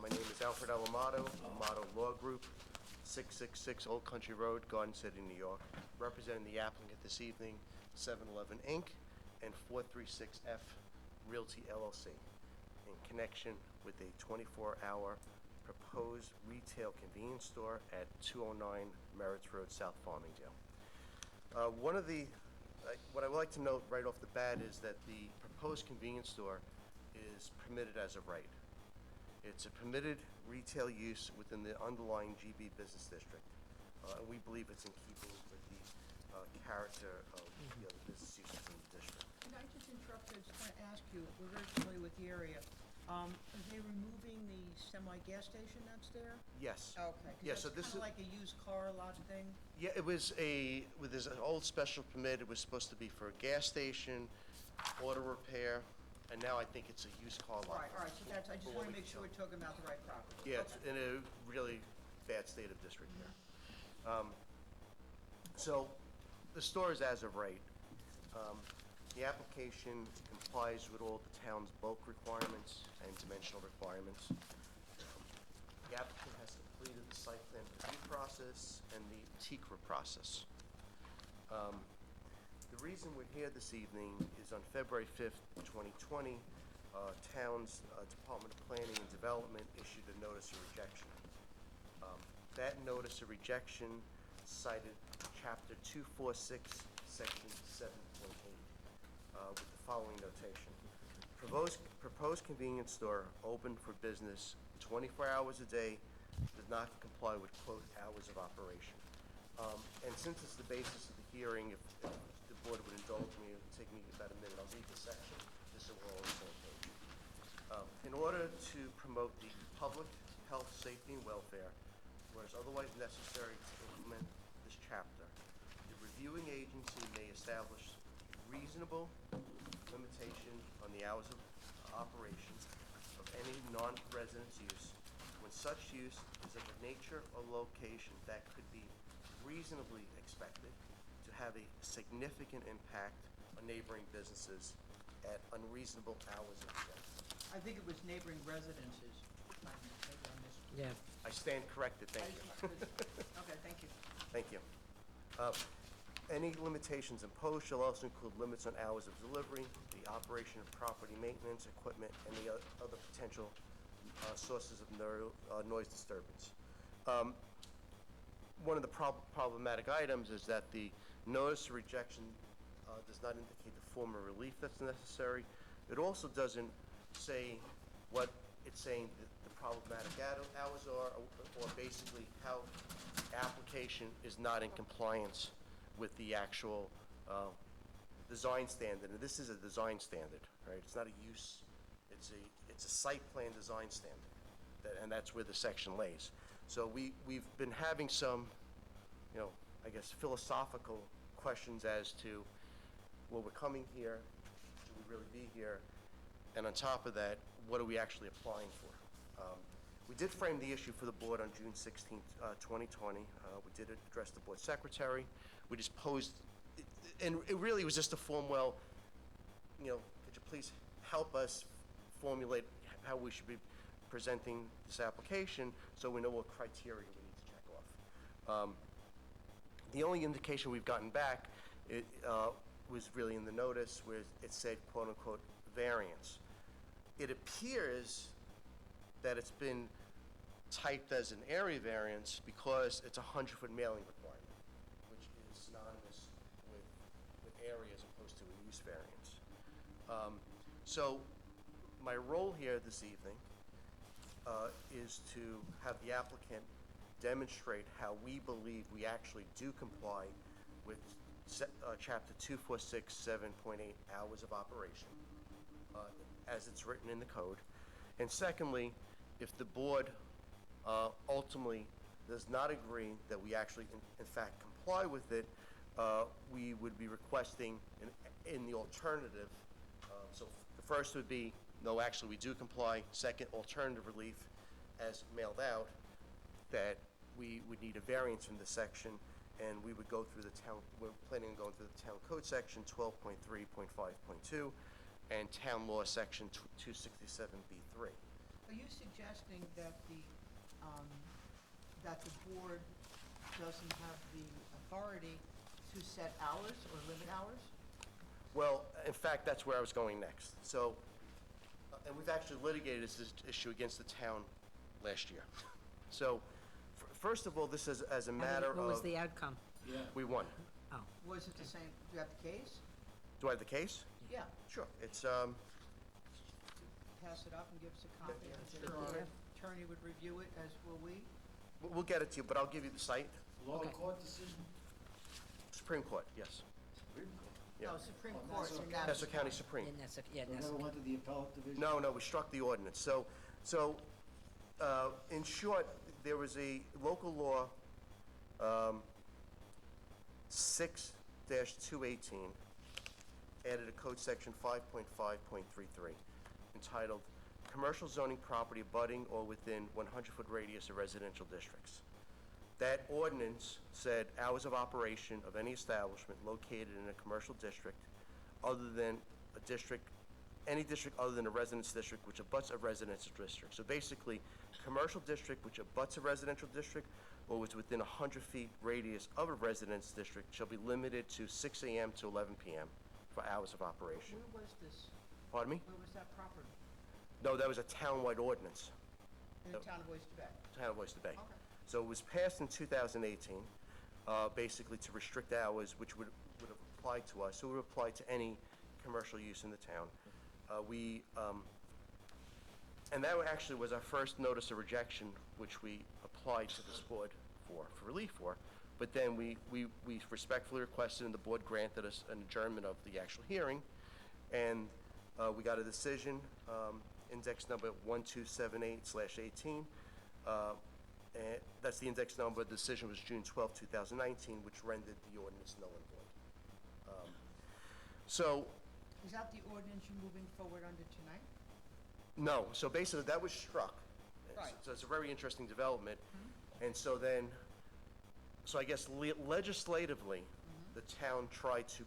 My name is Alfred Alamato, Amato Law Group, 666 Old Country Road, Garden City, New York, representing the applicant this evening, 7-Eleven Inc. and 436F Realty LLC, in connection with a 24-hour proposed retail convenience store at 209 Merritts Road, South Farmingdale. What I would like to note right off the bat is that the proposed convenience store is permitted as of right. It's a permitted retail use within the underlying GB business district. And we believe it's in keeping with the character of the other business uses in the district. Can I just interrupt? I was going to ask you, we're very familiar with the area. Are they removing the semi-gas station that's there? Yes. Okay, Yeah, because so that's this kind of is- like a used car lot thing? Yeah, it was with this old special permit, it was supposed to be for a gas station, auto repair, and now I think it's a used car lot. Right, so that's, I just want to make sure we're talking about the right property. Yeah, it's in a really bad state of disrepair. So, the store is as of right. The application complies with all the town's bulk requirements and dimensional requirements. The applicant has completed the site plan review process and the TECRA process. The reason we're here this evening is on February 5th, 2020, town's Department of Planning and Development issued a notice of rejection. That notice of rejection cited Chapter 246, Section 7.8, with the following notation. Proposed convenience store open for business 24 hours a day does not comply with, quote, hours of operation. And since it's the basis of the hearing, if the board would indulge me, it would take me about a minute. I'll read the section, just so we're all on the same page. In order to promote the public health, safety, and welfare, whereas otherwise necessary to implement this chapter, the reviewing agency may establish reasonable limitation on the hours of operation of any non-residence use when such use is of a nature or location that could be reasonably expected to have a significant impact on neighboring businesses at unreasonable hours of the day. I think it was neighboring residences. Maybe I missed. Yeah. I stand corrected, thank you. Okay, thank you. Thank you. Any limitations imposed shall also include limits on hours of delivery, the operation of property maintenance, equipment, and the other potential sources of noise disturbance. One of the problematic items is that the notice of rejection does not indicate the form of relief that's necessary. It also doesn't say what it's saying the problematic hours are, or basically how application is not in compliance with the actual design standard. And this is a design standard, right? It's not a use, it's a site plan design standard, and that's where the section lays. So we've been having some, I guess, philosophical questions as to, well, we're coming here, should we really be here? And on top of that, what are we actually applying for? We did frame the issue for the board on June 16th, 2020. We did address the board secretary. We just posed, and it really was just a form, well, could you please help us formulate how we should be presenting this application so we know what criteria we need to check off. The only indication we've gotten back was really in the notice where it said, quote unquote, variance. It appears that it's been typed as an area variance because it's a 100-foot mailing requirement, which is synonymous with area as opposed to a use variance. So my role here this evening is to have the applicant demonstrate how we believe we actually do comply with Chapter 246, 7.8, hours of operation, as it's written in the code. And secondly, if the board ultimately does not agree that we actually, in fact, comply with it, we would be requesting in the alternative. So the first would be, no, actually, we do comply. Second, alternative relief as mailed out, that we would need a variance from the section, and we would go through the town, we're planning on going through the town code section 12.3.5.2 and town law section 267B3. Are you suggesting that the board doesn't have the authority to set hours or limit hours? Well, in fact, that's where I was going next. So, and we've actually litigated this issue against the town last year. So, first of all, this is as a matter of... What was the outcome? We won. Oh. Was it the same, do you have the case? Do I have the case? Yeah, Sure. It's, pass it up and give us a copy. I'm sure our attorney would review it, as will we. we'll get it to you, but I'll give you the site. Lower court decision? Supreme Court, yes. Supreme Court? Yeah. No, Supreme Court in Nassau County Supreme. Yeah, They never went to the appellate division? No, we struck the ordinance. So, in short, there was a local law, 6-218, added a code section 5.5.33, entitled Commercial Zoning Property Abutting or Within 100-Foot Radius of Residential Districts. That ordinance said hours of operation of any establishment located in a commercial district other than a district, any district other than a residence district which abuts a residential district. So basically, commercial district which abuts a residential district or was within 100 feet radius of a residence district shall be limited to 6 a.m. to 11 p.m. for hours of operation. Where was this? Pardon me? Where was that property? No, that was a townwide ordinance. In the town of Oyster Bay? Town of Oyster Bay. Okay. So it was passed in 2018, basically to restrict hours, which would have applied to us. So it would apply to any commercial use in the town. And that actually was our first notice of rejection, which we applied to this board for relief for. But then we respectfully requested, and the board granted us an adjournment of the actual hearing. And we got a decision, index number 1278/18. And that's the index number. The decision was June 12, 2019, which rendered the ordinance null and void. Is that the ordinance you're moving forward under tonight? No, so basically that was struck. Right. So it's a very interesting development. And so then, I guess legislatively, the town tried to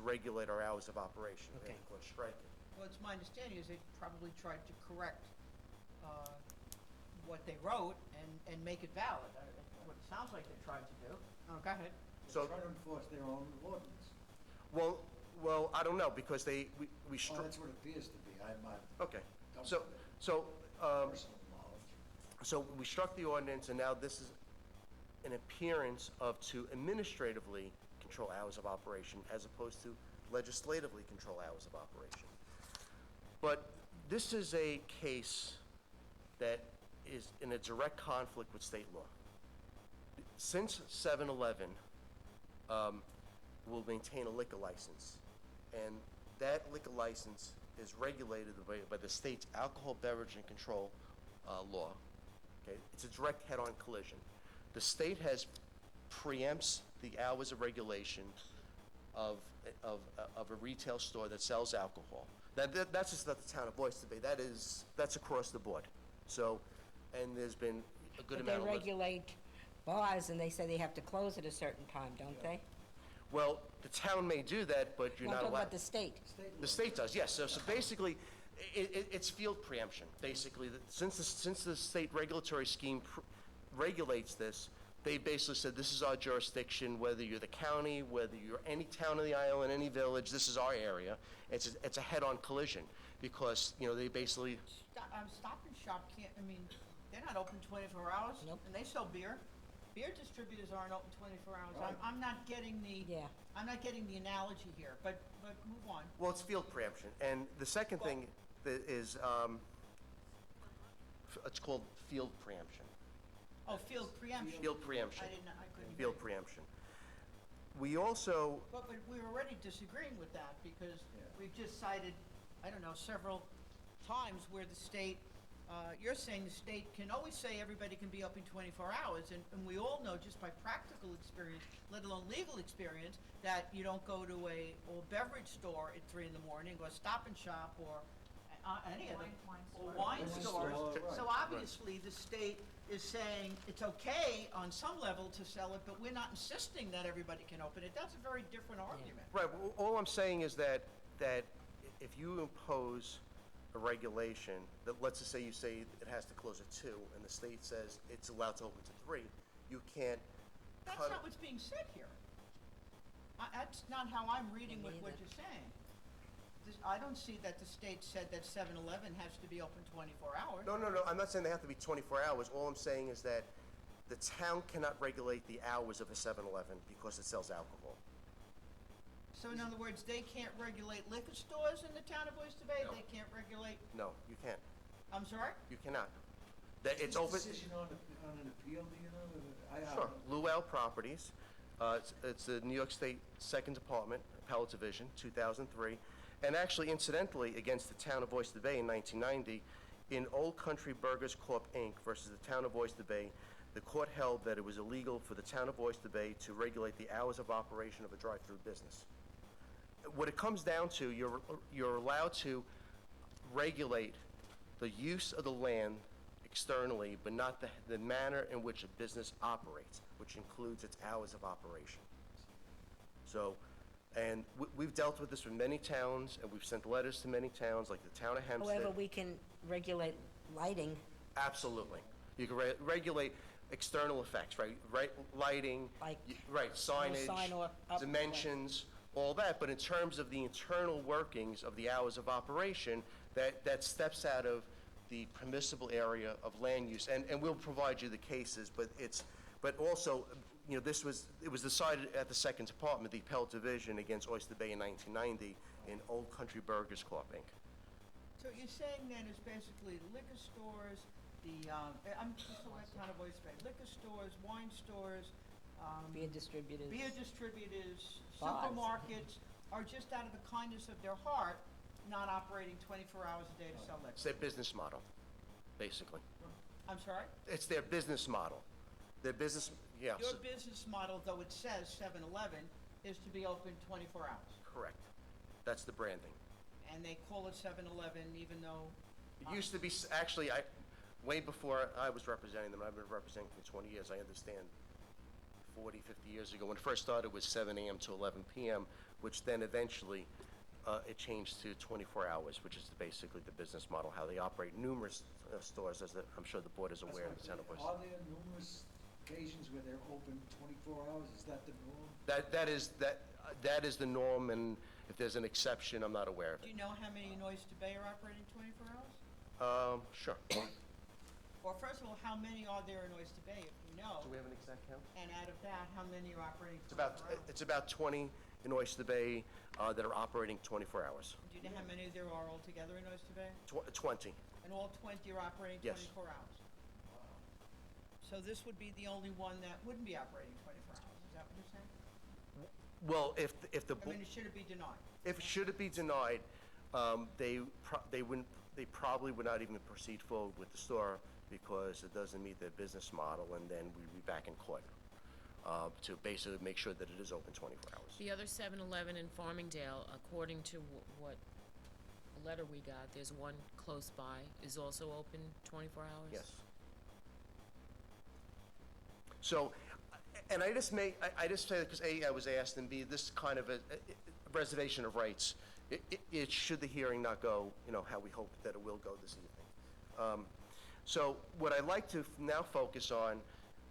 regulate our hours of operation. Okay. And of course, strike it. Well, it's my understanding is they probably tried to correct what they wrote and make it valid. What it sounds like they tried to do. Oh, go ahead. So, Try to enforce their own ordinance. well, I don't know, because we Well, struck. that's what it appears to be. I might Okay, don't so, have personal knowledge. so we struck the ordinance, and now this is an appearance to administratively control hours of operation as opposed to legislatively control hours of operation. But this is a case that is in a direct conflict with state law. Since 7-Eleven will maintain a liquor license, and that liquor license is regulated by the state's alcohol beverage and control law. Okay, it's a direct head-on collision. The state preempts the hours of regulation of a retail store that sells alcohol. That's just not the town of Oyster Bay. That's across the board. So, and there's been a good amount of... But they regulate bars, and they say they have to close at a certain time, don't they? Well, the town may do that, but you're No, not I'm talking allowed... about the state. The state does, yes. So basically, it's field preemption. Basically, since the state regulatory scheme regulates this, they basically said, this is our jurisdiction, whether you're the county, whether you're any town of the island, any village, this is our area. It's a head-on collision, because, they basically... Stop and Shop can't, they're not open 24 hours. Nope. And they sell beer. Beer distributors aren't open 24 hours. I'm not getting I'm not getting the analogy here, but move on. Well, it's field preemption. And the second thing is, it's called field preemption. Oh, field preemption. Field preemption. I couldn't hear Field you. preemption. We also... But we're already disagreeing with that, because we've just cited, I don't know, several times where the state you're saying the state can always say everybody can be open 24 hours, and we all know just by practical experience, let alone legal experience, that you don't go to a beverage store at 3 in the morning, or Stop and Shop, or any of them, or wine stores. So obviously, the state is saying it's okay on some level to sell it, but we're not insisting that everybody can open it. That's a very different argument. Right, well, all I'm saying is that if you impose a regulation, that let's just say you say it has to close at 2, and the state says it's allowed to open to 3, you can't That's cut. not what's being said here. That's not how I'm reading what you're saying. I don't see that the state said that 7-Eleven has to be open 24 hours. No, I'm not saying they have to be 24 hours. All I'm saying is that the town cannot regulate the hours of a 7-Eleven because it sells alcohol. So in other words, they can't regulate liquor stores in the town of Oyster Bay? No. They can't regulate, No, you can't. I'm sorry? You cannot. That it's Is open. this decision on an appeal, do you know? Sure. Luell Properties. It's the New York State Second Department, Appellate Division, 2003. And actually, incidentally, against the town of Oyster Bay in 1990, in Old Country Burgers Corp. Inc. versus the town of Oyster Bay, the court held that it was illegal for the town of Oyster Bay to regulate the hours of operation of a drive-through business. What it comes down to, you're allowed to regulate the use of the land externally, but not the manner in which a business operates, which includes its hours of operation. So, and we've dealt with this with many towns, and we've sent letters to many towns, like the town of Hempstead. However, we can regulate lighting. Absolutely. You can regulate external effects, right? Lighting, Like right, signage, sign or up- dimensions, all that. But in terms of the internal workings of the hours of operation, that steps out of the permissible area of land use. And we'll provide you the cases, but also, you know, it was decided at the Second Department, the Appellate Division, against Oyster Bay in 1990 in Old Country Burgers Corp. Inc. So you're saying then it's basically liquor stores, I'm just a west town of Oyster Bay, liquor stores, wine stores, Beer distributors. beer distributors, Bars. supermarkets are just out of the kindness of their heart, not operating 24 hours a day to sell liquor. It's their business model, basically. I'm sorry? It's their business model. Their business, yeah. Your business model, though it says 7-Eleven, is to be open 24 hours. Correct. That's the branding. And they call it 7-Eleven even though... It used to be, actually, way before I was representing them, I've been representing them for 20 years, I understand 40, 50 years ago, when it first started, it was 7 a.m. to 11 p.m., which then eventually it changed to 24 hours, which is basically the business model, how they operate numerous stores, as I'm sure the board is aware of the town of Oyster. Are there numerous occasions where they're open 24 hours? Is that the norm? That is the norm, and if there's an exception, I'm not aware of Do it. you know how many in Oyster Bay are operating 24 hours? Sure. Or first of all, how many are there in Oyster Bay, if you know? Do we have an exact count? And out of that, how many are operating It's 24 hours? about 20 in Oyster Bay that are operating 24 hours. Do you know how many there are altogether in Oyster Bay? 20. And all 20 are operating Yes. 24 hours? So this would be the only one that wouldn't be operating 24 hours, is that what you're saying? Well, if the I mean, should it be denied? should it be denied, they probably would not even proceed forward with the store because it doesn't meet their business model, and then we'd be back in court to basically make sure that it is open 24 hours. The other 7-Eleven in Farmingdale, according to what letter we got, there's one close by, is also open 24 hours? Yes. So, and I just say that because A, I was asked, and B, this kind of a reservation of rights, it should the hearing not go, you know, how we hope that it will go this evening. So what I'd like to now focus on,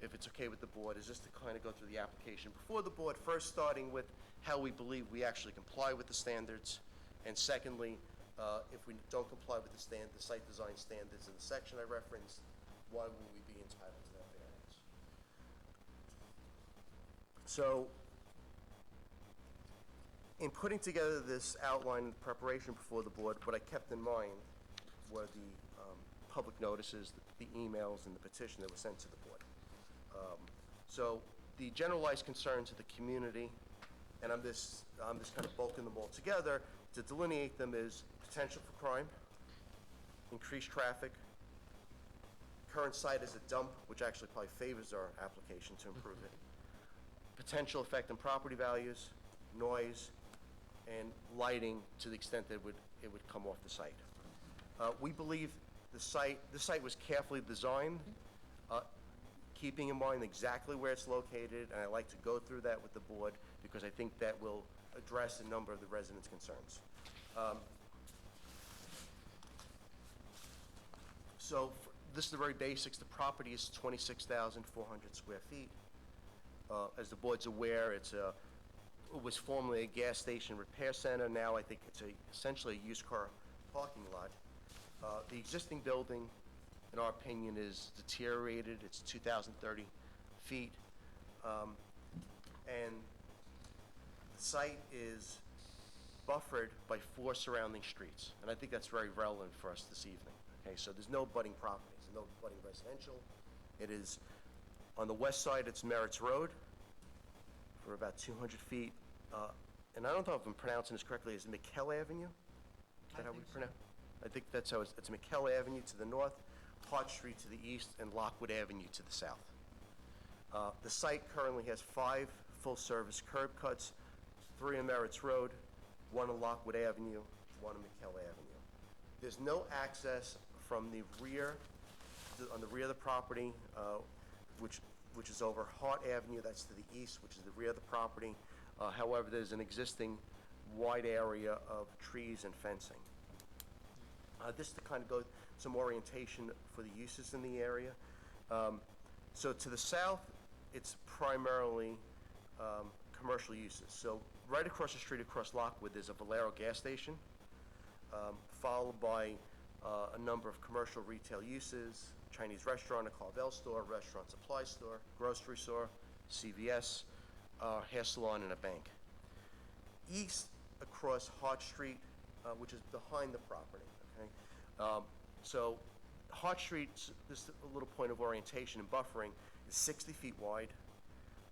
if it's okay with the board, is just to kind of go through the application before the board, first starting with how we believe we actually comply with the standards, and secondly, if we don't comply with the site design standards in the section I referenced, why will we be entitled to that variance? So, in putting together this outline and preparation before the board, what I kept in mind were the public notices, the emails, and the petition that was sent to the board. So the generalized concerns of the community, and I'm just kind of bulking them all together to delineate them, is potential for crime, increased traffic, Current site is a dump, which actually probably favors our application to improve it. Potential effect on property values, noise, and lighting to the extent that it would come off the site. We believe the site was carefully designed, keeping in mind exactly where it's located, and I'd like to go through that with the board because I think that will address a number of the residents' concerns. This is the very basics. The property is 26,400 square feet. As the board's aware, it was formerly a gas station repair center. Now I think it's essentially a used car parking lot. The existing building, in our opinion, is deteriorated. It's 2,030 feet. And the site is buffered by 4 surrounding streets. And I think that's very relevant for us this evening. Okay, so there's no budding properties, no budding residential. It is, on the west side, it's Merritt's Road for about 200 feet. And I don't know if I'm pronouncing this correctly. Is it McKell Avenue? Is that how we pronounce it? I think that's how it's McKell Avenue to the north, Hart Street to the east, and Lockwood Avenue to the south. The site currently has 5 full-service curb cuts, 3 on Merritt's Road, 1 on Lockwood Avenue, 1 on McKell Avenue. There's no access from the rear, on the rear of the property, which is over Hart Avenue, that's to the east, which is the rear of the property. However, there's an existing wide area of trees and fencing. This to kind of go some orientation for the uses in the area. So to the south, it's primarily commercial uses. So right across the street, across Lockwood, there's a Valero gas station, followed by a number of commercial retail uses, Chinese restaurant, a Carvel store, restaurant supply store, grocery store, CVS, hair salon, and a bank. East across Hart Street, which is behind the property, okay? So Hart Street, this a little point of orientation and buffering, is 60 feet wide.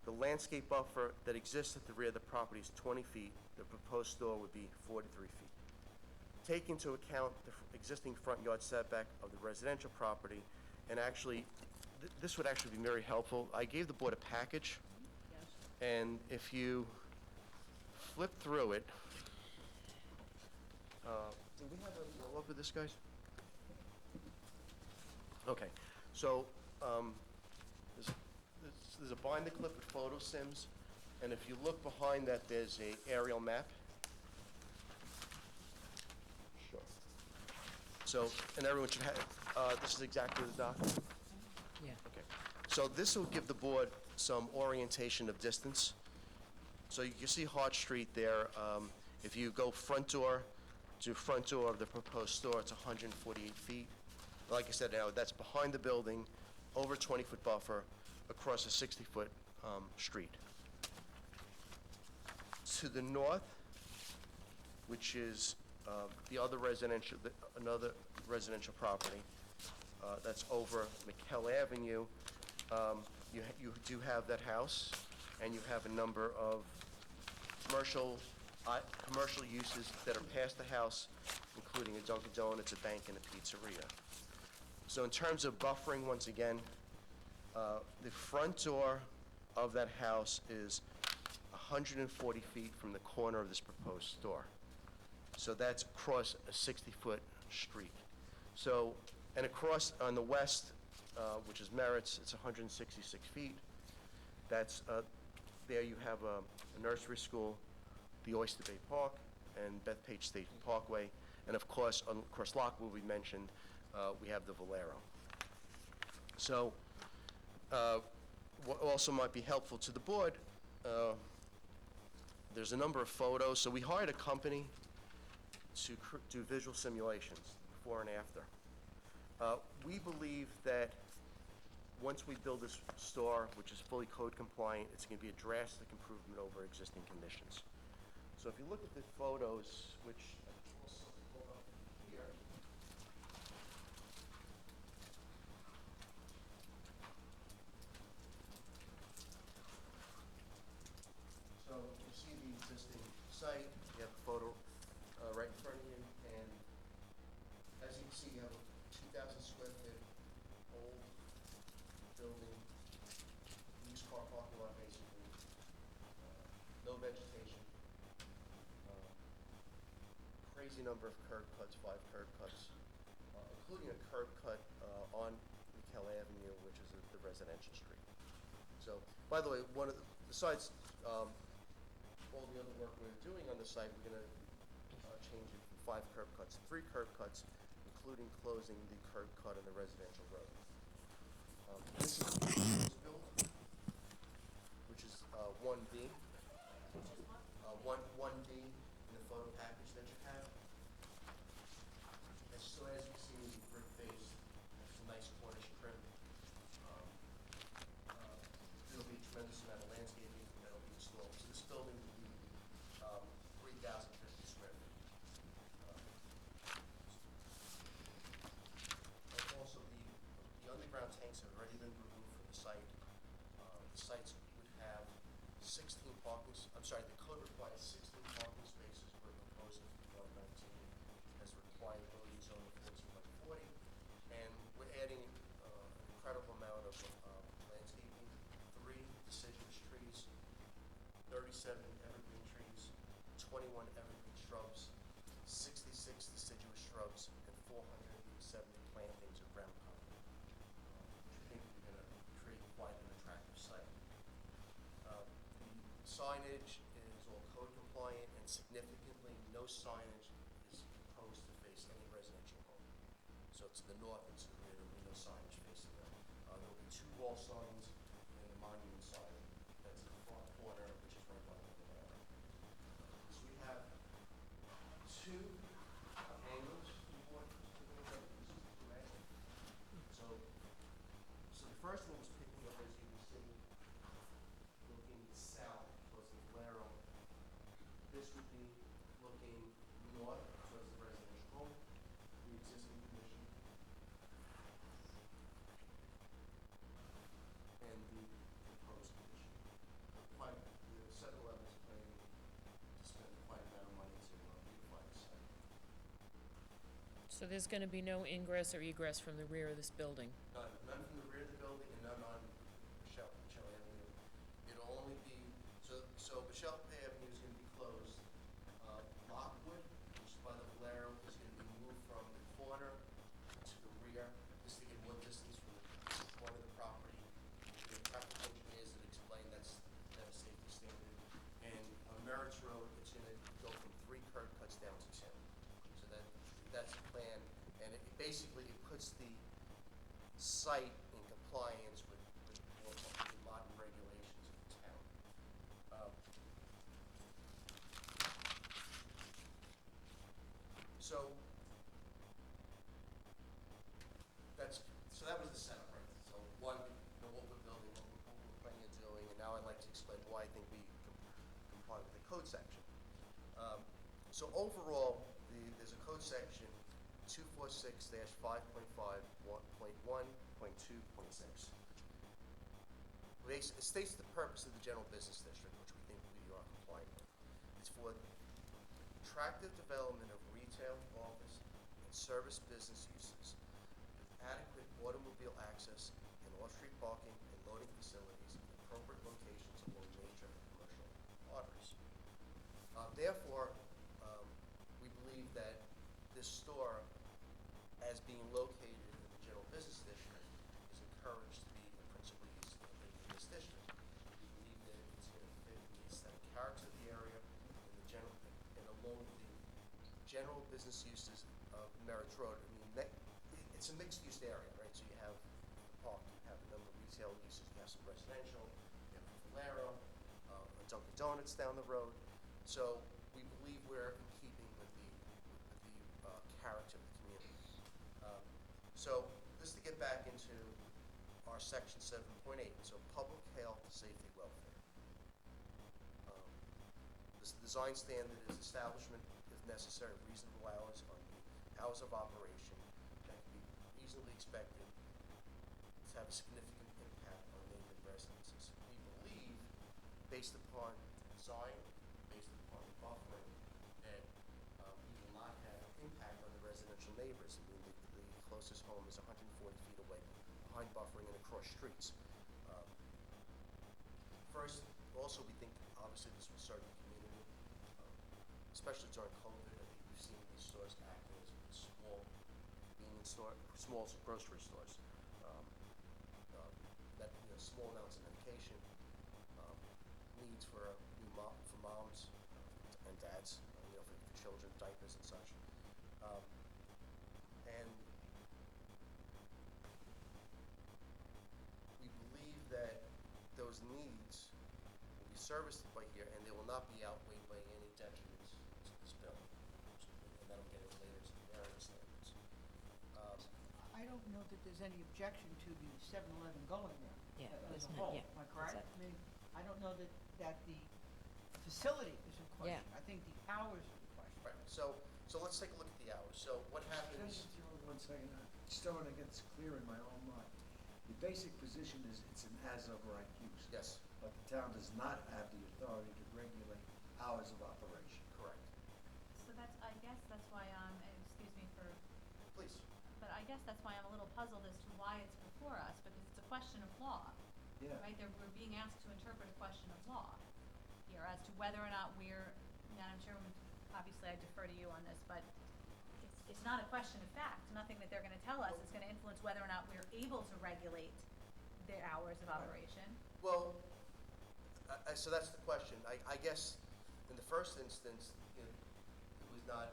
The landscape buffer that exists at the rear of the property is 20 feet. The proposed store would be 43 feet. Take into account the existing front yard setback of the residential property, and actually, this would actually be very helpful. I gave the board a package, and if you flip through it, do we have a look at this, guys? Okay, so there's a binder clip with photo sims, and if you look behind that, there's a aerial map. Sure. So, and everyone should have, this is exactly the document? Yeah. Okay. So this will give the board some orientation of distance. So you can see Hart Street there. If you go front door to front door of the proposed store, it's 148 feet. Like I said, now that's behind the building, over 20-foot buffer, across a 60-foot street. To the north, which is the other residential, another residential property, that's over McKell Avenue. You do have that house, and you have a number of commercial uses that are past the house, including a Dunkin' Donuts, a bank, and a pizzeria. So in terms of buffering, once again, the front door of that house is 140 feet from the corner of this proposed store. So that's across a 60-foot street. So, and across on the west, which is Merritt's, it's 166 feet. That's, there you have a nursery school, the Oyster Bay Park, and Bethpage State Parkway. And of course, across Lockwood, we mentioned, we have the Valero. So, what also might be helpful to the board, there's a number of photos. So we hired a company to do visual simulations, before and after. We believe that once we build this store, which is fully code compliant, it's going to be a drastic improvement over existing conditions. So if you look at the photos, which I can also pull up here. So you see the existing site, you have a photo right in front of you, and as you can see, you have a 2,000 square foot old building, used car parking lot basically, no vegetation, crazy number of curb cuts, 5 curb cuts, including a curb cut on McKell Avenue, which is the residential street. So, by the way, besides all the other work we're doing on the site, we're gonna change it from 5 curb cuts to 3 curb cuts, including closing the curb cut on the residential road. This is the proposed build, which is 1B. 1B in the photo package that you have. And so as you can see, the brick face has some nice Cornish trim. There'll be a tremendous amount of landscaping that'll be installed. So this building will be 3,050 square feet. And also the underground tanks have already been removed from the site. The sites would have 16 the code requires 16 parking spaces. We're proposing 119 as required loading zone of 14 by 40. And we're adding an incredible amount of landscaping, 3 deciduous trees, 37 evergreen trees, 21 evergreen shrubs, 66 deciduous shrubs, and 470 plantings of ground cover, which we think we're going to create quite an attractive site. The signage is all code compliant, and significantly, no signage is proposed to face any residential home. So to the north and to the rear, there will be no signage facing them. There will be 2 wall signs and a monument sign that's in the far corner, which is right by the banner. So we have 2 angles to board to the mansion. So the first one was picking up, as you can see, looking south towards the Valero. This would be looking north towards the residential home, the existing condition, and the proposed condition. The 7-Eleven is planning to spend quite a amount of money to beautify the site. So there's gonna be no ingress or egress from the rear of this building? None from the rear of the building and none on Michelle Avenue. It'll only be, so Michelle Avenue is gonna be closed. Lockwood, which is by the Valero, is gonna be moved from the corner to the rear, just to get more distance from the corner of the property. We have traffic engineers that explain that's a safety standard. And on Merritt's Road, it's gonna go from 3 curb cuts down to 2. So that's the plan, and it basically puts the site in compliance with more the modern regulations of the town. So that was the setup, right? So one, what we're building, what we're planning on doing, and now I'd like to explain why I think we comply with the code section. So overall, there's a code section 246-5.5.1.2.6. It states the purpose of the general business district, which we think we are compliant with. It's for attractive development of retail, office, and service business uses with adequate automobile access and off-street parking and loading facilities in appropriate locations along major commercial arteries. Therefore, we believe that this store, as being located in the general business district, is encouraged to be a principal use in this district. We believe that it's going to fit the aesthetic character of the area and along with the general business uses of Merritt's Road. I mean, it's a mixed-use area, right? So you have the park, you have a number of retail uses, you have some residential, you have a Valero, a Dunkin' Donuts down the road. So we believe we're in keeping with the character of the community. So just to get back into our section 7.8, so public health, safety, welfare. This design standard is establishment, if necessary, of reasonable hours on the hours of operation that can be reasonably expected to have a significant impact on neighboring residences. We believe, based upon design, based upon buffering, that we will not have impact on the residential neighbors. I mean, the closest home is 140 feet way, behind buffering and across streets. First, also, we think obviously this will serve the community, especially during COVID. I think we've seen these stores acting as small convenience store, small grocery stores. That, you know, small amounts of medication, needs for for moms and dads, you know, for children, diapers and such. And we believe that those needs will be serviced by here, and they will not be outweighed by any detriments to this bill. And that'll get us later to the variance standards. I don't know that there's any objection to the 7-Eleven going there. Yeah, As there's a not- whole, yeah, am I correct? exactly. I mean, I don't know that the facility is in question. Yeah. I think the hours are the question. Right, so let's take a look at the hours. So what happens? Just hold 1 second, I just don't want to get this clear in my own mind. The basic position is it's an as-of right use. Yes. But the town does not have the authority to regulate hours of operation. Correct. So that's, I guess that's why and excuse me for, Please. but I guess that's why I'm a little puzzled as to why it's before us, because it's a question of law. Yeah. Right, we're being asked to interpret a question of law here as to whether or not Madam Chairwoman, obviously I defer to you on this, but it's not a question of fact. Nothing that they're gonna tell us is gonna influence whether or not we're able to regulate their hours of operation. Well, so that's the question. I guess in the first instance, you know, it was not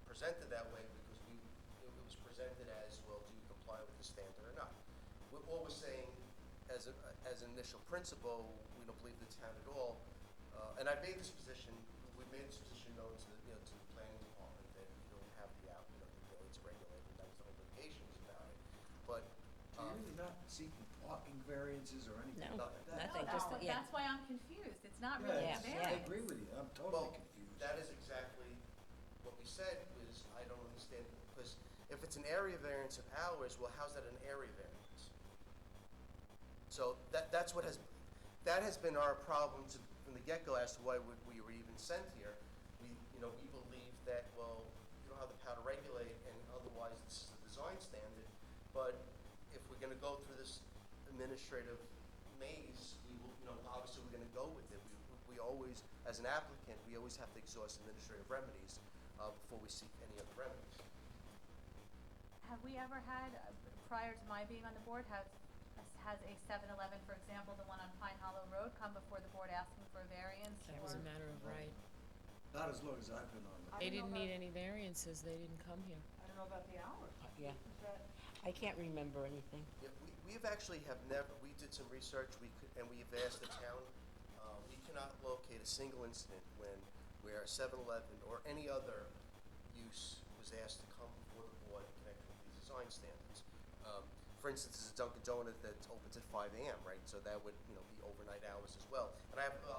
presented that way because it was presented as, well, do you comply with the standard or not? All we're saying as an initial principle, we don't believe the town at all. And I made this position, we made this position known to the, you know, to the planning department that we don't have the ability to regulate, and that was the whole litigation was about it. But, So you're really not seeking parking variances or anything No, like that? nothing, No, just, that's, yeah. that's why I'm confused. It's not really Yeah, a Yeah, I variance. agree with you, I'm well, totally confused. that is exactly what we said, was I don't understand, because if it's an area variance of hours, well, how's that an area variance? So that's what has been our problem from the get-go as to why we were even sent here. We believe that, well, you don't have the power to regulate, and otherwise this is the design standard. But if we're gonna go through this administrative maze, we will, obviously we're gonna go with it. We always, as an applicant, we always have to exhaust administrative remedies before we seek any other remedies. Have we ever had, prior to my being on the board, has a 7-Eleven, for example, the one on Pine Hollow Road, come before the board asking for a variance? That was a or- matter of right. Not as long as I've been on I They don't didn't know need about- any variances, they didn't come here. I don't know about the hours. Yeah. Is that, I can't remember anything. Yeah, we've actually have never, we did some research, and we've asked the town, we cannot locate a single incident where a 7-Eleven or any other use was asked to come before the board in connection with these design standards. For instance, there's a Dunkin' Donut that opens at 5 AM, right? So that would, be overnight hours as well. And I have a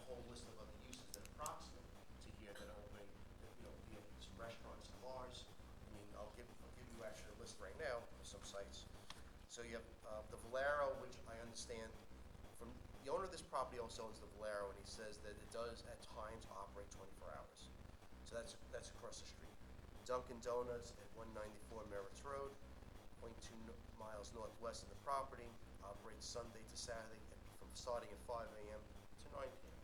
whole list of other uses that are proximate to here that are opening, that, we have some restaurants and bars. I mean, I'll give you actually a list right now of some sites. So you have the Valero, which I understand from, the owner of this property also owns the Valero, and he says that it does at times operate 24 hours. So that's across the street. Dunkin' Donuts at 194 Merritt's Road, 0.2 miles northwest of the property, operates Sunday to Saturday from starting at 5 AM to 9 PM.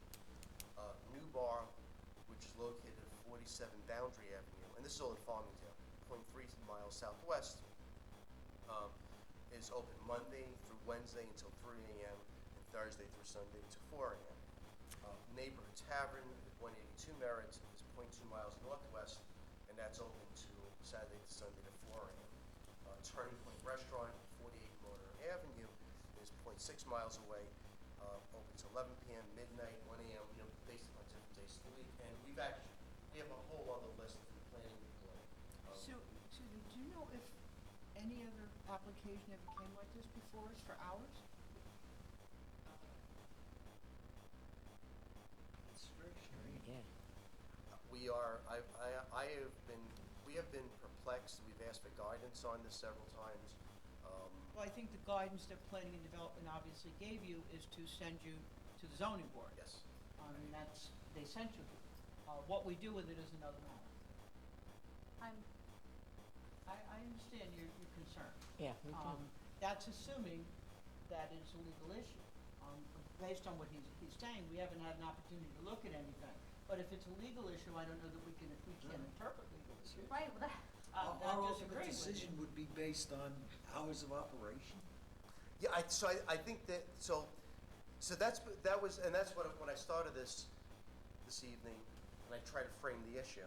New Bar, which is located at 47 Boundary Avenue, and this is all in Farmingdale, 0.3 miles southwest, is open Monday through Wednesday until 3 AM and Thursday through Sunday to 4 AM. Neighborhood Tavern at 182 Merritt is 0.2 miles northwest, and that's open to Saturday to Sunday to 4 AM. Turning Point Restaurant, 48 Motor Avenue, is 0.6 miles away, open to 11 PM, midnight, 1 AM, based on different days of the week. And we have a whole other list in the planning report. Susan, do you know if any other application ever came like this before us for hours? It's very strange. Yeah. We have been perplexed. We've asked for guidance on this several times. Well, I think the guidance that planning and development obviously gave you is to send you to the zoning board. Yes. And they sent you. What we do with it is another matter. I understand your concern. Yeah, me too. That's assuming that it's a legal issue. Based on what he's saying, we haven't had an opportunity to look at anything. But if it's a legal issue, I don't know that we can interpret legal issues. Right, well, that, Our I ultimate disagree with decision you. would be based on hours of operation. Yeah, I think that, so that's what, when I started this evening, and I tried to frame the issue.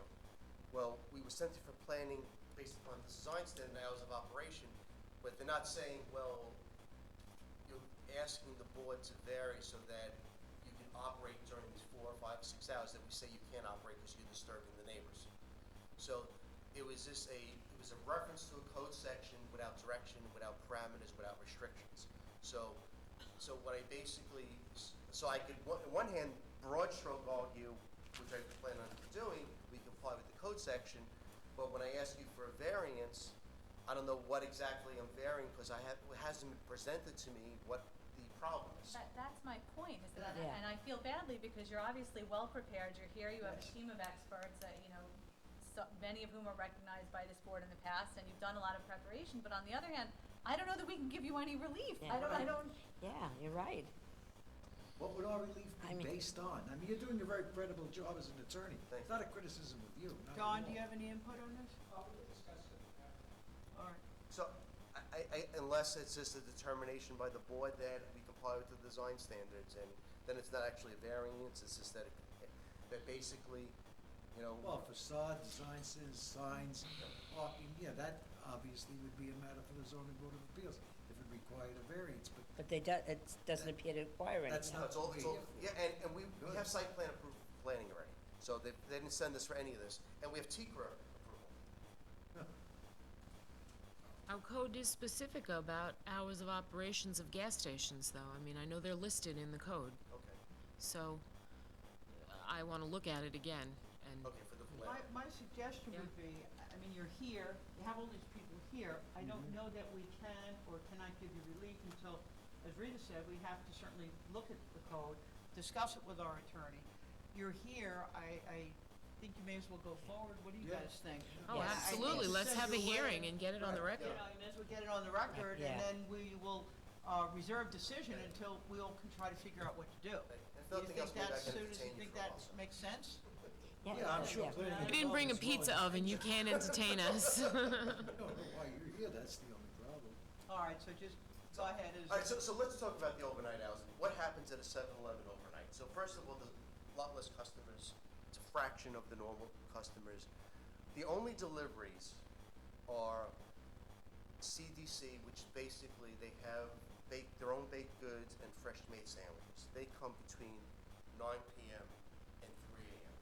Well, we were sent for planning based upon the design standard and hours of operation, but they're not saying, well, you're asking the board to vary so that you can operate during these 4 or 5 or 6 hours that we say you can't operate because you're disturbing the neighbors. So it was a reference to a code section without direction, without parameters, without restrictions. So what I basically, so I could, on one hand, broad stroke argue, which I plan on doing, we comply with the code section, but when I ask you for a variance, I don't know what exactly I'm varying, because it hasn't been presented to me what the problem is. that's my point, is that, Yeah. and I feel badly because you're obviously well-prepared, you're here, you have a team of experts, so many of whom are recognized by this board in the past, and you've done a lot of preparation, but on the other hand, I don't know that we can give you any relief. Yeah. I don't. Yeah, you're right. What would our relief I be mean- based on? I mean, you're doing a very credible job as an attorney. It's not a criticism of you. not at Don, all. do you have any input on this? All right. So, unless it's just a determination by the board that we comply with the design standards, and then it's not actually a variance, it's just that, that basically, Well, facade, design signs, parking, yeah, that obviously would be a matter for the zoning board of appeals if it required a variance, but But it doesn't appear to require anything. that's not it's all, what it's we're all, here for. yeah, and we have site plan approved planning already. So they didn't send us for any of this, and we have TICRA approval. Our code is specific about hours of operations of gas stations, though. I mean, I know they're listed in the code, Okay, so I want to look at it again, and okay, for the plan. My suggestion Yeah. would be, I mean, you're here, you have all these people here. I don't know that we can or cannot give you relief until, as Rita said, we have to certainly look at the code, discuss it with our attorney. You're here, I think you may as well go forward. What do you Yeah. guys think? Oh, Yeah, I absolutely, hate to let's send have a you away. hearing and get it on the record. You know, you may as well get it on the record, Yeah. and then we will reserve decision until we all can try to figure out what to do. And if Do you nothing think else, maybe I that's can suited, entertain you you think for a that while, so. makes sense? Yeah, I'm sure planning You and didn't bring a development's pizza well oven, you can't entertain us. I don't know why you're here, that's the only problem. All right, so just go ahead as. All right, so let's talk about the overnight hours. What happens at a 7-Eleven overnight? So first of all, there's a lot less customers. It's a fraction of the normal customers. The only deliveries are CDC, which basically they have their own baked goods and fresh made sandwiches. They come between 9 p.m. and 3 a.m.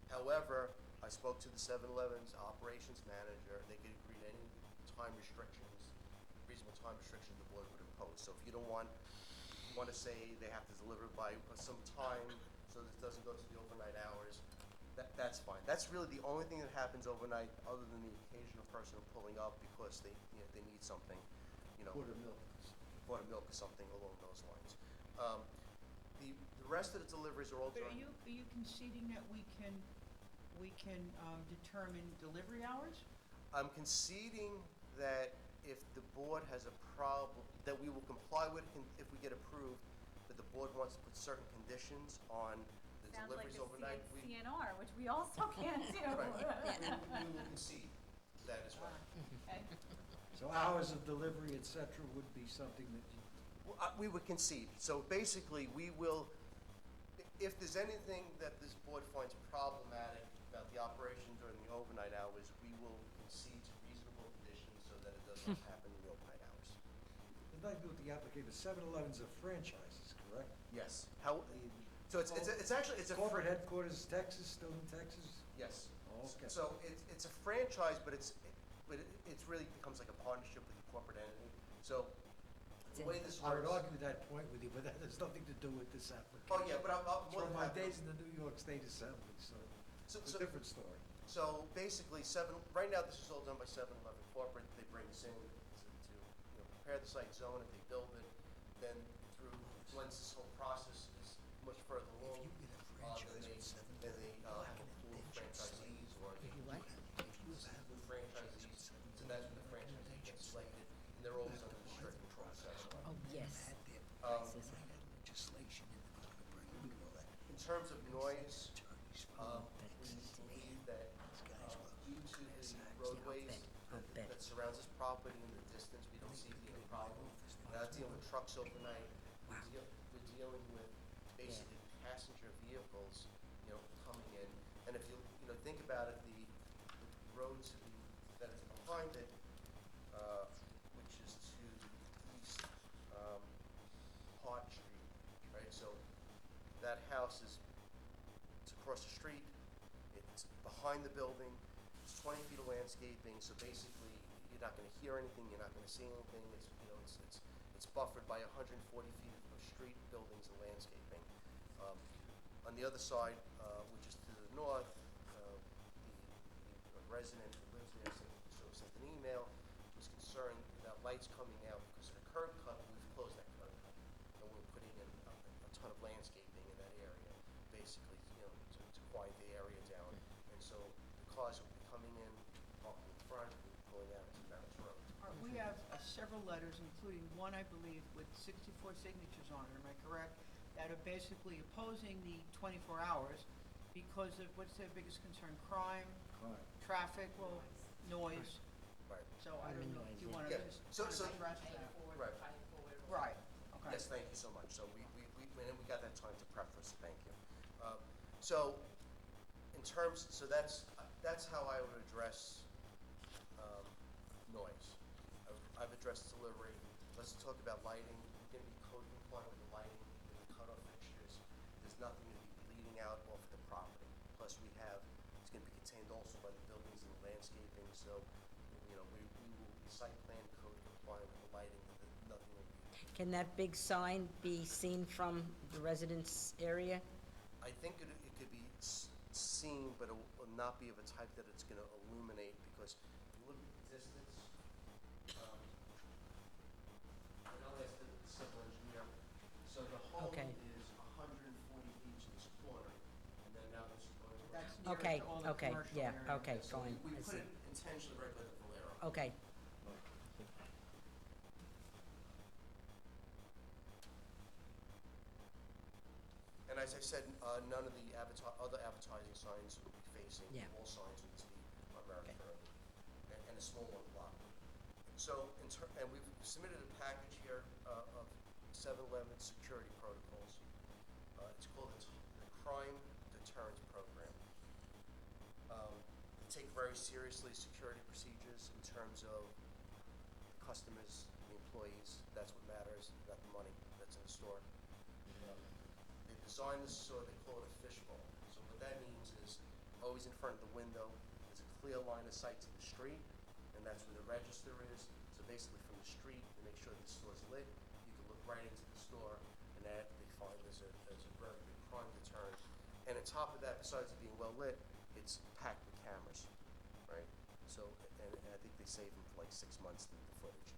However, I spoke to the 7-Eleven's operations manager. They could agree to any time restrictions, reasonable time restrictions the board would impose. So if you don't want, you want to say they have to deliver by some time so that it doesn't go to the overnight hours, that's fine. That's really the only thing that happens overnight, other than the occasional person pulling up because they need something, Quarter milk. bought a milk or something along those lines. The rest of the deliveries are all But are during. you conceding that we can determine delivery hours? I'm conceding that if the board has a problem, that we will comply with it if we get approved, but the board wants to put certain conditions on the Sounds like deliveries a overnight. CNR, which we also can't do. Right. We will concede that as well. Okay. So hours of delivery, et cetera, would be something that you, Well, we would concede. So basically, we will, if there's anything that this board finds problematic about the operation during the overnight hours, we will concede to reasonable conditions so that it does not happen in the overnight hours. there's nothing to do with the application. 7-Elevens are franchises, correct? Yes. So it's actually, it's a. Corporate headquarters, Texas, still in Texas? Yes. Okay. So it's a franchise, but it's really becomes like a partnership with the corporate entity. So the way this I would works. argue that point with you, but that has nothing to do with this application. Oh, yeah, but I'm more From than my happy. days in the New York State Assembly, so it's So- a different story. So basically, right now, this is all done by 7-Eleven corporate. They bring us in to prepare the site zone, and they build it. Then once this whole process is much further along, then they have approved franchisees or they new franchisees. So that's Legislation and they're not gonna bring in all that. In terms of noise, we believe that due to the roadways that surrounds this property and the distance, we don't see it being a problem. We're not dealing with trucks overnight. We're dealing with basically passenger vehicles, coming in. And if you, think about it, the road that is behind it, which is to the east, Hart Street, right? So that house is, it's across the street, it's behind the building, it's 20 feet of landscaping, so basically you're not gonna hear anything, you're not gonna see anything, it's buffered by 140 feet of street, buildings, and landscaping. On the other side, which is to the north, the resident who lives there sent an email, was concerned about lights coming out because of the curb cut. We've closed that curb cut, and we're putting in a ton of landscaping in that area, basically, to quiet the area down. And so the cars will be coming in, parking in front, and pulling out into Barrett's Road. We have several letters, including one, I believe, with 64 signatures on it, am I correct? That are basically opposing the 24 hours because of, what's their biggest concern, crime? Traffic, noise. Right. So I don't know, if you wanna Yeah, just so- kind of address that? Right. Right, okay. Yes, thank you so much. So we got that time to preface, thank you. So in terms, so that's how I would address noise. I've addressed delivery. Let's talk about lighting. We're gonna be code compliant with the lighting, with the cutoff fixtures. There's nothing to be bleeding out off the property. Plus it's gonna be contained also by the buildings and landscaping, so, we will be site plan code compliant with the lighting, nothing will be. Can that big sign be seen from the residence area? I think it could be seen, but it will not be of a type that it's gonna illuminate, because if you look at the distance, I know that's the civil engineer, so the home Okay. is 140 feet to this corner, and then now this is going to. That's near Okay, to all the okay, commercial yeah, area. okay, So fine, we I put see. it intentionally right by the Valero. Okay, And as I said, none of the other advertising signs will be facing, Yeah. all signs will be on Barrett Road, and a small one block. So, and we've submitted a package here of 7-Eleven security protocols. It's called the Crime Deterrence Program. They take very seriously security procedures in terms of the customers, the employees. That's what matters, not the money that's in the store. They designed this so they call it a fishbowl. So what that means is always in front of the window, there's a clear line of sight to the street, and that's where the register is. So basically from the street, to make sure the store's lit, you can look right into the store, and that they find as a very good crime deterrent. And on top of that, besides it being well lit, it's packed with cameras, right? So, and I think they save them for like 6 months, the footage.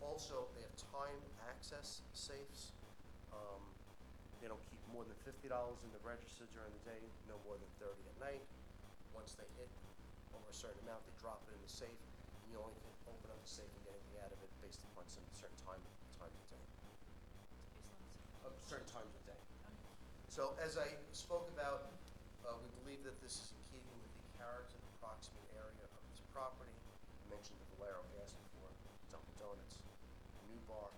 Also, they have time access safes. They don't keep more than $50 in the register during the day, no more than 30 at night. Once they hit over a certain amount, they drop it in the safe, and you only can open up the safe and get anything out of it based upon some certain times of day. Certain times of day. So as I spoke about, we believe that this is in keeping with the character, the proximate area of this property. I mentioned the Valero gas before, Dunkin' Donuts, New Bar,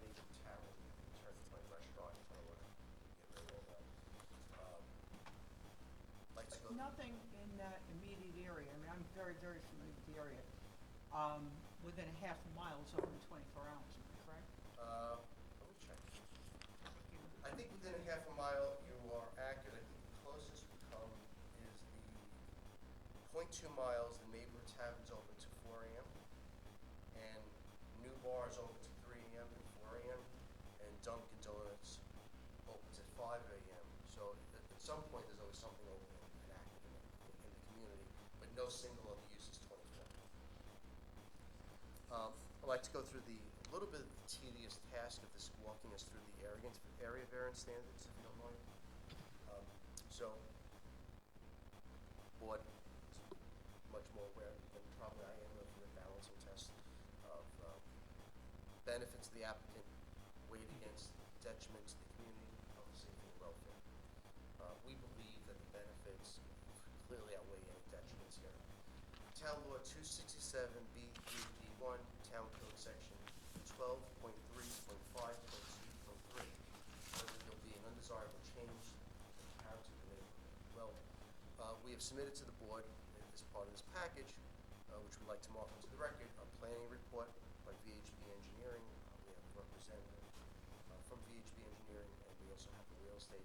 Nature Tavern, Turn Restaurant, if I want to get rid of all that. Like to go. Nothing in that immediate area, I mean, I'm very, very familiar with the area, within a half a mile is open 24 hours, am I correct? Let me check. I think within a half a mile you are accurate. I think the closest we come is the 0.2 miles, the neighborhood tavern's open to 4 a.m. And New Bar is open to 3 a.m. and 4 a.m. And Dunkin' Donuts opens at 5 a.m. So at some point, there's always something open and active in the community, but no single other use is 24. I'd like to go through a little bit of the tedious task of this, walking us through the area variance standards, if you don't mind. So, board is much more aware than probably I am of the balancing test of benefits to the applicant, weighed against detriment to the community, health, safety, and welfare. We believe that the benefits clearly outweigh any detriments here. Town Law 267B3B1, Town Code Section 12.3.5.2.3, whether there'll be an undesirable change in the character of the neighborhood. Well, we have submitted to the board as part of this package, which we'd like to mark into the record, a planning report by VHB Engineering. We have a representative from VHB Engineering, and we also have a real estate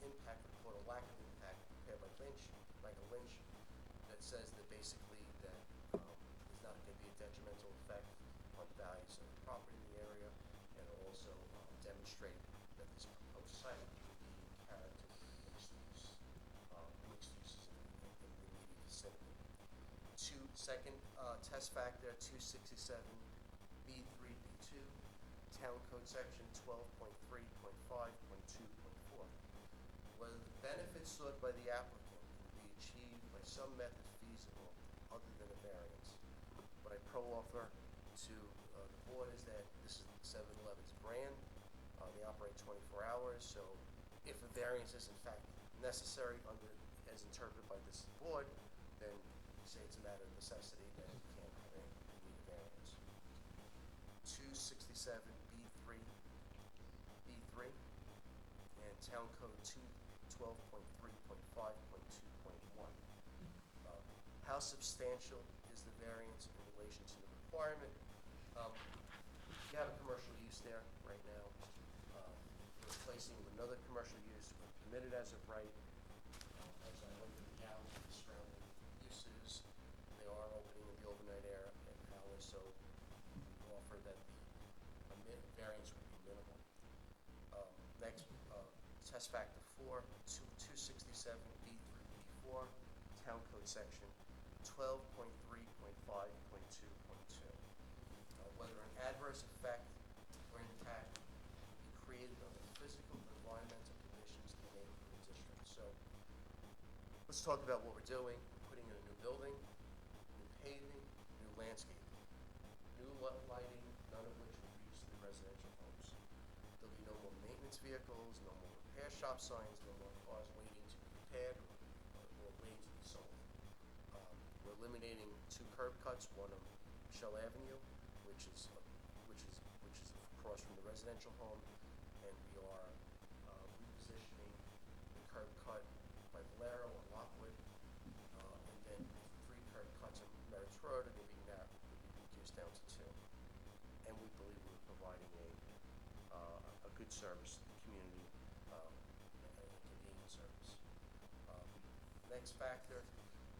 impact report, a lack of impact prepared by Michael Lynch, that says that basically that there's not going to be a detrimental effect on the values of the property in the area, and also demonstrate that this proposed site will be in character with mixed uses in the immediate vicinity. Second test factor, 267B3B2, Town Code Section 12.3.5.2.4. Whether the benefits sought by the applicant can be achieved by some method feasible other than a variance. What I pro-offer to the board is that this is 7-Eleven's brand. They operate 24 hours, so if a variance is in fact necessary as interpreted by this board, then you say it's a matter of necessity, then you can't need a variance. 267B3, and Town Code 12.3.5.2.1. How substantial is the variance in relation to the requirement? You have a commercial use there right now. We're replacing with another commercial use permitted as of right. As I look at the gallons of the surrounding uses, they are opening in the overnight hours, so we offer that the variance would be minimal. Next, test factor 4, 267B3B4, Town Code Section 12.3.5.2.2. Whether an adverse effect or impact be created on the physical and environmental conditions in the neighborhood district. So let's talk about what we're doing. We're putting in a new building, new paving, new landscaping, new lighting, none of which will reach the residential homes. There'll be no more maintenance vehicles, no more repair shop signs, no more cars waiting to be repaired or waiting to be sold. We're eliminating 2 curb cuts, one on Shell Avenue, which is across from the residential home, and we are repositioning the curb cut by Valero on Lockwood, and then 3 curb cuts on Meritz Road are going to be reduced down to 2. And we believe we're providing a good service to the community, and a convenient service. Next factor,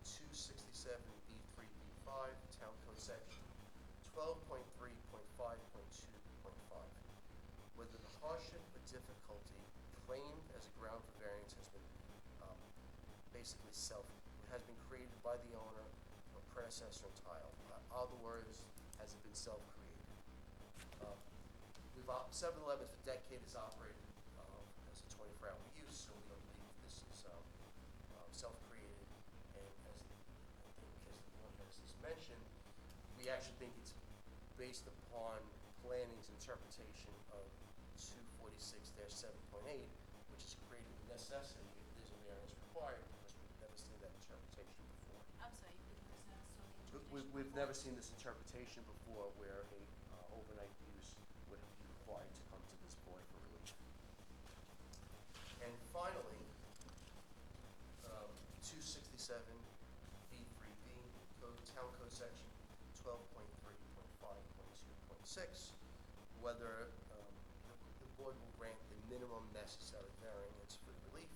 267B3B5, Town Code Section 12.3.5.2.5. Whether the hardship or difficulty claimed as a ground for variance has been has been created by the owner or predecessor in tile. Other words, has it been self-created? 7-Eleven for decades has operated as a 24-hour use, so we don't believe this is self-created. And as the board has just mentioned, we actually think it's based upon planning's interpretation of 246-7.8, which has created the necessity if there's a variance required, because we've never seen that interpretation before. I'm sorry, you could present us with the interpretation. We've never seen this interpretation before where a overnight use would be required to come to this board for relief. And finally, 267B3B, Town Code Section 12.3.5.2.6, whether the board will grant the minimum necessary variance for relief.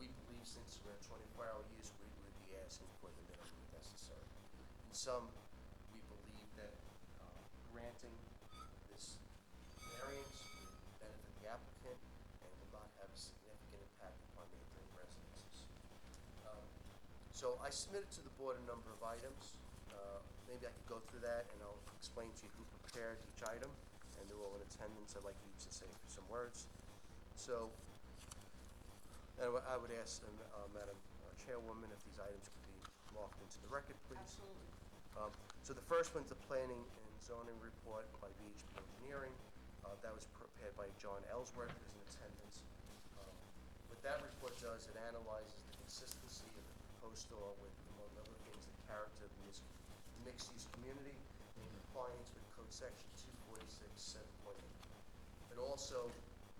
We believe since we're a 24-hour use, we would be asking for the minimum necessary. In sum, we believe that granting this variance will benefit the applicant and will not have a significant impact upon neighboring residences. So I submitted to the board a number of items. Maybe I could go through that and I'll explain to you who prepared each item, and they're all in attendance. I'd like each to say some words. So I would ask Madam Chairwoman if these items could be marked into the record, please. Absolutely. So the first one's the Planning and zoning report by VHB Engineering. That was prepared by John Ellsworth, who's in attendance. What that report does, it analyzes the consistency of the proposed store with, among other things, the character of this mixed-use community in compliance with Code Section 246, 7.8. And also,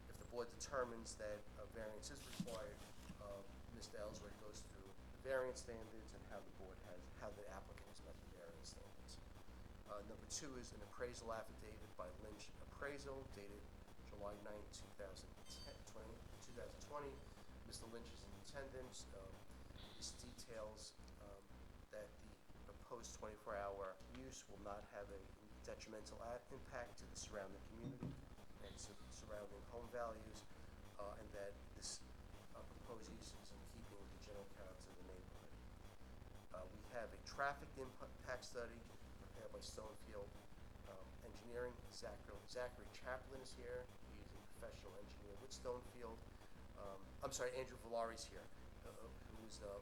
if the board determines that a variance is required, Mr. Ellsworth goes through the variance standards and how the board has, how the applicant has met the variance standards. Number 2 is an appraisal affidavit by Lynch Appraisal dated July 9, 2020. Mr. Lynch is in attendance. This details that the proposed 24-hour use will not have a detrimental impact to the surrounding community and surrounding home values, and that this proposed use is in keeping with the general character of the neighborhood. We have a traffic impact study prepared by Stonefield Engineering. Zachary Chaplin is here. He is a professional engineer with Stonefield. Andrew Villari's here, who's a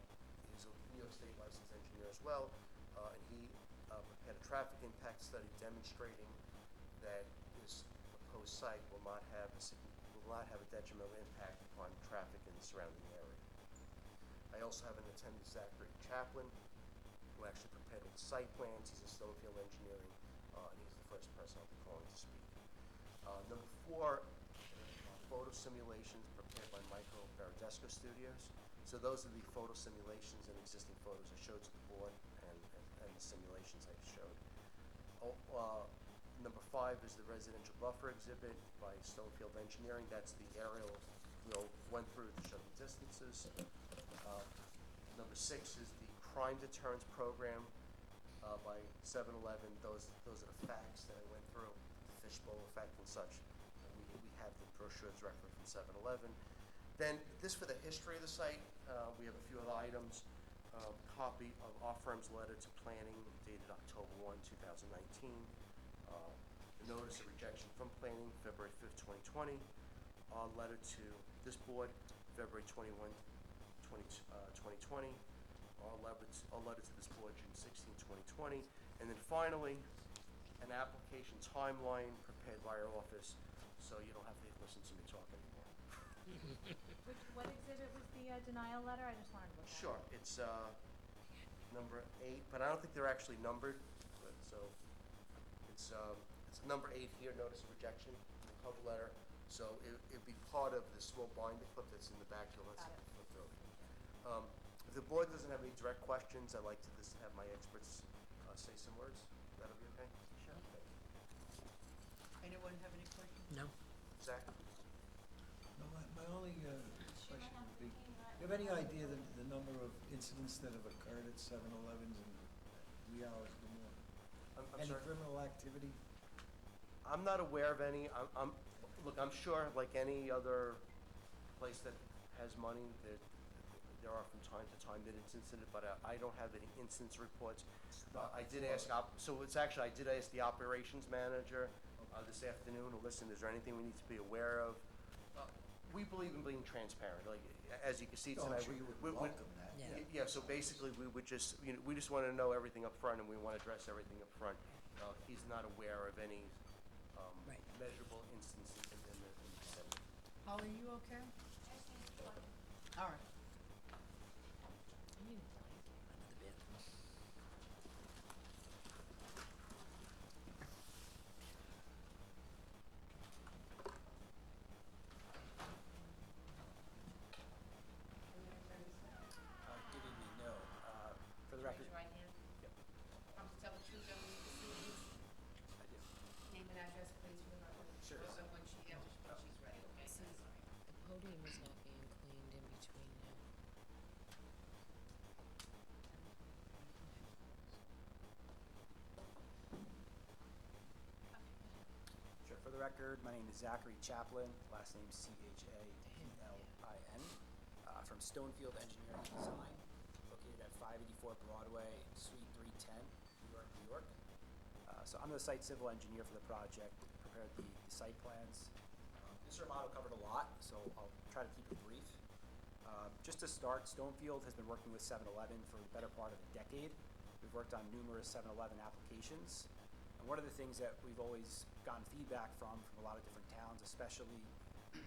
New York State licensed engineer as well, and he prepared a traffic impact study demonstrating that this proposed site will not have a detrimental impact upon traffic in the surrounding area. I also have in attendance Zachary Chaplin, who actually prepared the site plans. He's a Stonefield Engineering, and he's the first person I'll be calling to speak. Number 4, photo simulations prepared by Michael Baradesco Studios. So those are the photo simulations and existing photos I showed to the board, and the simulations I showed. Number 5 is the residential buffer exhibit by Stonefield Engineering. That's the aerial we went through to show the distances. Number 6 is the crime deterrence program by 7-Eleven. Those are the facts that I went through, the fishbowl effect and such. We have the brochure directly from 7-Eleven. Then this for the history of the site, we have a few other items. Copy of our firm's letter to planning dated October 1, 2019. The notice of rejection from planning, February 5th, 2020. Our letter to this board, February 21, 2020. Our letter to this board, June 16, 2020. And then finally, an application timeline prepared by our office, so you don't have to listen to me talk anymore. What exhibit was the denial letter? I just wanted to look at it. Sure, it's number 8, but I don't think they're actually numbered. So it's number 8 here, notice of rejection, the cover letter. So it'd be part of the small binder clip that's in the back. So let's flip through. If the board doesn't have any direct questions, I'd like to just have my experts say some words. That'll be okay? Sure. Anyone have any questions? No. Zach? No, my only question would be, do you have any idea the number of incidents that have occurred at 7-Elevens in wee hours of the morning? I'm Any sorry? criminal activity? I'm not aware of any. Look, I'm sure, like any other place that has money, that there are from time to time that it's incident, but I don't have any incidents reports. I did ask, I did ask the operations manager this afternoon, listen, is there anything we need to be aware of? We believe in being transparent, like, as you can see Oh, I'm tonight. sure you would we- welcome that. Yeah, so basically, we would just, we just want to know everything up front, and we want to address everything up front. He's not aware of any measurable instances in the setting. Holly, you okay? All right. Good evening, no. For the record. Raise your right hand. Yep, Promise to tell the truth, everything you proceedings. I do. Name and address, please, for the record. Sure. Also, when she's ready, okay? See, Sorry. the podium is not being cleaned in between now. Sure. For the record, my name is Zachary Chaplin, last name Chaplin, from Stonefield Engineering and Design, located at 584 Broadway, Suite 310, New York, New York. So I'm the site civil engineer for the project, prepared the site plans. Mr. Amato covered a lot, so I'll try to keep it brief. Just to start, Stonefield has been working with 7-Eleven for the better part of a decade. We've worked on numerous 7-Eleven applications. And one of the things that we've always gotten feedback from a lot of different towns, especially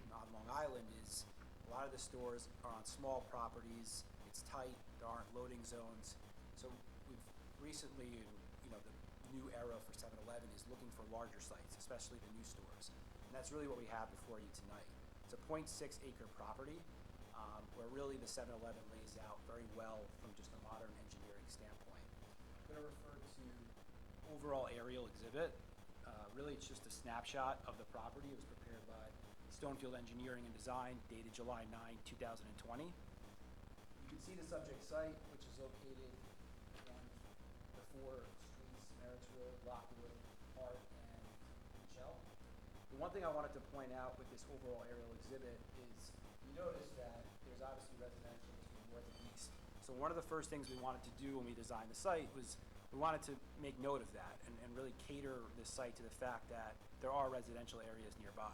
on Long Island, is a lot of the stores are on small properties, it's tight, there aren't loading zones. So we've recently, the new era for 7-Eleven is looking for larger sites, especially the new stores. And that's really what we have before you tonight. It's a 0.6 acre property, where really the 7-Eleven lays out very well from just a modern engineering standpoint. I'm gonna refer to overall aerial exhibit. Really, it's just a snapshot of the property. It was prepared by Stonefield Engineering and Design, dated July 9, 2020. You can see the subject site, which is located on the 4 streets, Marrittsville, Lockwood, Hart, and Michelle. The one thing I wanted to point out with this overall aerial exhibit is you notice that there's obviously residential to the north and east. So one of the first things we wanted to do when we designed the site was we wanted to make note of that and really cater this site to the fact that there are residential areas nearby.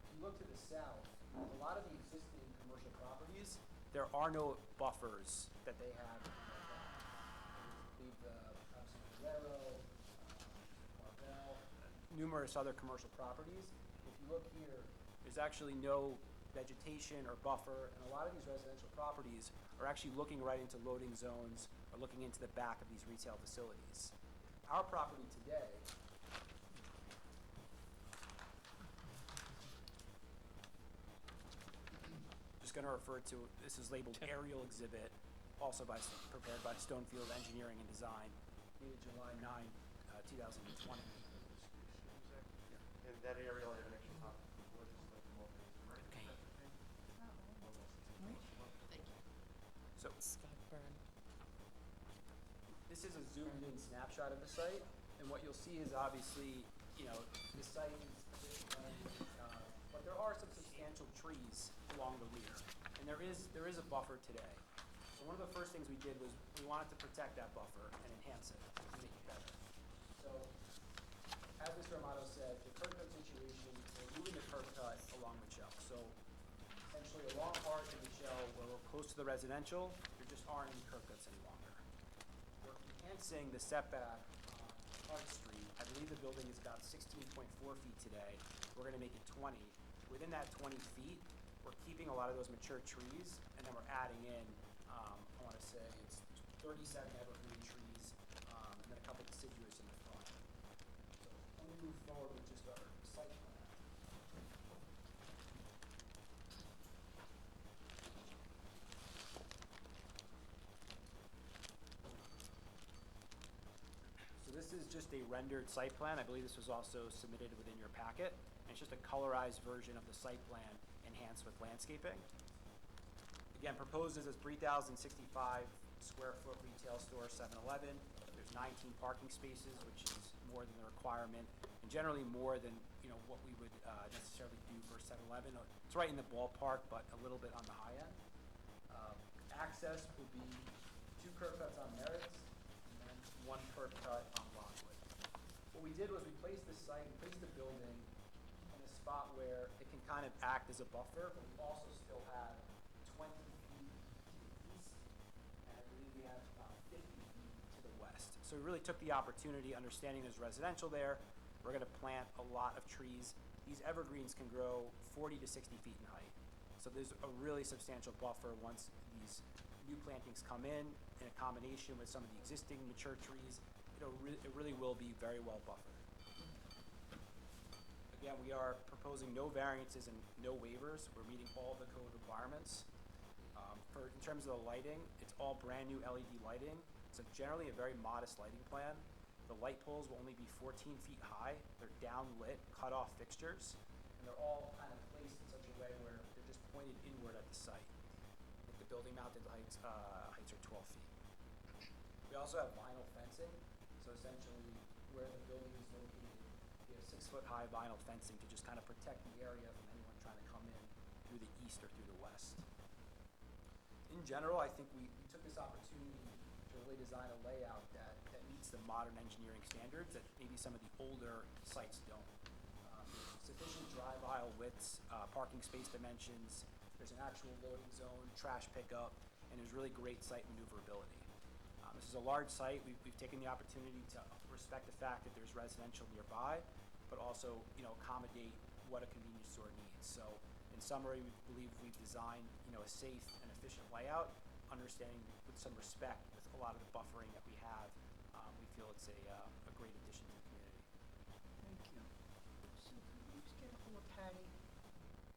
If you look to the south, a lot of the existing commercial properties, there are no buffers that they have. We've obviously Guerrero, Marvell, numerous other commercial properties. If you look here, there's actually no vegetation or buffer, and a lot of these residential properties are actually looking right into loading zones or looking into the back of these retail facilities. Our property today just going to refer to, this is labeled aerial exhibit, also prepared by Stonefield Engineering and Design, dated July 9, 2020. And that aerial, I have an extra copy. We'll just let them all read it. Okay. So Scott Byrne. this is a zoomed in snapshot of the site, and what you'll see is obviously, the site is, but there are some substantial trees along the rear, and there is a buffer today. So one of the first things we did was we wanted to protect that buffer and enhance it, and make it better. So, as Mr. Amato said, the curb cut situation, we're moving the curb cut along Michelle. So, essentially along Hart and Michelle, where we're close to the residential, there just aren't any curb cuts any longer. We're enhancing the setback on Hart Street. I believe the building is about 16.4 feet today. We're gonna make it 20. Within that 20 feet, we're keeping a lot of those mature trees, and then we're adding in, I wanna say it's 37 evergreen trees, and then a couple deciduous in the front. So let me move forward with just our site plan. So this is just a rendered site plan. I believe this was also submitted within your packet. And it's just a colorized version of the site plan enhanced with landscaping. Again, proposed as a 3,065 square foot retail store, 7-Eleven. There's 19 parking spaces, which is more than the requirement, and generally more than what we would necessarily do for 7-Eleven. It's right in the ballpark, but a little bit on the high end. Access will be 2 curb cuts on Merritts, and then 1 curb cut on Lockwood. What we did was we placed the site, we placed the building in a spot where it can kind of act as a buffer, but we also still have 20 feet to the east, and I believe we have about 50 feet to the west. So we really took the opportunity, understanding there's residential there, we're gonna plant a lot of trees. These evergreens can grow 40 to 60 feet in height. So there's a really substantial buffer once these new plantings come in a combination with some of the existing mature trees. It really will be very well buffered. Again, we are proposing no variances and no waivers. We're meeting all the code requirements. In terms of the lighting, it's all brand new LED lighting. It's generally a very modest lighting plan. The light poles will only be 14 feet high. They're downlit, cut-off fixtures, and they're all kind of placed in such a way where they're just pointed inward at the site. I think the building mounted heights are 12 feet. We also have vinyl fencing, so essentially where the building is located, we have 6-foot-high vinyl fencing to just kind of protect the area from anyone trying to come in through the east or through the west. In general, I think we took this opportunity to really design a layout that meets the modern engineering standards that maybe some of the older sites don't. Sufficient drive aisle widths, parking space dimensions, there's an actual loading zone, trash pickup, and there's really great site maneuverability. This is a large site. We've taken the opportunity to respect the fact that there's residential nearby, but also, accommodate what a convenience store needs. So in summary, we believe we've designed, a safe and efficient layout, understanding with some respect with a lot of the buffering that we have. We feel it's a great addition to the community. Thank you. So can we just get a hold of Patty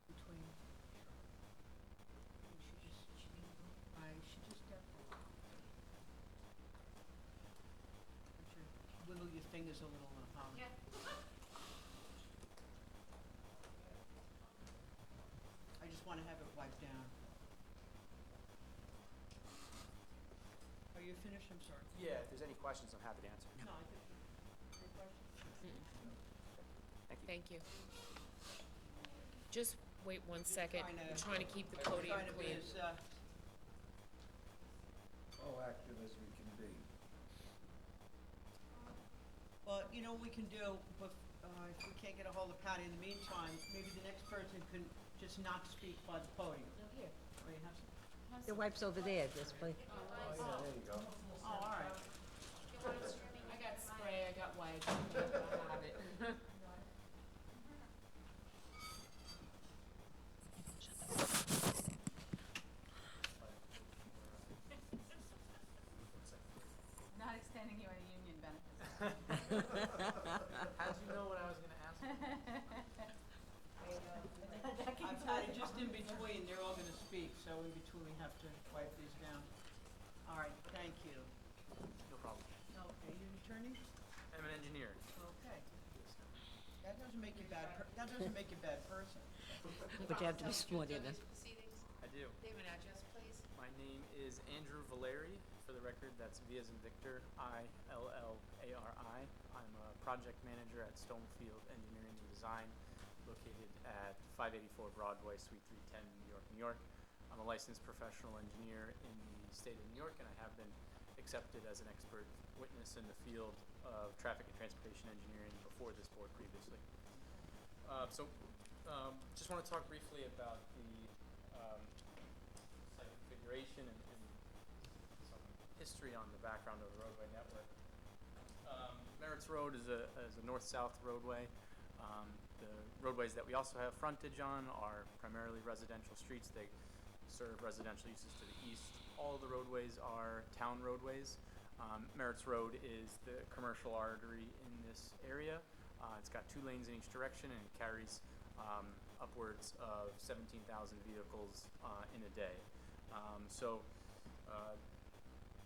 between? She just wiggle your fingers a little, Yeah. I just want to have it wiped down. Are you finished? I'm sorry. Yeah, if there's any questions, I'm happy to answer. No, I think, any questions? Thank you. Just wait one second. Trying to- We're trying to keep the podium Trying to be clean. as, Proactive as we can be. well, you know what we can do, but, if we can't get a hold of Patty in the meantime, maybe the next person can just not speak by the podium. No, here. Or you have some? The wipes over there, this place. Oh, yeah, there you go. Oh, all right. I got spray, I got wipes. I have it. Not extending you any union benefits. How'd you know what I was gonna ask? I've had it just in between, they're all gonna speak, so in between we have to wipe these down. All right, thank you. No problem. Okay, you an attorney? I'm an engineer. Okay. That doesn't make you that doesn't make you a bad person. But you have to be sworn in. Proceedings. I do. Name and address, please. My name is Andrew Valeri. For the record, that's V as in Victor, I-L-L-A-R-I. I'm a project manager at Stonefield Engineering and Design, located at 584 Broadway, Suite 310, New York, New York. I'm a licensed professional engineer in the state of New York, and I have been accepted as an expert witness in the field of traffic and transportation engineering before this board previously. Just want to talk briefly about the site configuration and some history on the background of the roadway network. Merritt's Road is a north-south roadway. The roadways that we also have frontage on are primarily residential streets. They serve residential uses to the east. All of the roadways are town roadways. Merritt's Road is the commercial artery in this area. It's got 2 lanes in each direction and it carries upwards of 17,000 vehicles in a day.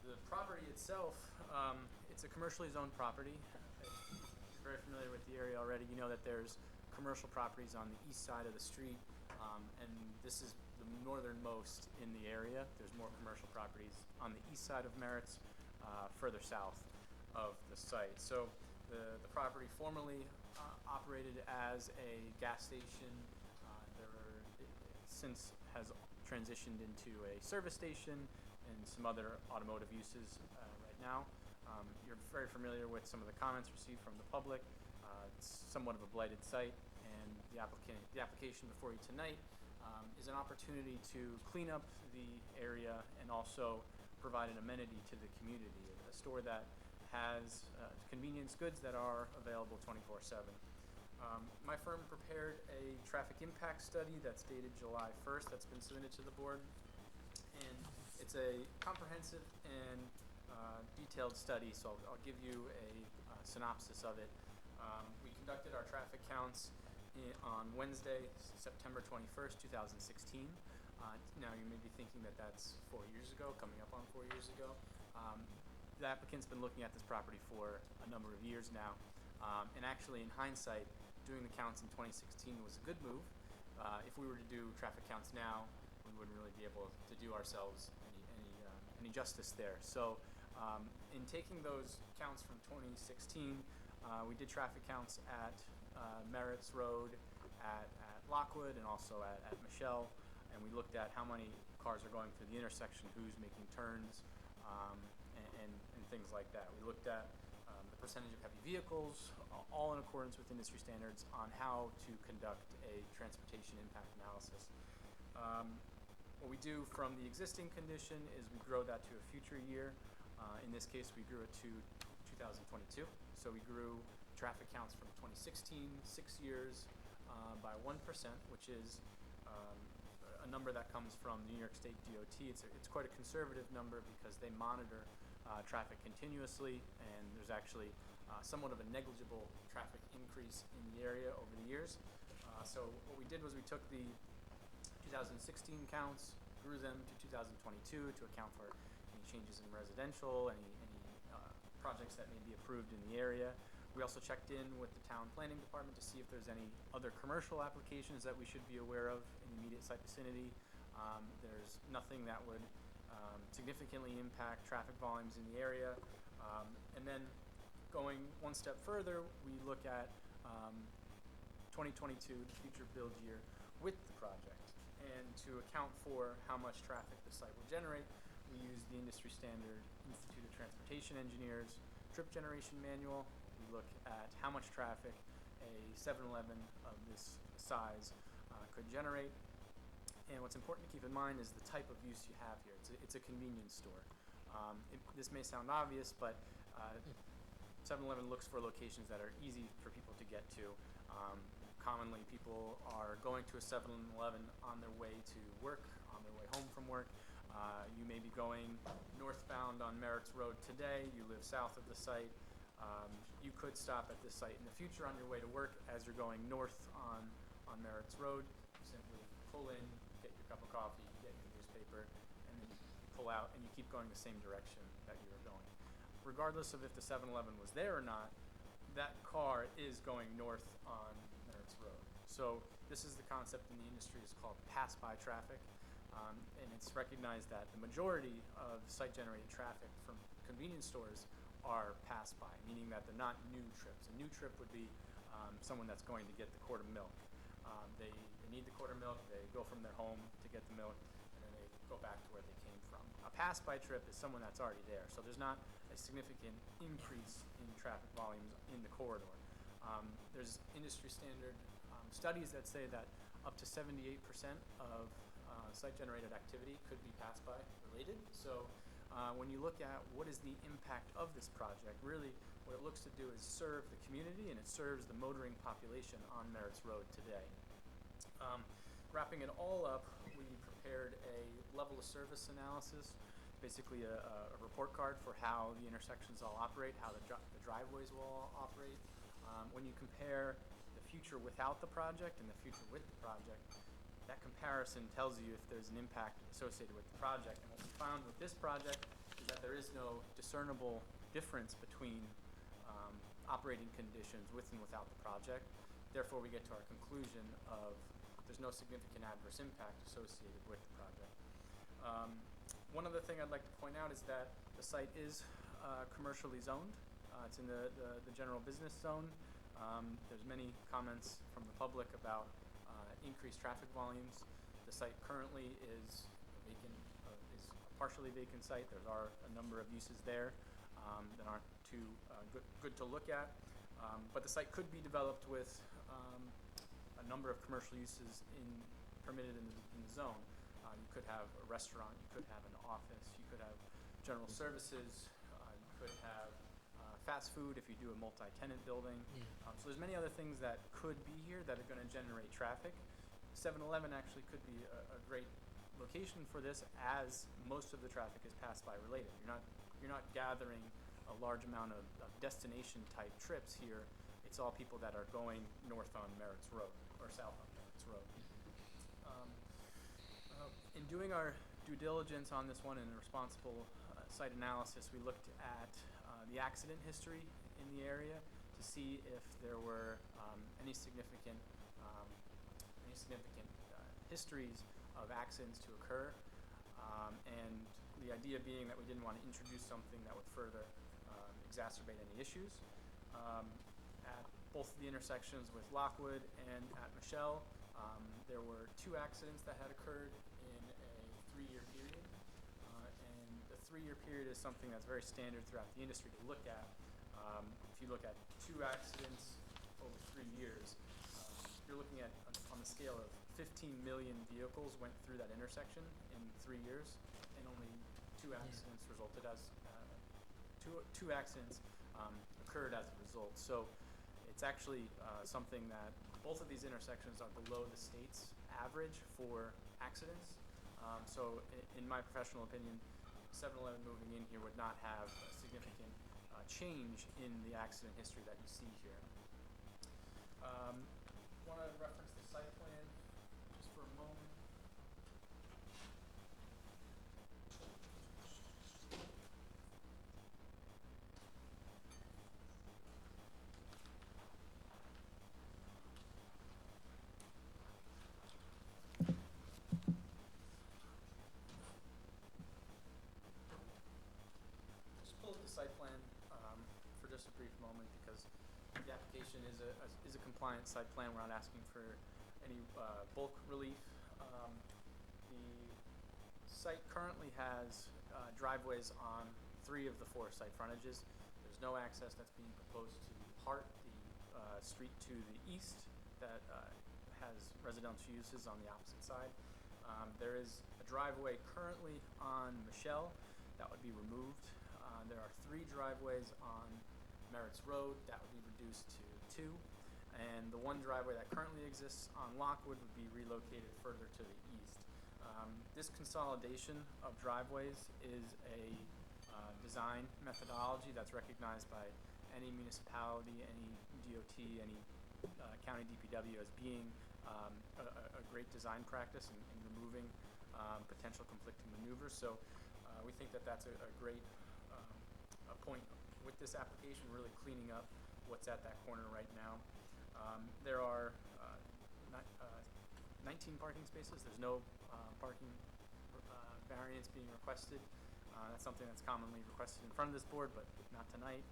The property itself, it's a commercially zoned property. If you're very familiar with the area already, you know that there's commercial properties on the east side of the street, and this is the northernmost in the area. There's more commercial properties on the east side of Merritt's, further south of the site. So the property formerly operated as a gas station. It since has transitioned into a service station and some other automotive uses right now. You're very familiar with some of the comments received from the public. It's somewhat of a blighted site, and the application before you tonight is an opportunity to clean up the area and also provide an amenity to the community, a store that has convenience goods that are available 24/7. My firm prepared a traffic impact study that's dated July 1st that's been submitted to the board, and it's a comprehensive and detailed study, so I'll give you a synopsis of it. We conducted our traffic counts on Wednesday, September 21st, 2016. Now you may be thinking that that's 4 years ago, coming up on 4 years ago. The applicant's been looking at this property for a number of years now, and actually in hindsight, doing the counts in 2016 was a good move. If we were to do traffic counts now, we wouldn't really be able to do ourselves any justice there. So in taking those counts from 2016, we did traffic counts at Merritt's Road, at Lockwood, and also at Michelle, and we looked at how many cars are going through the intersection, who's making turns, and things like that. We looked at the percentage of heavy vehicles, all in accordance with industry standards on how to conduct a transportation impact analysis. What we do from the existing condition is we grow that to a future year. In this case, we grew it to 2022. So we grew traffic counts from 2016, 6 years, by 1%, which is a number that comes from New York State DOT. It's quite a conservative number because they monitor traffic continuously, and there's actually somewhat of a negligible traffic increase in the area over the years. So what we did was we took the 2016 counts, grew them to 2022 to account for any changes in residential, any projects that may be approved in the area. We also checked in with the town planning department to see if there's any other commercial applications that we should be aware of in the immediate site vicinity. There's nothing that would significantly impact traffic volumes in the area. And then going one step further, we look at 2022, the future build year, with the project. And to account for how much traffic the site will generate, we use the industry standard Institute of Transportation Engineers trip generation manual. We look at how much traffic a 7-Eleven of this size could generate. And what's important to keep in mind is the type of use you have here. It's a convenience store. This may sound obvious, but 7-Eleven looks for locations that are easy for people to get to. Commonly, people are going to a 7-Eleven on their way to work, on their way home from work. You may be going northbound on Merritt's Road today. You live south of the site. You could stop at this site in the future on your way to work as you're going north on Merritt's Road. You simply pull in, get your cup of coffee, get your newspaper, and then you pull out and you keep going the same direction that you were going. Regardless of if the 7-Eleven was there or not, that car is going north on Merritt's Road. So this is the concept in the industry is called pass-by traffic. And it's recognized that the majority of site-generated traffic from convenience stores are pass-by, meaning that they're not new trips. A new trip would be someone that's going to get the quart of milk. They need the quart of milk, they go from their home to get the milk, and then they go back to where they came from. A pass-by trip is someone that's already there, so there's not a significant increase in traffic volumes in the corridor. There's industry standard studies that say that up to 78% of site-generated activity could be pass-by related. So when you look at what is the impact of this project, really what it looks to do is serve the community, and it serves the motoring population on Merritt's Road today. Wrapping it all up, we prepared a level of service analysis, basically a report card for how the intersections all operate, how the driveways will all operate. When you compare the future without the project and the future with the project, that comparison tells you if there's an impact associated with the project. And what we found with this project is that there is no discernible difference between operating conditions with and without the project. Therefore, we get to our conclusion of there's no significant adverse impact associated with the project. One other thing I'd like to point out is that the site is commercially zoned. It's in the general business zone. There's many comments from the public about increased traffic volumes. The site currently is is a partially vacant site. There are a number of uses there that aren't too good to look at. But the site could be developed with a number of commercial uses permitted in the zone. You could have a restaurant, you could have an office, you could have general services, you could have fast food if you do a multi-tenant building. So there's many other things that could be here that are going to generate traffic. 7-Eleven actually could be a great location for this, as most of the traffic is pass-by related. You're not gathering a large amount of destination type trips here. It's all people that are going north on Merritt's Road or south on Merritt's Road. In doing our due diligence on this one and responsible site analysis, we looked at the accident history in the area to see if there were any significant histories of accidents to occur, and the idea being that we didn't want to introduce something that would further exacerbate any issues. At both the intersections with Lockwood and at Michelle, there were 2 accidents that had occurred in a 3-year period. And the 3-year period is something that's very standard throughout the industry to look at. If you look at 2 accidents over 3 years, you're looking at, on the scale of 15 million vehicles went through that intersection in 3 years, and only 2 accidents resulted as two accidents occurred as a result. So it's actually something that both of these intersections are below the state's average for accidents. So in my professional opinion, 7-Eleven moving in here would not have a significant change in the accident history that you see here. Want to reference the site plan just for a moment. Just pull up the site plan for just a brief moment because the application is a compliant site plan. We're not asking for any bulk relief. The site currently has driveways on 3 of the 4 site frontages. There's no access that's being proposed to Hart, the street to the east that has residential uses on the opposite side. There is a driveway currently on Michelle that would be removed. There are 3 driveways on Merritt's Road that would be reduced to 2, and the 1 driveway that currently exists on Lockwood would be relocated further to the east. This consolidation of driveways is a design methodology that's recognized by any municipality, any DOT, any county DPW as being a great design practice in removing potential conflicting maneuvers. So we think that that's a great point with this application, really cleaning up what's at that corner right now. There are 19 parking spaces. There's no parking variance being requested. That's something that's commonly requested in front of this board, but not tonight.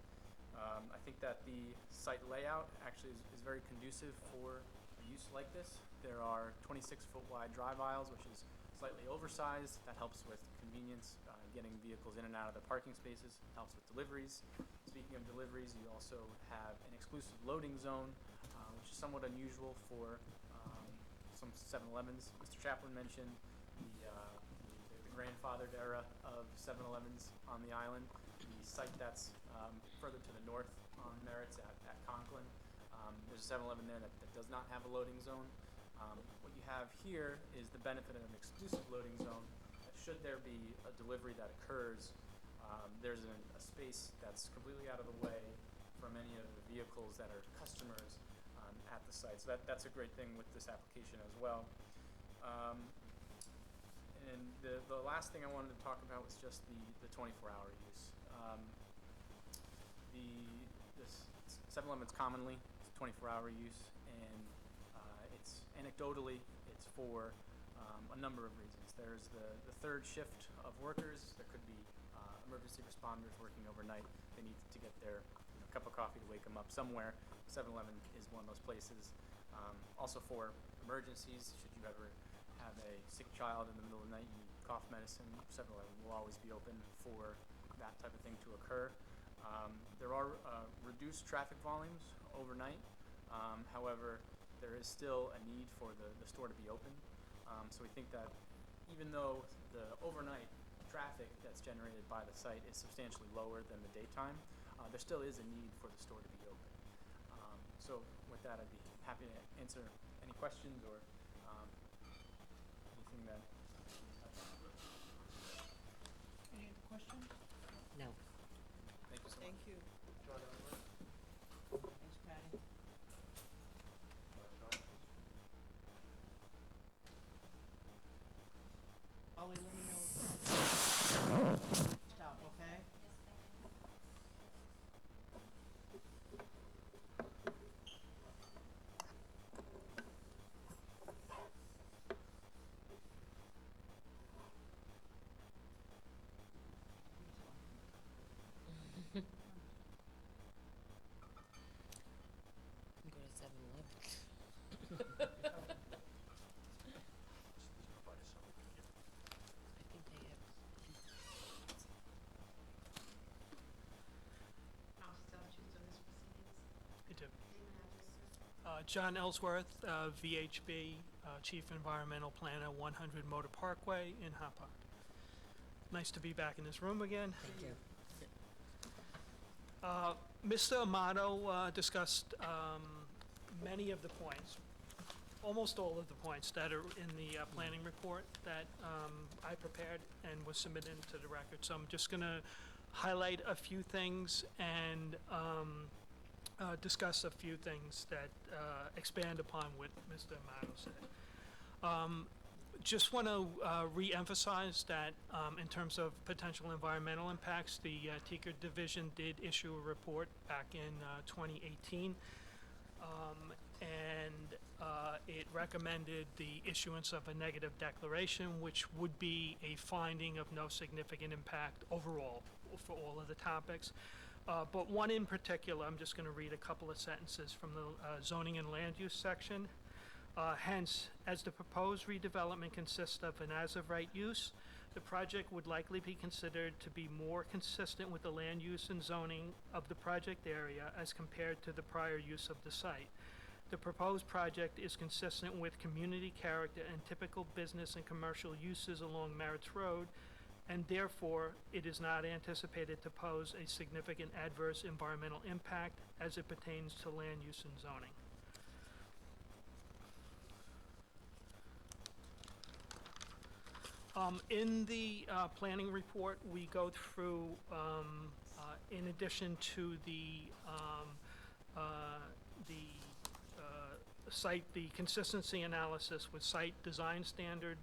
I think that the site layout actually is very conducive for a use like this. There are 26-foot wide drive aisles, which is slightly oversized. That helps with convenience, getting vehicles in and out of the parking spaces, helps with deliveries. Speaking of deliveries, you also have an exclusive loading zone, which is somewhat unusual for some 7-Elevens. Mr. Chaplin mentioned the grandfathered era of 7-Elevens on the island. The site that's further to the north on Merritt's at Conklin, there's a 7-Eleven there that does not have a loading zone. What you have here is the benefit of an exclusive loading zone. Should there be a delivery that occurs, there's a space that's completely out of the way from any of the vehicles that are customers at the site. So that's a great thing with this application as well. And the last thing I wanted to talk about was just the 24-hour use. This 7-Eleven's commonly 24-hour use, and it's anecdotally it's for a number of reasons. There's the third shift of workers. There could be emergency responders working overnight. They need to get their cup of coffee to wake them up somewhere. 7-Eleven is one of those places. Also for emergencies, should you ever have a sick child in the middle of the night, you need cough medicine, 7-Eleven will always be open for that type of thing to occur. There are reduced traffic volumes overnight. However, there is still a need for the store to be open. So we think that even though the overnight traffic that's generated by the site is substantially lower than the daytime, there still is a need for the store to be open. So with that, I'd be happy to answer any questions or anything that. Any other questions? No. Thank you so much. Thank you. Thanks, Patty. Ollie, let me know. Stop, okay? Go to 7-Eleven. I think they have. I do. John Ellsworth, VHB, Chief Environmental Planner, 100 Motor Parkway in Hop Park. Nice to be back in this room again. Thank you. Mr. Amato discussed many of the points, almost all of the points that are in the planning report that I prepared and was submitted into the record. So I'm just going to highlight a few things and discuss a few things that expand upon what Mr. Amato said. Just want to re-emphasize that in terms of potential environmental impacts, the TICR division did issue a report back in 2018, and it recommended the issuance of a negative declaration, which would be a finding of no significant impact overall for all of the topics. But one in particular, I'm just going to read a couple of sentences from the zoning and land use section. Hence, as the proposed redevelopment consists of an as-of-right use, the project would likely be considered to be more consistent with the land use and zoning of the project area as compared to the prior use of the site. The proposed project is consistent with community character and typical business and commercial uses along Merritt's Road, and therefore, it is not anticipated to pose a significant adverse environmental impact as it pertains to land use and zoning. In the planning report, we go through, in addition to the site, the consistency analysis with site design standard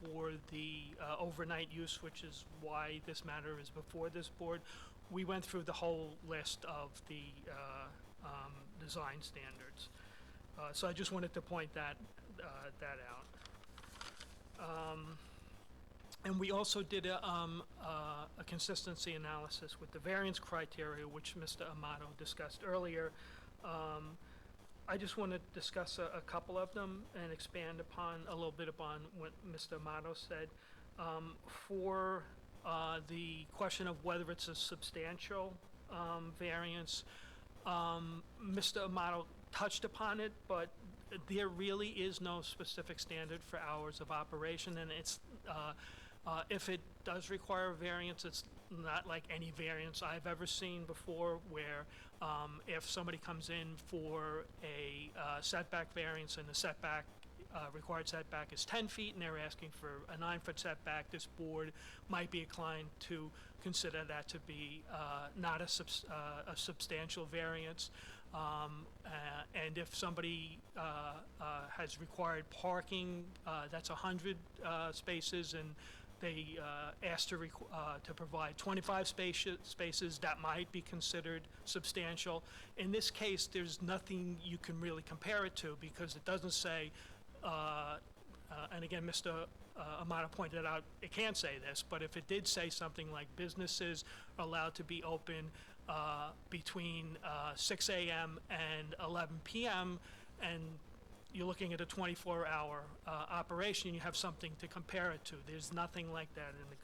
for the overnight use, which is why this matter is before this board. We went through the whole list of the design standards. So I just wanted to point that out. And we also did a consistency analysis with the variance criteria, which Mr. Amato discussed earlier. I just want to discuss a couple of them and expand upon a little bit upon what Mr. Amato said. For the question of whether it's a substantial variance, Mr. Amato touched upon it, but there really is no specific standard for hours of operation, and it's if it does require a variance, it's not like any variance I've ever seen before, where if somebody comes in for a setback variance and the setback, required setback is 10 feet and they're asking for a 9-foot setback, this board might be inclined to consider that to be not a substantial variance. And if somebody has required parking, that's 100 spaces, and they asked to provide 25 spaces, that might be considered substantial. In this case, there's nothing you can really compare it to, because it doesn't say, and again, Mr. Amato pointed out, it can't say this, but if it did say something like businesses are allowed to be open between 6 a.m. and 11 p.m., and you're looking at a 24-hour operation, you have something to compare it to. There's nothing like that in the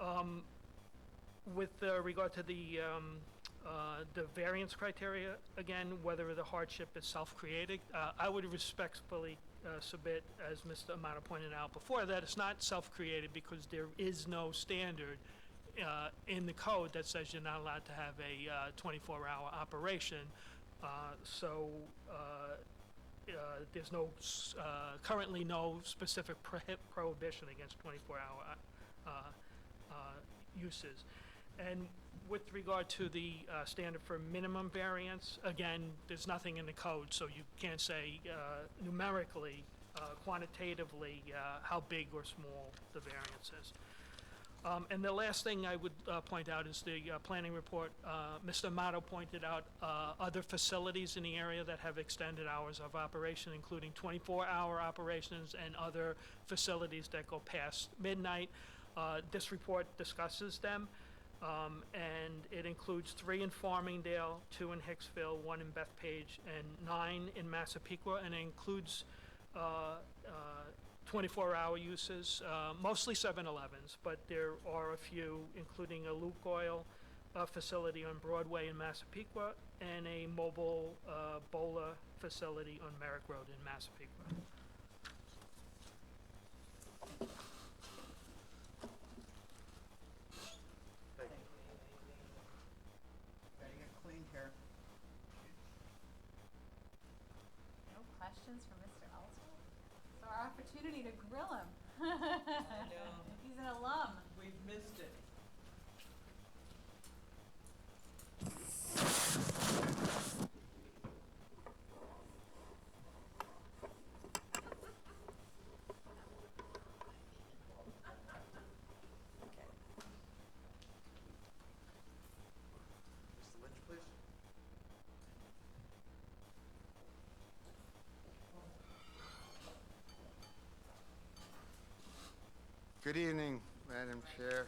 code. With regard to the variance criteria, again, whether the hardship is self-created, I would respectfully submit, as Mr. Amato pointed out before, that it's not self-created because there is no standard in the code that says you're not allowed to have a 24-hour operation. So there's no currently no specific prohibition against 24-hour uses. And with regard to the standard for minimum variance, again, there's nothing in the code, so you can't say numerically, quantitatively, how big or small the variance is. And the last thing I would point out is the planning report. Mr. Amato pointed out other facilities in the area that have extended hours of operation, including 24-hour operations and other facilities that go past midnight. This report discusses them, and it includes 3 in Farmingdale, 2 in Hicksville, 1 in Bethpage, and 9 in Massapequa, and it includes 24-hour uses, mostly 7-Elevens, but there are a few, including a Luke Oil facility on Broadway in Massapequa and a mobile Bola facility on Merrick Road in Massapequa. opportunity to grill him. I know. He's an alum. We've missed it. Mr. Lynch, please. Good evening, Madam Chair.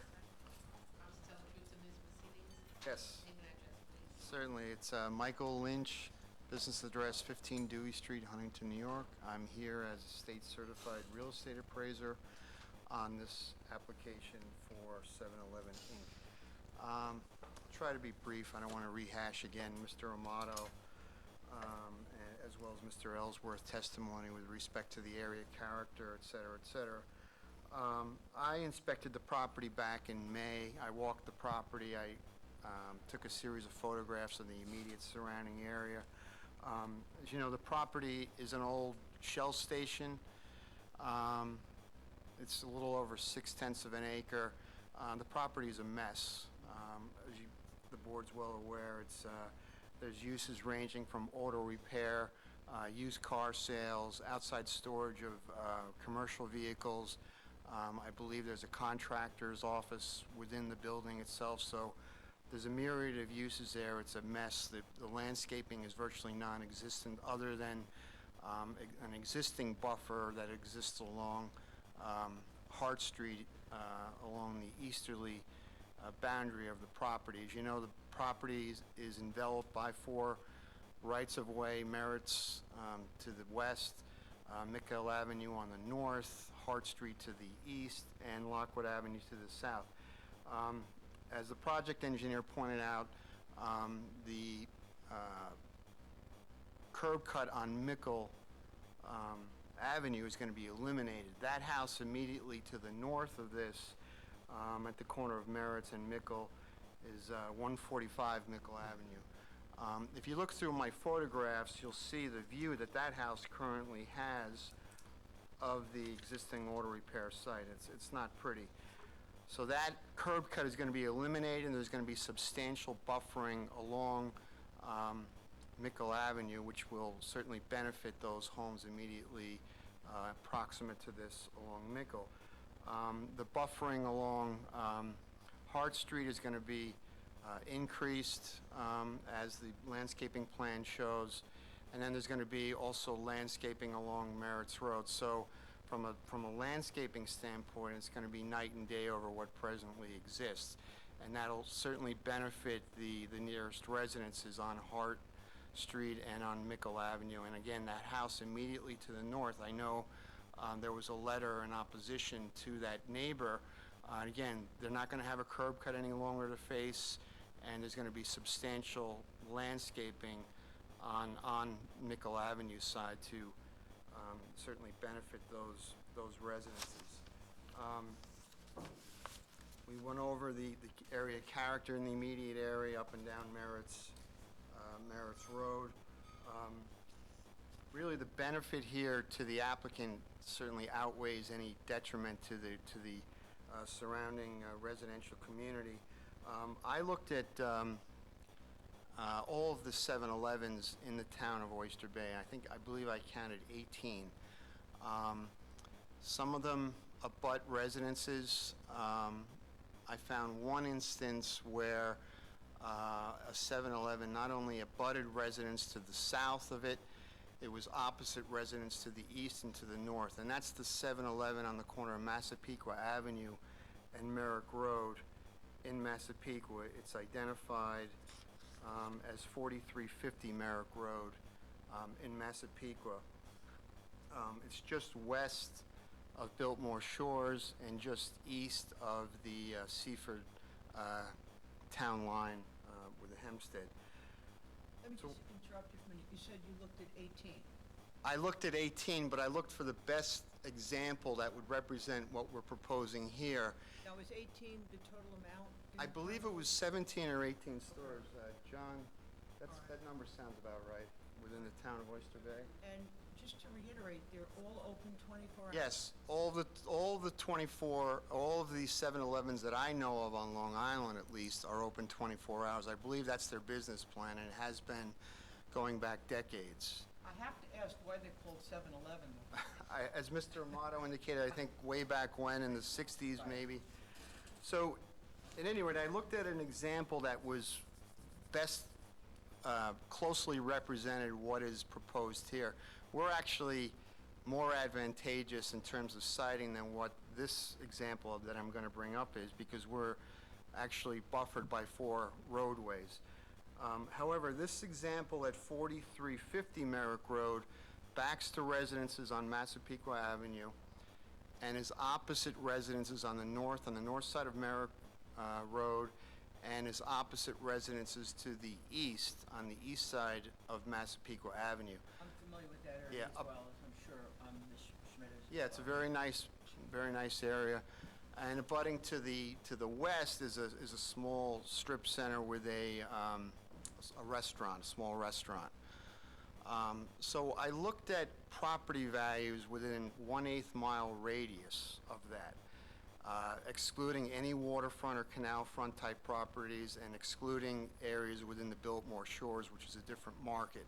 Promise to tell the truth in these proceedings? Yes, Name and address, please. certainly. It's Michael Lynch, business address 15 Dewey Street, Huntington, New York. I'm here as a state certified real estate appraiser on this application for 7-Eleven Inc. Try to be brief. I don't want to rehash again Mr. Amato as well as Mr. Ellsworth testimony with respect to the area character, et cetera, et cetera. I inspected the property back in May. I walked the property. I took a series of photographs of the immediate surrounding area. As you know, the property is an old Shell station. It's a little over 6/10 of an acre. The property is a mess. As the board's well aware, there's uses ranging from auto repair, used car sales, outside storage of commercial vehicles. I believe there's a contractor's office within the building itself, so there's a myriad of uses there. It's a mess. The landscaping is virtually non-existent other than an existing buffer that exists along Hart Street along the easterly boundary of the property. As you know, the property is enveloped by 4 rights-of-way merits to the west, Mickle Avenue on the north, Hart Street to the east, and Lockwood Avenue to the south. As the project engineer pointed out, the curb cut on Mickle Avenue is going to be eliminated. That house immediately to the north of this, at the corner of Merritt's and Mickle, is 145 Mickle Avenue. If you look through my photographs, you'll see the view that that house currently has of the existing auto repair site. It's not pretty. So that curb cut is going to be eliminated, and there's going to be substantial buffering along Mickle Avenue, which will certainly benefit those homes immediately proximate to this along Mickle. The buffering along Hart Street is going to be increased as the landscaping plan shows, and then there's going to be also landscaping along Merritt's Road. So from a landscaping standpoint, it's going to be night and day over what presently exists, and that'll certainly benefit the nearest residences on Hart Street and on Mickle Avenue. And again, that house immediately to the north, I know there was a letter in opposition to that neighbor. Again, they're not going to have a curb cut any longer to face, and there's going to be substantial landscaping on Mickle Avenue side to certainly benefit those residences. We went over the area character in the immediate area up and down Merritt's Road. Really, the benefit here to the applicant certainly outweighs any detriment to the surrounding residential community. I looked at all of the 7-Elevens in the town of Oyster Bay. I believe I counted 18. Some of them abut residences. I found one instance where a 7-Eleven not only abutted residents to the south of it, it was opposite residents to the east and to the north. And that's the 7-Eleven on the corner of Massapequa Avenue and Merrick Road in Massapequa. It's identified as 4350 Merrick Road in Massapequa. It's just west of Biltmore Shores and just east of the Seaford town line with the Hempstead. Let me just interrupt you for a minute. You said you looked at 18. I looked at 18, but I looked for the best example that would represent what we're proposing here. Now, is 18 the total amount? I believe it was 17 or 18 stores. John, that number sounds about right within the town of Oyster Bay. And just just to reiterate, they're all open 24 hours? Yes, all the 24, all of these 7-Elevens that I know of on Long Island at least are open 24 hours. I believe that's their business plan, and it has been going back decades. I have to ask why they're called 7-Eleven. As Mr. Amato indicated, I think way back when, in the 60s maybe. So, at any rate, I looked at an example that was best closely represented what is proposed here. We're actually more advantageous in terms of siting than what this example that I'm going to bring up is, because we're actually buffered by 4 roadways. However, this example at 4350 Merrick Road backs to residences on Massapequa Avenue and is opposite residences on the north side of Merrick Road, and is opposite residences to the east, on the east side of Massapequa Avenue. I'm familiar with that area as well, as I'm sure Ms. Schmidt is. Yeah, it's a very nice area. And abutting to the west is a small strip center with a restaurant, a small restaurant. So I looked at property values within 1/8 mile radius of that, excluding any waterfront or canal front type properties and excluding areas within the Biltmore Shores, which is a different market.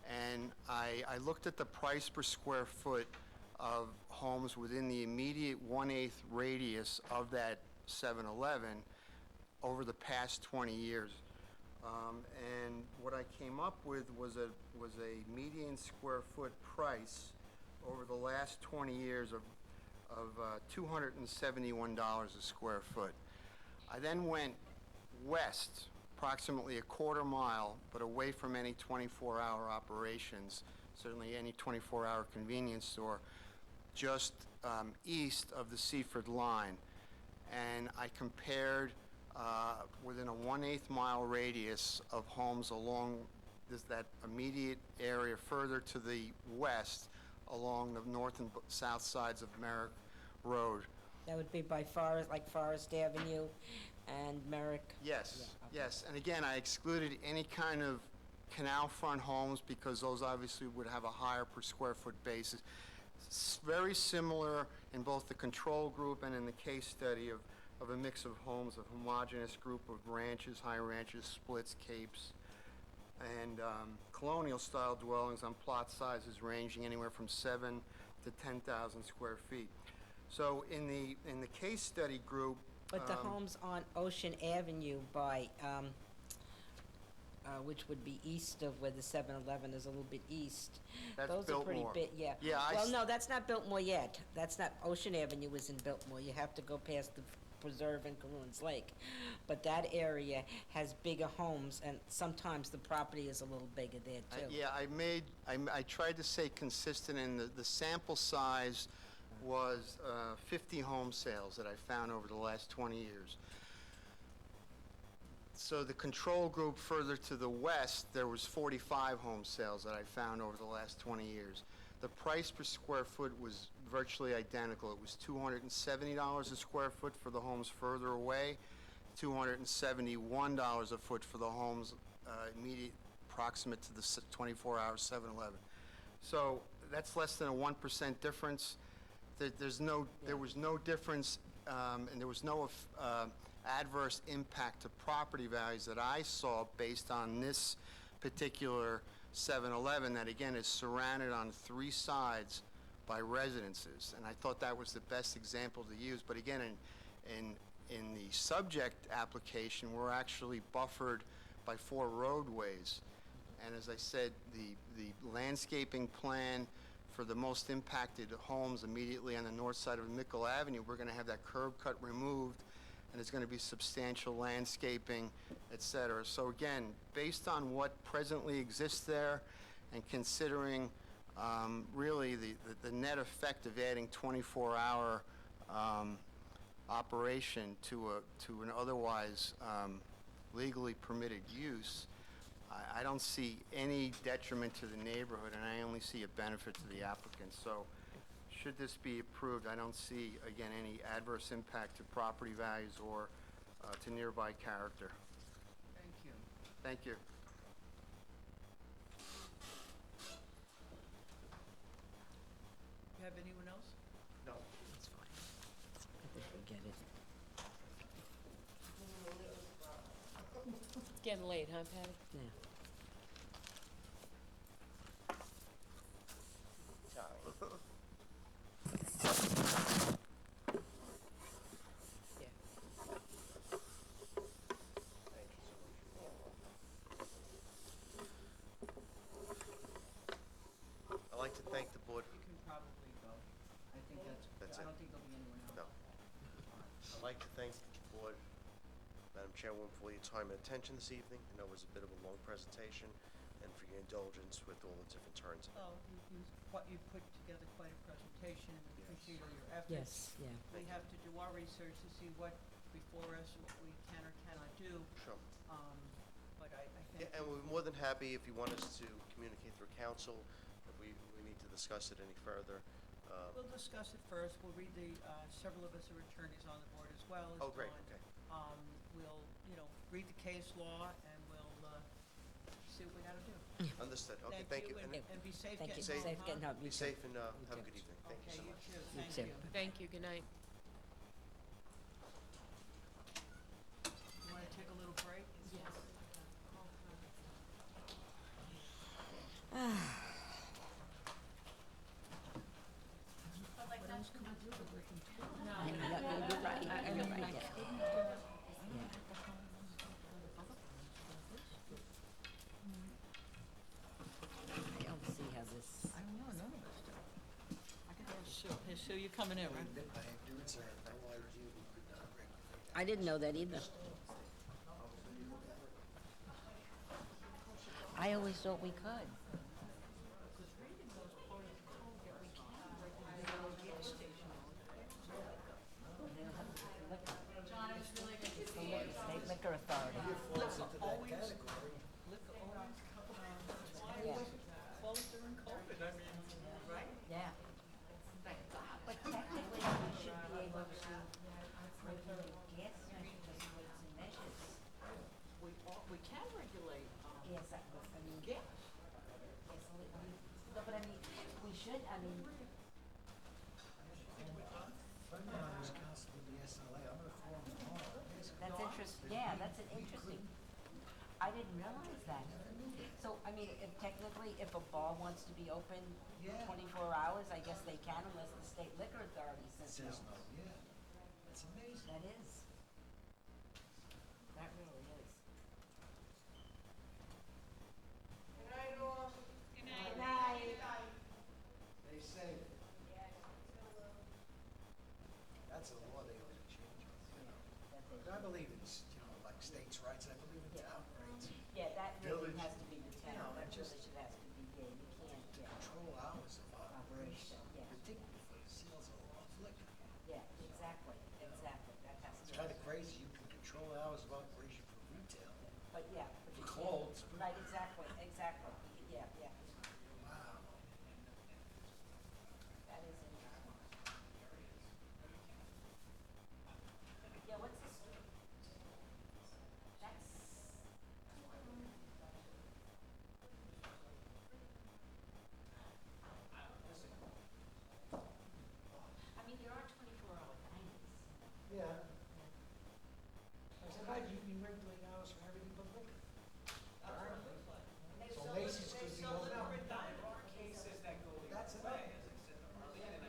And I looked at the price per square foot of homes within the immediate 1/8 radius of that 7-Eleven over the past 20 years. And what I came up with was a median square foot price over the last 20 years of $271 a square foot. I then went west, approximately a quarter mile, but away from any 24-hour operations, certainly any 24-hour convenience store, just east of the Seaford line. And I compared within a 1/8 mile radius of homes along that immediate area further to the west, along the north and south sides of Merrick Road. That would be by Forest Avenue and Merrick? Yes, yes. And again, I excluded any kind of canal front homes because those obviously would have a higher per square foot basis. It's very similar in both the control group and in the case study of a mix of homes, a homogeneous group of ranches, high ranches, splits, capes, and colonial style dwellings on plot sizes ranging anywhere from 7 to 10,000 square feet. So in the case study group, But the homes on Ocean Avenue by, which would be east of where the 7-Eleven is, a little bit east. That's Those are pretty Biltmore. big, yeah. Yeah, Well, no, that's not Biltmore yet. That's not, Ocean Avenue is in Biltmore. You have to go past the preserve in Caroons Lake. But that area has bigger homes, and sometimes the property is a little bigger there, too. yeah, I tried to stay consistent, and the sample size was 50 home sales that I found over the last 20 years. So the control group further to the west, there was 45 home sales that I found over the last 20 years. The price per square foot was virtually identical. It was $270 a square foot for the homes further away, $271 a foot for the homes immediate proximate to the 24-hour 7-Eleven. So that's less than a 1% difference. There was no difference, and there was no adverse impact to property values that I saw based on this particular 7-Eleven that, again, is surrounded on 3 sides by residences. And I thought that was the best example to use. But again, in the subject application, we're actually buffered by 4 roadways. And as I said, the landscaping plan for the most impacted homes immediately on the north side of Mickle Avenue, we're going to have that curb cut removed, and it's going to be substantial landscaping, et cetera. So again, based on what presently exists there and considering really the net effect of adding 24-hour operation to an otherwise legally permitted use, I don't see any detriment to the neighborhood, and I only see a benefit to the applicant. So should this be approved, I don't see, again, any adverse impact to property values or to nearby character. Thank you. Thank you. have anyone else? No. That's fine. I think we get it. Getting late, huh, Patty? Yeah. I'd like to thank the board. You can probably go. I think That's I it. don't think there'll be anyone else. No. I'd like to thank the board, Madam Chairwoman, for your time and attention this evening. I know it was a bit of a long presentation, and for your indulgence with all the different turns. Well, you put together quite a presentation, and we appreciate all your efforts. Yes, yeah. We have to do our research to see what before us, what we can or cannot do. Sure. But I Yeah, think. and we're more than happy if you want us to communicate through council, if we need to discuss it any further. We'll discuss it first. We'll read several of us are attorneys on the board as well as Oh, great, Dawn. okay. We'll, read the case law and we'll, see what we gotta do. Understood. Okay, thank you. And be safe Thank getting you. home, Safe huh? getting home. Be You too. safe and have a too. good evening. Thank you Okay, so you much. too. You Thank too. you. Thank you, good night. You wanna take a little break? Yes. What else can we do that we can do? No, you're right. You're right, yeah. I don't see how this, I don't know, none of us do. I can ask Sue. Hey, Sue, you coming in, right? I didn't know that either. I always thought we could. John, it was really good to see you. State Liquor Authority. Yeah. Closed during COVID, I mean, right? Yeah. But technically, we should be able to regulate gas measures. We can regulate, Yes, I mean, gas. yes, no, but I mean, we should, I mean, that's interesting, yeah, that's an interesting, I didn't realize that. So, I mean, if technically, if a bar wants to be open 24 hours, I guess they can unless the state liquor authority says no. Yeah, that's amazing. That is. That really is. Good night, all. Good night. Stay safe. That's a law they ought to change, But I believe in, like states' rights, I believe in town rights. Yeah, that really Village, has to be the you town, know, that and just really should have to be, yeah, you can't, yeah. Control hours of operation. Yeah. Particularly for the sales of liquor. Yeah, exactly, exactly, that has to It's be. kind of crazy, you can control hours of operation for retail. But yeah. but For you can't- clothes, but- Right, exactly, exactly, yeah, yeah. Wow. That is interesting. Yeah, what's this? That's. I mean, there are 24-hour diners. Yeah. I said, how do you can regulate hours for everything but liquor? Apparently. So Macy's could be open. There are cases that go the That's other way, enough. as I said, Marlene, and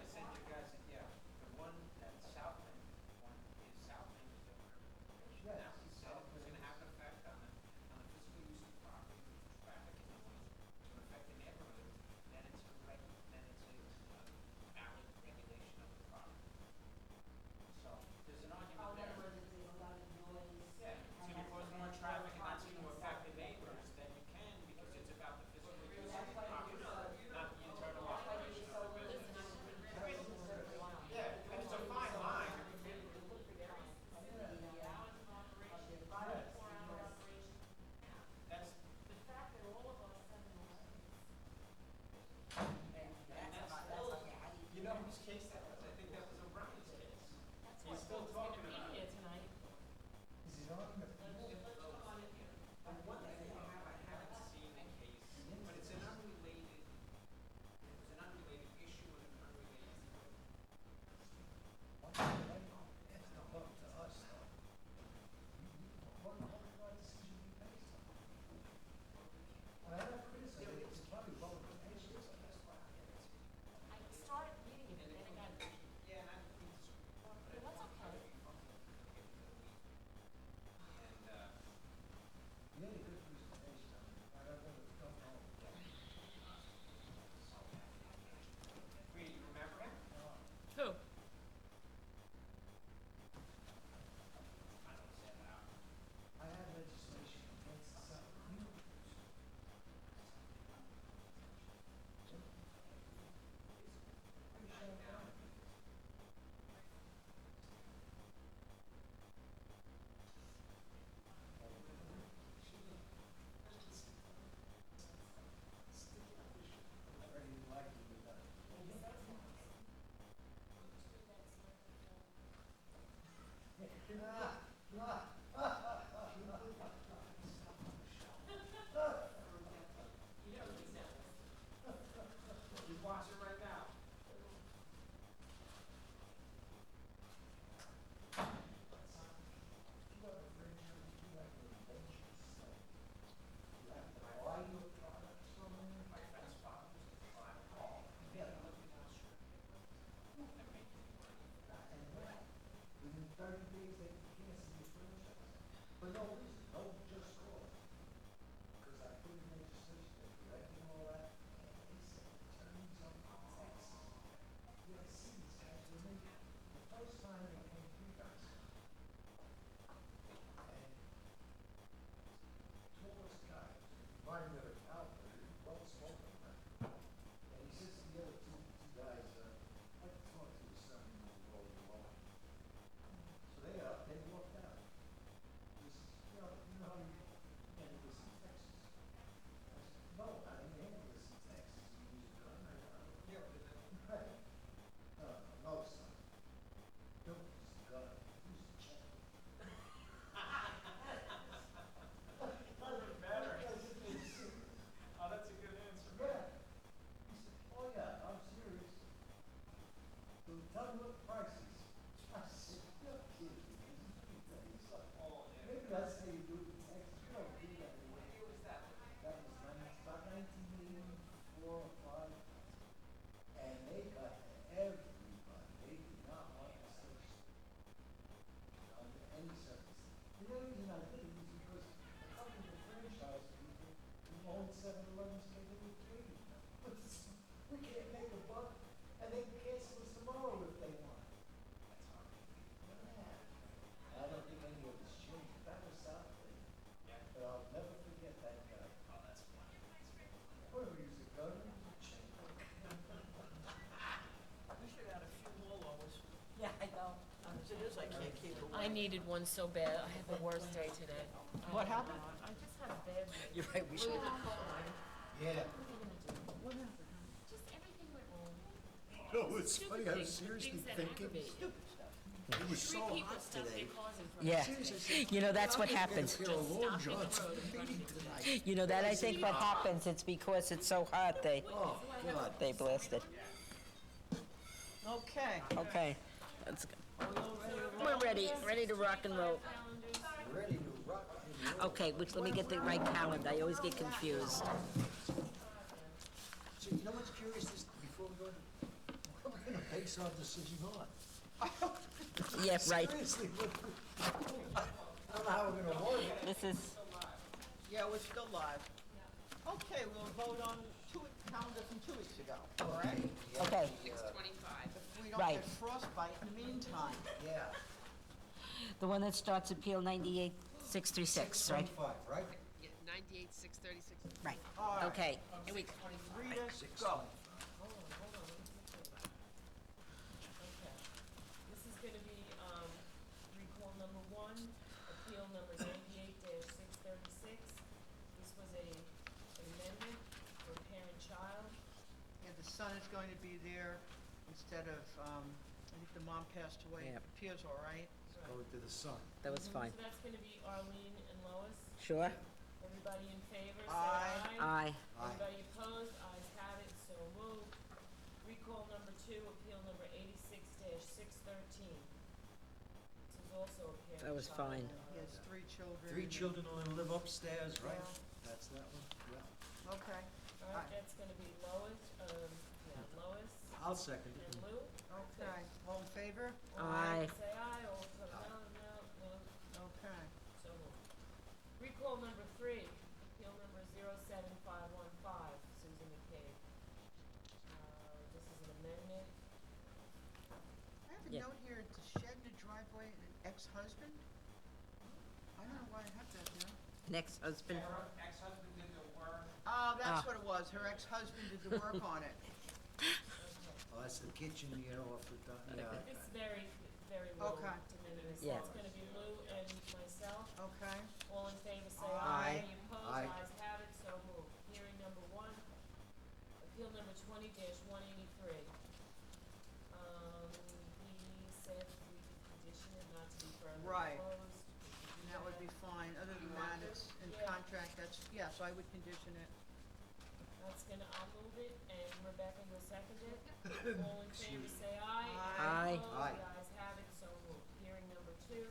He's watching right now. Within 30 days, they can cancel your franchise. For no reason, no just cause. Because I put in legislation, they're correcting all that, and they said, attorneys on Texas. You have to see these guys, when they, the first time they came to you guys. And tallest guy, mine that are out there, well spoken, right? And he says to the other two guys, I'd like to talk to your son in the world alone. So they walked out. This, you know how you handle this in Texas? I said, no, I didn't handle this in Texas. You use a gun, yeah, right. No, son. Don't use a gun, use a checkbook. Doesn't matter. Oh, that's a good answer. Yeah. He said, oh yeah, I'm serious. So tell me what the price is. I said, you're kidding me. He's like, oh, yeah. Maybe that's how you do it in Texas. You don't do that anywhere. What year was that? That was about 1984 or 5. And they got everybody. They did not want to search under any circumstance. The only reason I did it was because a couple of the franchise people who owned 7-Elevens came to me trading. We can't make a buck, and they can cancel us tomorrow if they want. That's hard. Yeah. I don't think any of it's changed. That was South Lake. Yeah. But I'll never forget that guy. Oh, that's funny. Whatever, he was a gunner, he was a checkbook. We should add a few more laws. Yeah, I know. As it is, I can't keep away. I needed one so bad. I had the worst day today. What happened? I just had a bad day. You're right, we should. Yeah. What happened? Just everything went wrong. No, it's Stupid funny, I was things, seriously things that thinking, aggravate. Stupid stuff. it was so Three people hot stopped today. their cars in front of Yeah, me. Seriously, you know, that's what I'm gonna happens. get a pair of Long Stopping the Johns road in front of meeting me. tonight. You know, that I think what happens, it's because it's so hot, Oh, God. they blasted. Okay. Okay, that's good. We're ready to rock and roll. Ready to rock and roll. Okay, which, let me get the right calendar, I always get confused. So you know what's curious is, before we go to, what are we gonna base our decision on? Yeah, right. Seriously, I don't know how we're gonna word it. This is, Yeah, we're still live. Okay, we'll vote on calendar from 2 weeks ago, all right? okay, 6:25. If we don't Right. get frostbite in the meantime. Yeah, the one that starts Appeal 98-636, right? 25, right? 98,636. Right, All right. okay, here we go. Rita, go. Okay. This is gonna be, recall number 1, appeal number 98-636. This was an amendment for parent-child. Yeah, the son is going to be there instead of, I think the mom passed away. Yep. Appears all right. Go to the sun. That was fine. So that's gonna be Arlene and Lois. Sure? Everybody in favor, say Aye. aye. Aye. Anybody opposed? Ayes have it, so moved. Recall number 2, appeal number 86-613. This is also a parent-child. That was fine. He has 3 children. 3 children only live upstairs, right? Yeah. That's that one, yeah. Okay. All right, that's gonna be Lois, Lois I'll second and it. Lou. Okay. All in favor? Aye. Say aye, all opposed, no, Okay. so moved. Recall number 3, appeal number 07515, Susan McCabe. This is an amendment. I have a Yeah. note here to shed in the driveway an ex-husband. I don't know why I have that there. An ex-husband? Ex-husband did the work. Oh, that's Ah. what it was. Her ex-husband did the work on it. Oh, that's the kitchen, you know, off the, yeah. It's very, very low Okay. de minimis. Yeah. It's gonna be Lou and myself. Okay. All in favor, say Aye. aye. Any opposed? Aye. Ayes have it, so moved. Hearing number 1, appeal number 20-183. He said we could condition it not to be further Right. Opposed? And that would be fine. Other than that, it's in Yeah. contract, that's, yeah, so I would condition it. That's gonna, I'll move it, and Rebecca, you'll second it. All in favor, say aye. Aye. Opposed? Aye. The ayes have it, so moved. Hearing number 2,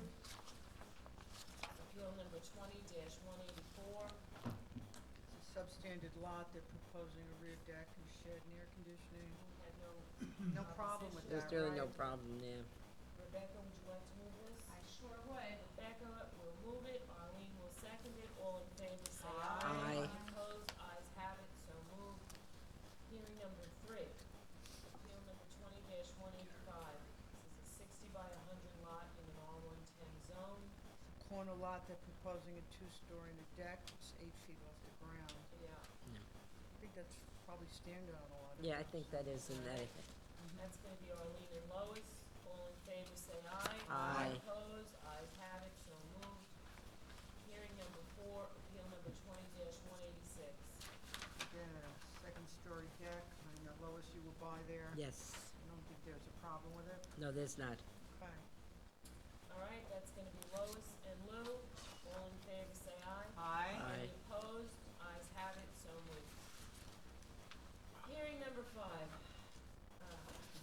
appeal number 20-184. It's a substandard lot, they're proposing a rear deck and shed and air conditioning. We had no. No problem with There's that, really no right? problem there. Rebecca, would you like to move this? I sure would. Rebecca will move it, Arlene will second it, all in favor say Aye. aye. Any opposed, ayes have it, so moved. Hearing number 3, appeal number 20-185. This is a 60 by 100 lot in an R110 zone. Corner lot, they're proposing a two-story and a deck, it's 8 feet off the ground. Yeah. I think that's probably standard on a lot of. Yeah, I think that is in that. That's gonna be Arlene and Lois, all in favor say aye. Aye. Any opposed, ayes have it, so moved. Hearing number 4, appeal number 20-186. Again, a second-story deck, I know Lois, you will buy there. Yes. I don't think there's a problem with it. No, there's not. Okay. All right, that's gonna be Lois and Lou. All in favor, say aye. Aye. Any opposed? Ayes have it, so moved. Hearing number 5.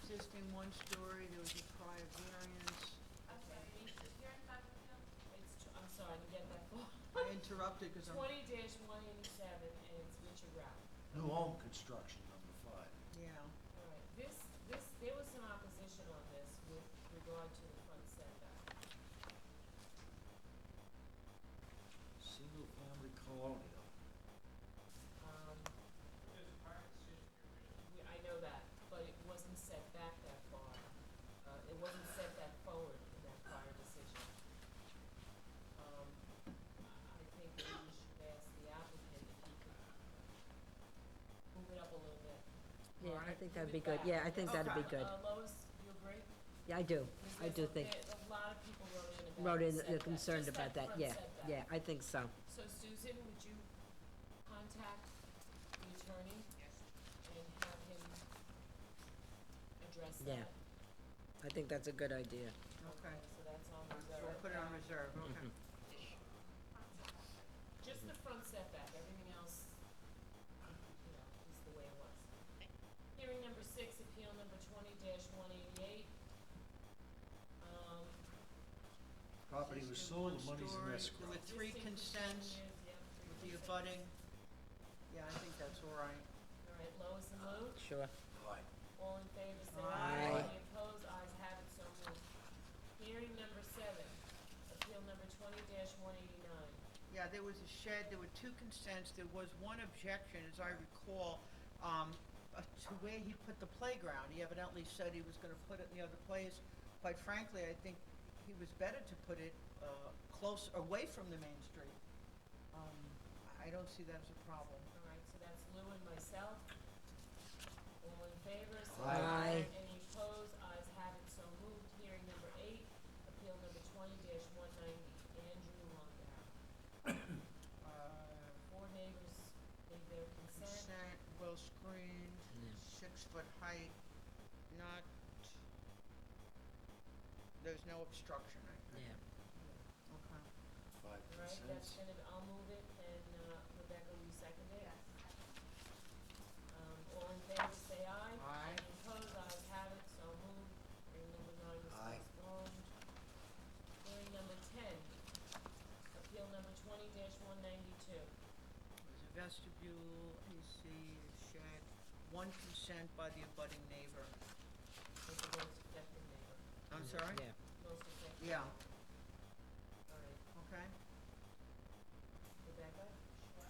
Existing one-story, there was a prior variance. I'm sorry, I didn't get that far. I interrupted because I'm, 20-187, and it's Richard Rapp. New home construction, number 5. yeah. All right, there was some opposition on this with regard to the front setback. Single-family colonial. I know that, but it wasn't set back that far. It wasn't set that forward in that prior decision. I think maybe we should ask the applicant if he could move it up a little bit. Yeah, I Alright, think move that'd it be good. back. Yeah, I think that'd be good. Lois, you agree? Yeah, I do. I do think. A lot of people wrote in about. Wrote in, the they're setback, concerned just about that. front Yeah, setback. yeah, I think so. So Susan, would you contact the attorney? Yes. And have him address that? Yeah. I think that's a good idea. Okay. So that's on So reserve. we'll put it on reserve, okay. Just the front setback, everything else, is the way it was. Hearing number 6, appeal number 20-188. Property was Existing sold, the money's in one-story, escrow. There were 3 consents with the abutting. Yeah, I think that's all right. All right, Lois and Lou? Sure. Aye. All in favor, say Aye. aye. Any opposed, ayes have it, so moved. Hearing number 7, appeal number 20-189. Yeah, there was a shed, there were 2 consents, there was one objection, as I recall, to where he put the playground. He evidently said he was gonna put it in the other place. Quite frankly, I think he was better to put it, close, away from the main street. I don't see that as a problem. All right, so that's Lou and myself. All in favor, say Aye. Any opposed, ayes have it, so moved. Hearing number 8, appeal number 20-190, Andrew Longar. 4 neighbors gave their consent. Consent, well screened, 6-foot height, not, there's no obstruction, I think. Yeah. Okay. 5 All right, that's consents. I'll move it, and Rebecca, will you second it? All in favor, say aye. Aye. Any opposed, ayes have it, so moved. Hearing number 9 is Aye. postponed. Hearing number 10, appeal number 20-192. There's a vestibule, AC, a shed, 1 consent by the abutting neighbor. With the most effective neighbor. I'm sorry? Yeah. Most effective. Yeah, All right, okay, Rebecca? Sure.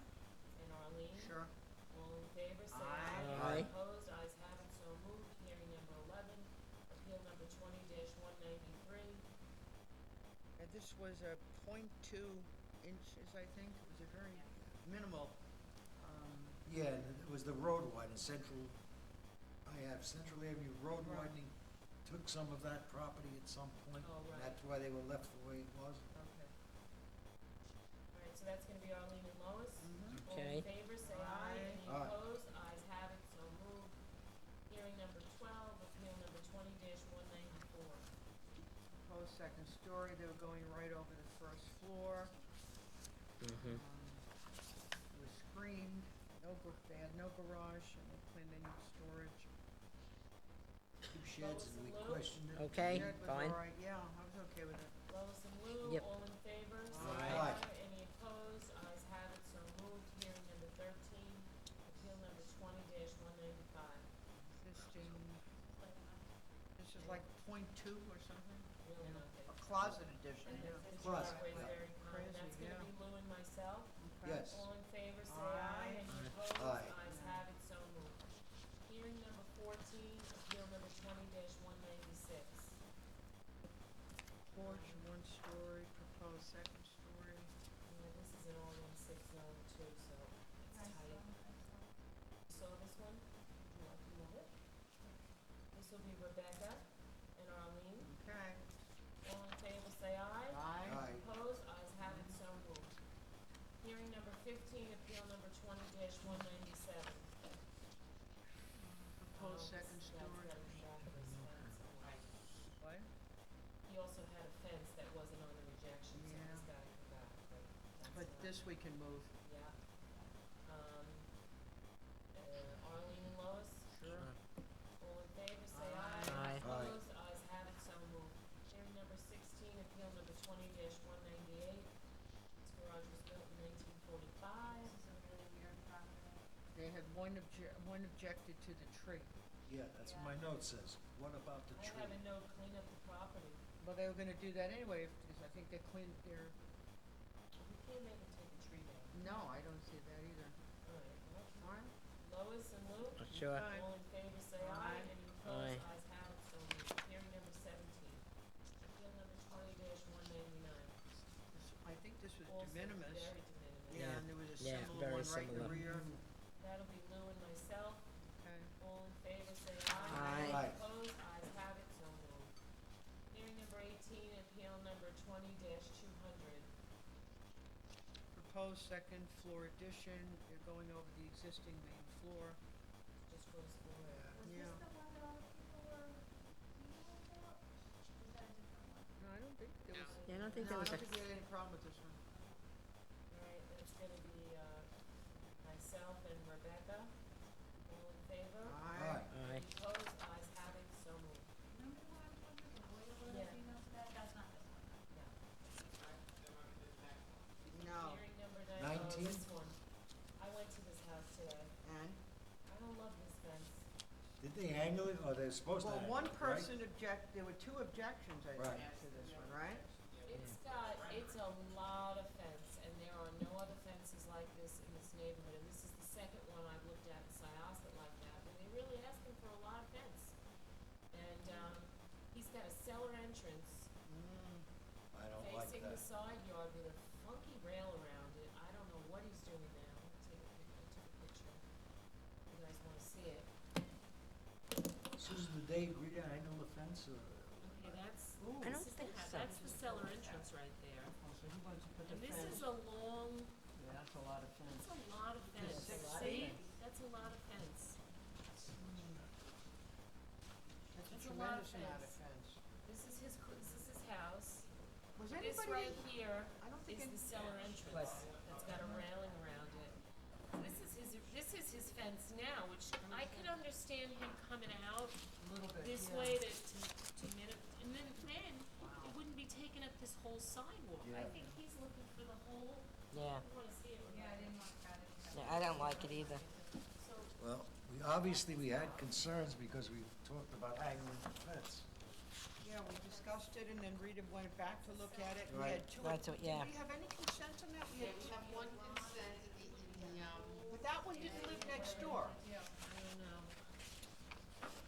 And Arlene? sure. All in favor, say Aye. aye. Aye. Opposed, ayes have it, so moved. Hearing number 11, appeal number 20-193. And this was a .2 inches, I think, it was a very minimal, Yeah, and it was the road widening, Central Avenue Road Right. widening took some of that property at some point. Oh, and right. That's why they were left the way it was. Okay. All right, so that's gonna be Arlene and Lois. All Okay. in favor, say aye. Aye. Any Aye. opposed, ayes have it, so moved. Hearing number 12, appeal number 20-194. proposed second story, they were going right over the first floor. Mm-hmm. It was screened, they had no garage, and they claimed they need storage. Two sheds, and we questioned it. Okay, Shed was fine. all right, yeah, I was okay with it. Lois and Lou, Yep. all in favor? Aye. Any opposed? Ayes have it, so moved. Hearing number 13, appeal number 20-195. Existing, this is like .2 or something? Really Yeah. not big. A closet addition, And yeah. this Closet, driveway is yeah. very common. Crazy, That's gonna yeah. be Lou and myself. Yes. All in favor, say Aye. aye. Any opposed? Aye. Ayes have it, so moved. Hearing number 14, appeal number 20-196. Porch, one story, proposed second story. Yeah, this is an all-in-6 zone too, so it's tight. Saw this one? Would you like to move it? This will be Rebecca and Arlene. Okay. All in favor, say aye. Aye. Aye. Opposed? Ayes have it, so moved. Hearing number 15, appeal number 20-197. Proposed second story. What? He also had a fence that wasn't on the rejection, so Yeah. he's gotta come back, but that's But fine. this we can move. Yeah. Arlene and Lois? Sure. All in favor, say aye. Aye. Opposed? Ayes have it, so moved. Hearing number 16, appeal number 20-198. This garage was built in 1945. This is a really weird property. They had one objected to the tree. Yeah, that's what my note says. What about the I tree? have a note, clean up the property. Well, they were gonna do that anyway, because I think they cleaned their, We can't make them take the tree down. no, I don't see that either. All right, well, Alright. Lois and Lou? Sure. Aye. All in favor, say aye. Aye. Any opposed? Aye. Ayes have it, so moved. Hearing number 17. Appeal number 20-199. I think this was Also de minimis. very de minimis. Yeah, and there was a Yeah, similar very one right in the similar. rear. That'll be Lou and myself. Okay. All in favor, say aye. Aye. Aye. Opposed? Ayes have it, so moved. Hearing number 18, appeal number 20-200. Proposed second floor addition, they're going over the existing main floor. Just goes forward. Yeah. Was this the one that all the people were dealing about? Is that a different one? No, I don't think there was. Yeah, I don't think No, there I was don't a, think we had any problem with this one. All right, it's gonna be, myself and Rebecca. All in favor? Aye. Aye. Any opposed? Ayes have it, so moved. Remember the one I told you, the boiler was Yeah. female bed? That's not this one. No. No. Hearing number 19? this one. I went to this house today. And? I don't love this fence. Did they angle it, or they're supposed to Well, angle one it, right? person there were two objections, I Right. think, to this one, right? It's a lot of fence, and there are no other fences like this in this neighborhood. And this is the second one I've looked at in Syosset like that, and they really asking for a lot of fence. And, he's got a cellar entrance I don't like facing the that. side yard with a funky rail around it. I don't know what he's doing now. I took a picture. You guys wanna see it? Susan, did they agree to angle the fence, or? Okay, that's, I this don't is think the, so. that's the cellar entrance right there. Oh, so he wants to put the And this fence. is a long, Yeah, that's a lot of fence. that's a lot of fence. 6 See? feet. That's a lot of fence. That's a That's a lot of tremendous amount of fence. fence. This is his, this is his house. Was This anybody? right here I don't think is any- the cellar entrance that's got a railing around it. This is his fence now, which I could understand him coming out A little bit, this yeah. way to and then it wouldn't be taking up this whole sidewalk. I Yeah. think he's looking for the whole, yeah. you wanna see it? Yeah, I didn't want that. Yeah, I don't like it either. So, Well, we had concerns because we talked about angling the fence. Yeah, we discussed it, and then Rita went back to look at it. We Right. had two. That's what- yeah. Did we have any consent on that? Yeah, we have one consent, But that one didn't live next door. I don't know. I don't know.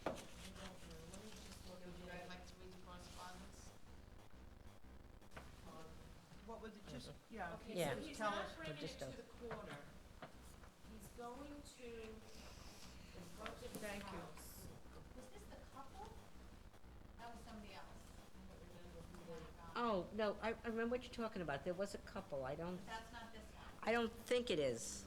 Let me just look would you at guys like to read the correspondence? What was it, just, yeah, if you Okay, Yeah. so could he's tell not us. bringing it just to don't- the corner. He's going to the front of his Thank you. house. Was this the couple? That was somebody else. I don't remember who they. Oh, no, I remember what you're talking about. There was a couple. I don't, That's not this one. I don't think it is.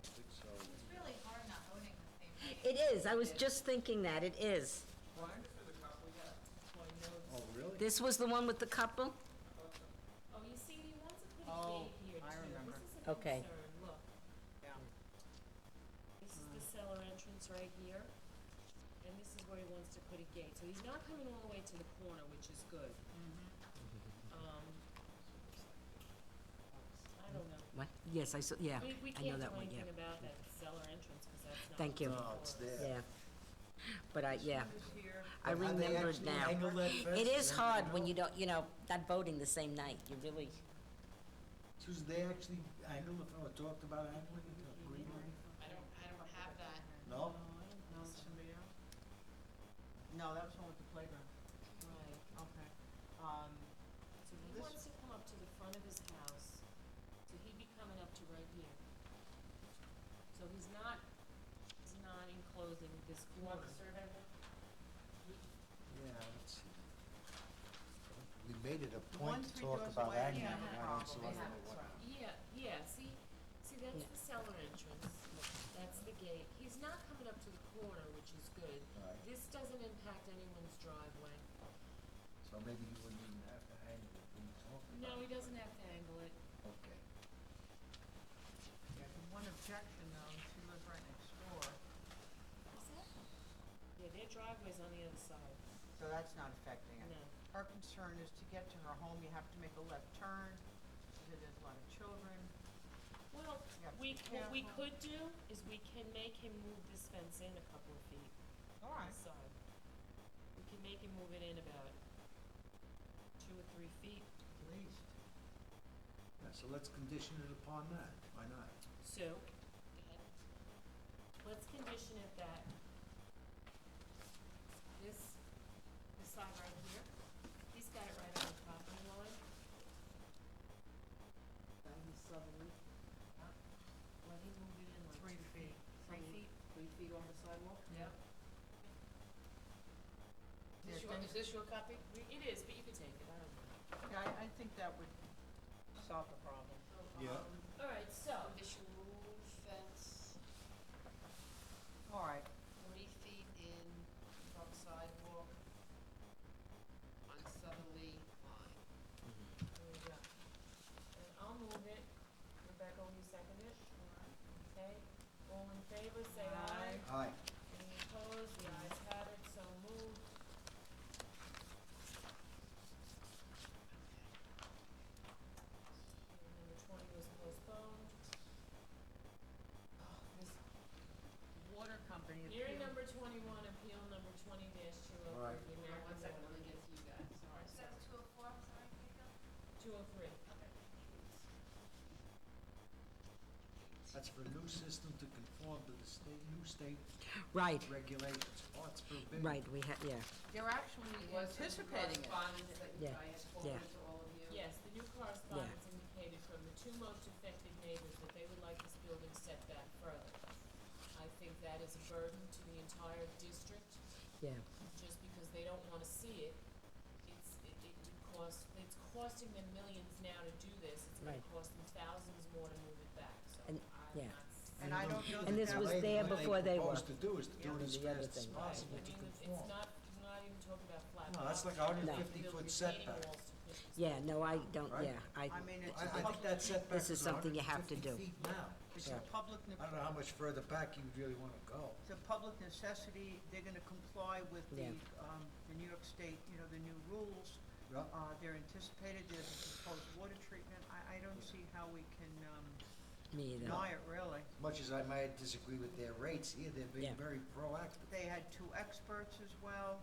I think so. It's really hard not owning the same thing. It is. I was just thinking that. It is. What? So I know Oh, really? This was the one with the couple? Oh, you see, he wants to put a Oh, gate here too. I remember. This is a Okay. concern, look. Yeah. This is the cellar entrance right here, and this is where he wants to put a gate. So he's not coming all the way to the corner, which is good. I don't know. What? Yes, I saw, yeah, We I know can't that do one, yeah. anything about that cellar entrance, because that's not. Thank you. No, it's there. Yeah. But I, yeah, I But how they remember actually now. angle that fence, It is you hard know? when you don't, not voting the same night, you really, Susan, they actually angled it, or talked about angling it, agreed on it? I don't have that. No? No, somebody else? No, that was the one with the playground. Right. Okay. So he This- wants to come up to the front of his house, so he'd be coming up to right here. So he's not enclosing this corner. Yeah, let's see. We made it a One point to three talk doors about away, angling, yeah, and I don't see why probably. they want. Yeah, see, that's the cellar entrance, that's the gate. He's not coming up to the corner, which is good. Right. This doesn't impact anyone's driveway. So maybe you wouldn't even have to angle it when you talk about it. No, he doesn't have to angle it. Okay. Yeah, the one objection though, she lives right next door, Yeah, their driveway's on the other side. so that's not affecting it. No. Her concern is to get to her home, you have to make a left turn, because there's a lot of children. Well, You have to what we be careful. could do is we can make him move this fence in a couple of feet. All on right. the side. We can make him move it in about 2 or 3 feet. At least. Yeah, so let's condition it upon that, why not? So, let's condition it that this side right here, he's got it right on the property line. Down the southerly, Let him move it in like 3 feet. 3 feet. 3 feet on the sidewalk? Yep. Is this your copy? It is, but you can take it, I don't know. Yeah, I think that would solve the problem. Yeah. All right, so, Conditional fence, All right, 40 feet in from sidewalk on southerly line. there we go. And I'll move it. Rebecca, will you second it? Okay, all in favor, say aye. Aye. Any opposed? The ayes have it, so moved. Hearing number 20 was postponed. this water company. Hearing appealed- number 21, appeal number 20-203, All right. the American One second, let Water. me get to you guys. Sorry. 203. That's for a new system to conform to the new state right, regulations, parts per billion. right, we had, yeah, They're actually Was there anticipating it. correspondence that Yeah, I had yeah. forwarded to all of you? Yes, the new correspondence indicated from the 2 most affected neighbors that they would like this building set back further. I think that is a burden to the entire district, yeah. just because they don't wanna see it. It's costing them millions now to do this, it's gonna Right. cost them thousands more to move it back, so And- I'm yeah. not. And I don't know And that this that was would- there before they were. What they propose to do is to do it as the other fast as thing. possible I to mean, conform. it's not even talking about flat No, that's like blocks. 150 Build foot retaining setback. walls to push this Yeah, no, I don't, Right? yeah, I mean, it's I a think that setback This is is something you have to 150 do. feet now. It's Yeah. a public, I don't know how much further back you would really want to go. it's a public necessity, they're gonna comply with Yeah. the New York State, the new rules. Yeah. They're anticipated, there's a proposed water treatment, I don't see how we can, me either. deny it really. As much as I might disagree with their rates here, they're being Yeah. very proactive. They had 2 experts as well,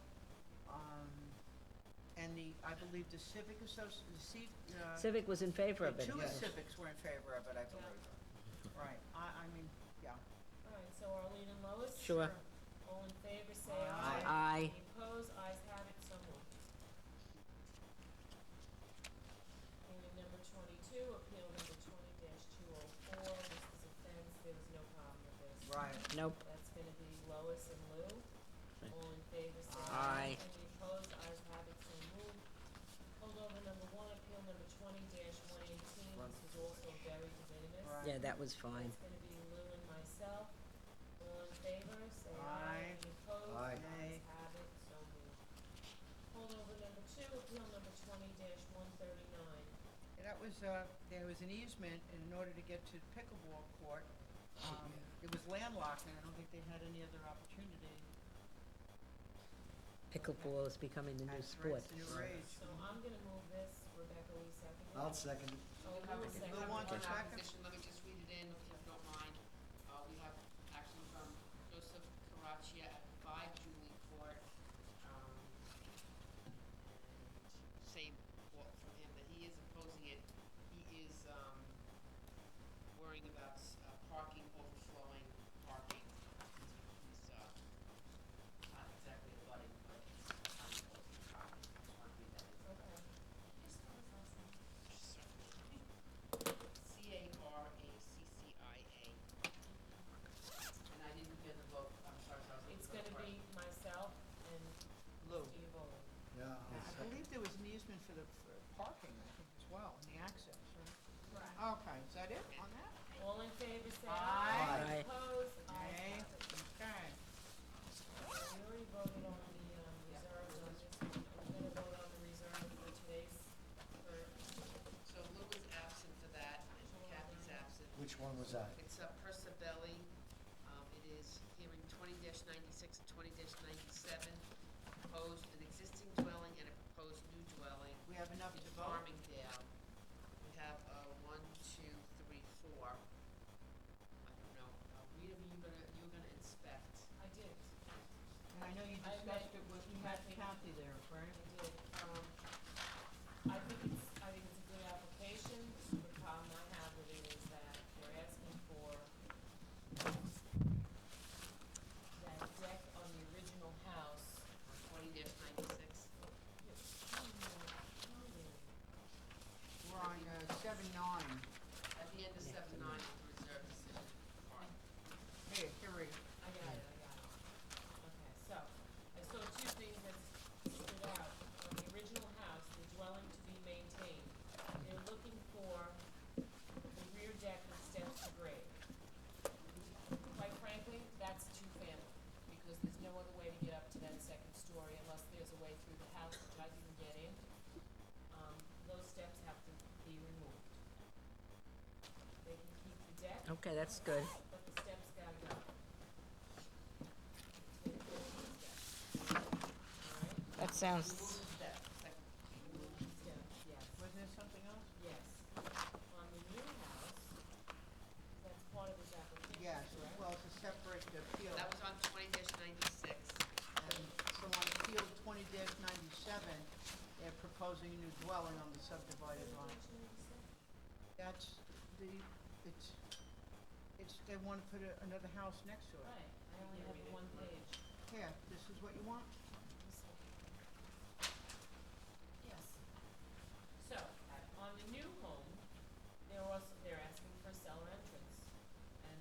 and I believe the Civic Civic was in favor of it. 2 Yes. civics were in favor of it, I believe. Right, I mean, yeah. All right, so Arlene and Lois? Sure. All in favor, say Aye. aye. Aye. Any opposed? Ayes have it, so moved. Hearing number 22, appeal number 20-204. This is a fence, there was no problem with this. Right. Nope, That's gonna be Lois and Lou. All in favor, say Aye. aye. Any opposed? Ayes have it, so moved. Holdover number 1, appeal number 20-118. This was also very de minimis. Right. yeah, that was fine. It's gonna be Lou and myself. All in favor, say Aye. aye. Any opposed? Aye. Nay. Ayes have it, so moved. over number 2, appeal number 20-139. That was, there was an easement, and in order to get to pickleball court, it was landlocked, and I don't think they had any other opportunity. Pickleball is becoming the new That's sport. right, it's the new rage. So I'm gonna move this, Rebecca, will you second it? I'll second it. Oh, We have Lou a- will we second. have wants one a second? opposition. Let me just read it in, if you don't mind. We have actually from Joseph Caraccia at 5 Julie Court. And same quote from him, that he is opposing it. He is, worrying about, parking, overflowing parking. He's, not exactly abutting, but it's kind of opposing parking. Just want to read that in. Okay. Just spell his last name? Certainly. Caraccia. And I didn't hear the vote, I'm sorry, so I was looking It's for the gonna part. be myself and Lou. Steve Owen. Yeah, I'll I second. believe there was an easement for the for parking, I think, as well, and the access, right? Correct. Okay, is that it on that? All in favor, say Aye. aye. Opposed? Nay. Ayes have it. Okay. We already voted on the reserves on this one. We're gonna vote on the reserve for today's, for, So Lou is absent for that, and Kathy's absent. Which one was that? It's Persabelli. It is hearing 20-96 and 20-97. Proposed an existing dwelling and a proposed new dwelling. We have enough in to vote? Farmingdale. We have 1, 2, 3, 4. I don't know. Rita, you were gonna inspect. I did. And I know you I discussed met- it with you met me. Kathy there, right? I did. I think it's a good application. The problem I have with it is that they're asking for that deck on the original house. 20-96. We're on 7-9. At the end of 7-9 is the reserve decision. Here we go. I got it. Okay, so, I saw 2 things that stood out. On the original house, the dwelling to be maintained, they're looking for the rear deck with steps to grade. Quite frankly, that's 2-family, because there's no other way to get up to that 2nd story unless there's a way through the house, which I didn't get in. Those steps have to be removed. They can keep the deck, Okay, that's good. but the steps gotta go. That sounds, Remove the step. Second. Steps, yes. Wasn't there something else? Yes. On the new house, that's part of his application, Yes, correct? well, it's a separate appeal. That was on 20-96. And so on appeal 20-97, they're proposing a new dwelling on the subdivided lot. That's the, it's, they want to put another house next to it. Right, I only have 1 page. Here, this is what you want? Yes. So, on the new home, they're asking for a cellar entrance. And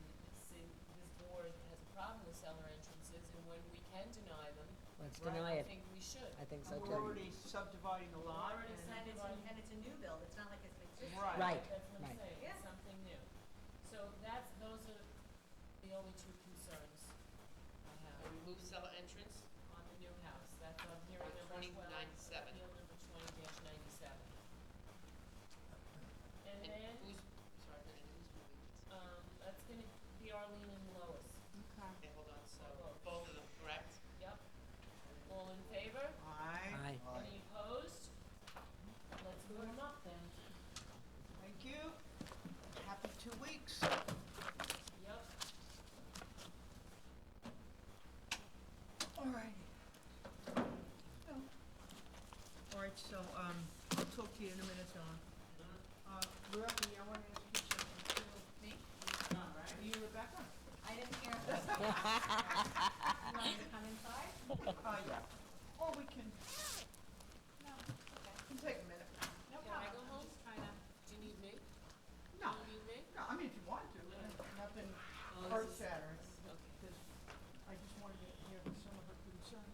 see, this board has a problem with cellar entrances, and when we can deny them, let's Right, deny I it. think we should. I think so And too. we're already subdividing the lot. Already and- subdividing. And it's a new build, it's not like it's existing. Right. That's what I'm right. saying, Yeah. it's something new. So those are the only 2 concerns I have. Remove cellar entrance. On the new house, that's on hearing On number 12. 2097. Appeal number 20-97. And And then, who's, sorry, and who's moving this? that's gonna be Arlene and Lois. Okay. Okay, hold on, so both of them, correct? Yep. All in favor? Aye. Aye. Any opposed? Let's move them up then. Thank you. Happy 2 weeks. Yep. All righty. All right, so, I'll talk to you in a minute, Don. Rebecca, I want to ask you something too. Me? Are you Rebecca? I didn't hear this. You want me to come inside? Yeah. Or we can, No, okay. can take a minute. No Can I problem. go I'm home? just trying to. Do you need me? No, Do you need me? no, I mean, if you want to, nothing Oh, this is- earth shattering. Okay. Because I just wanted to hear some of her concerns.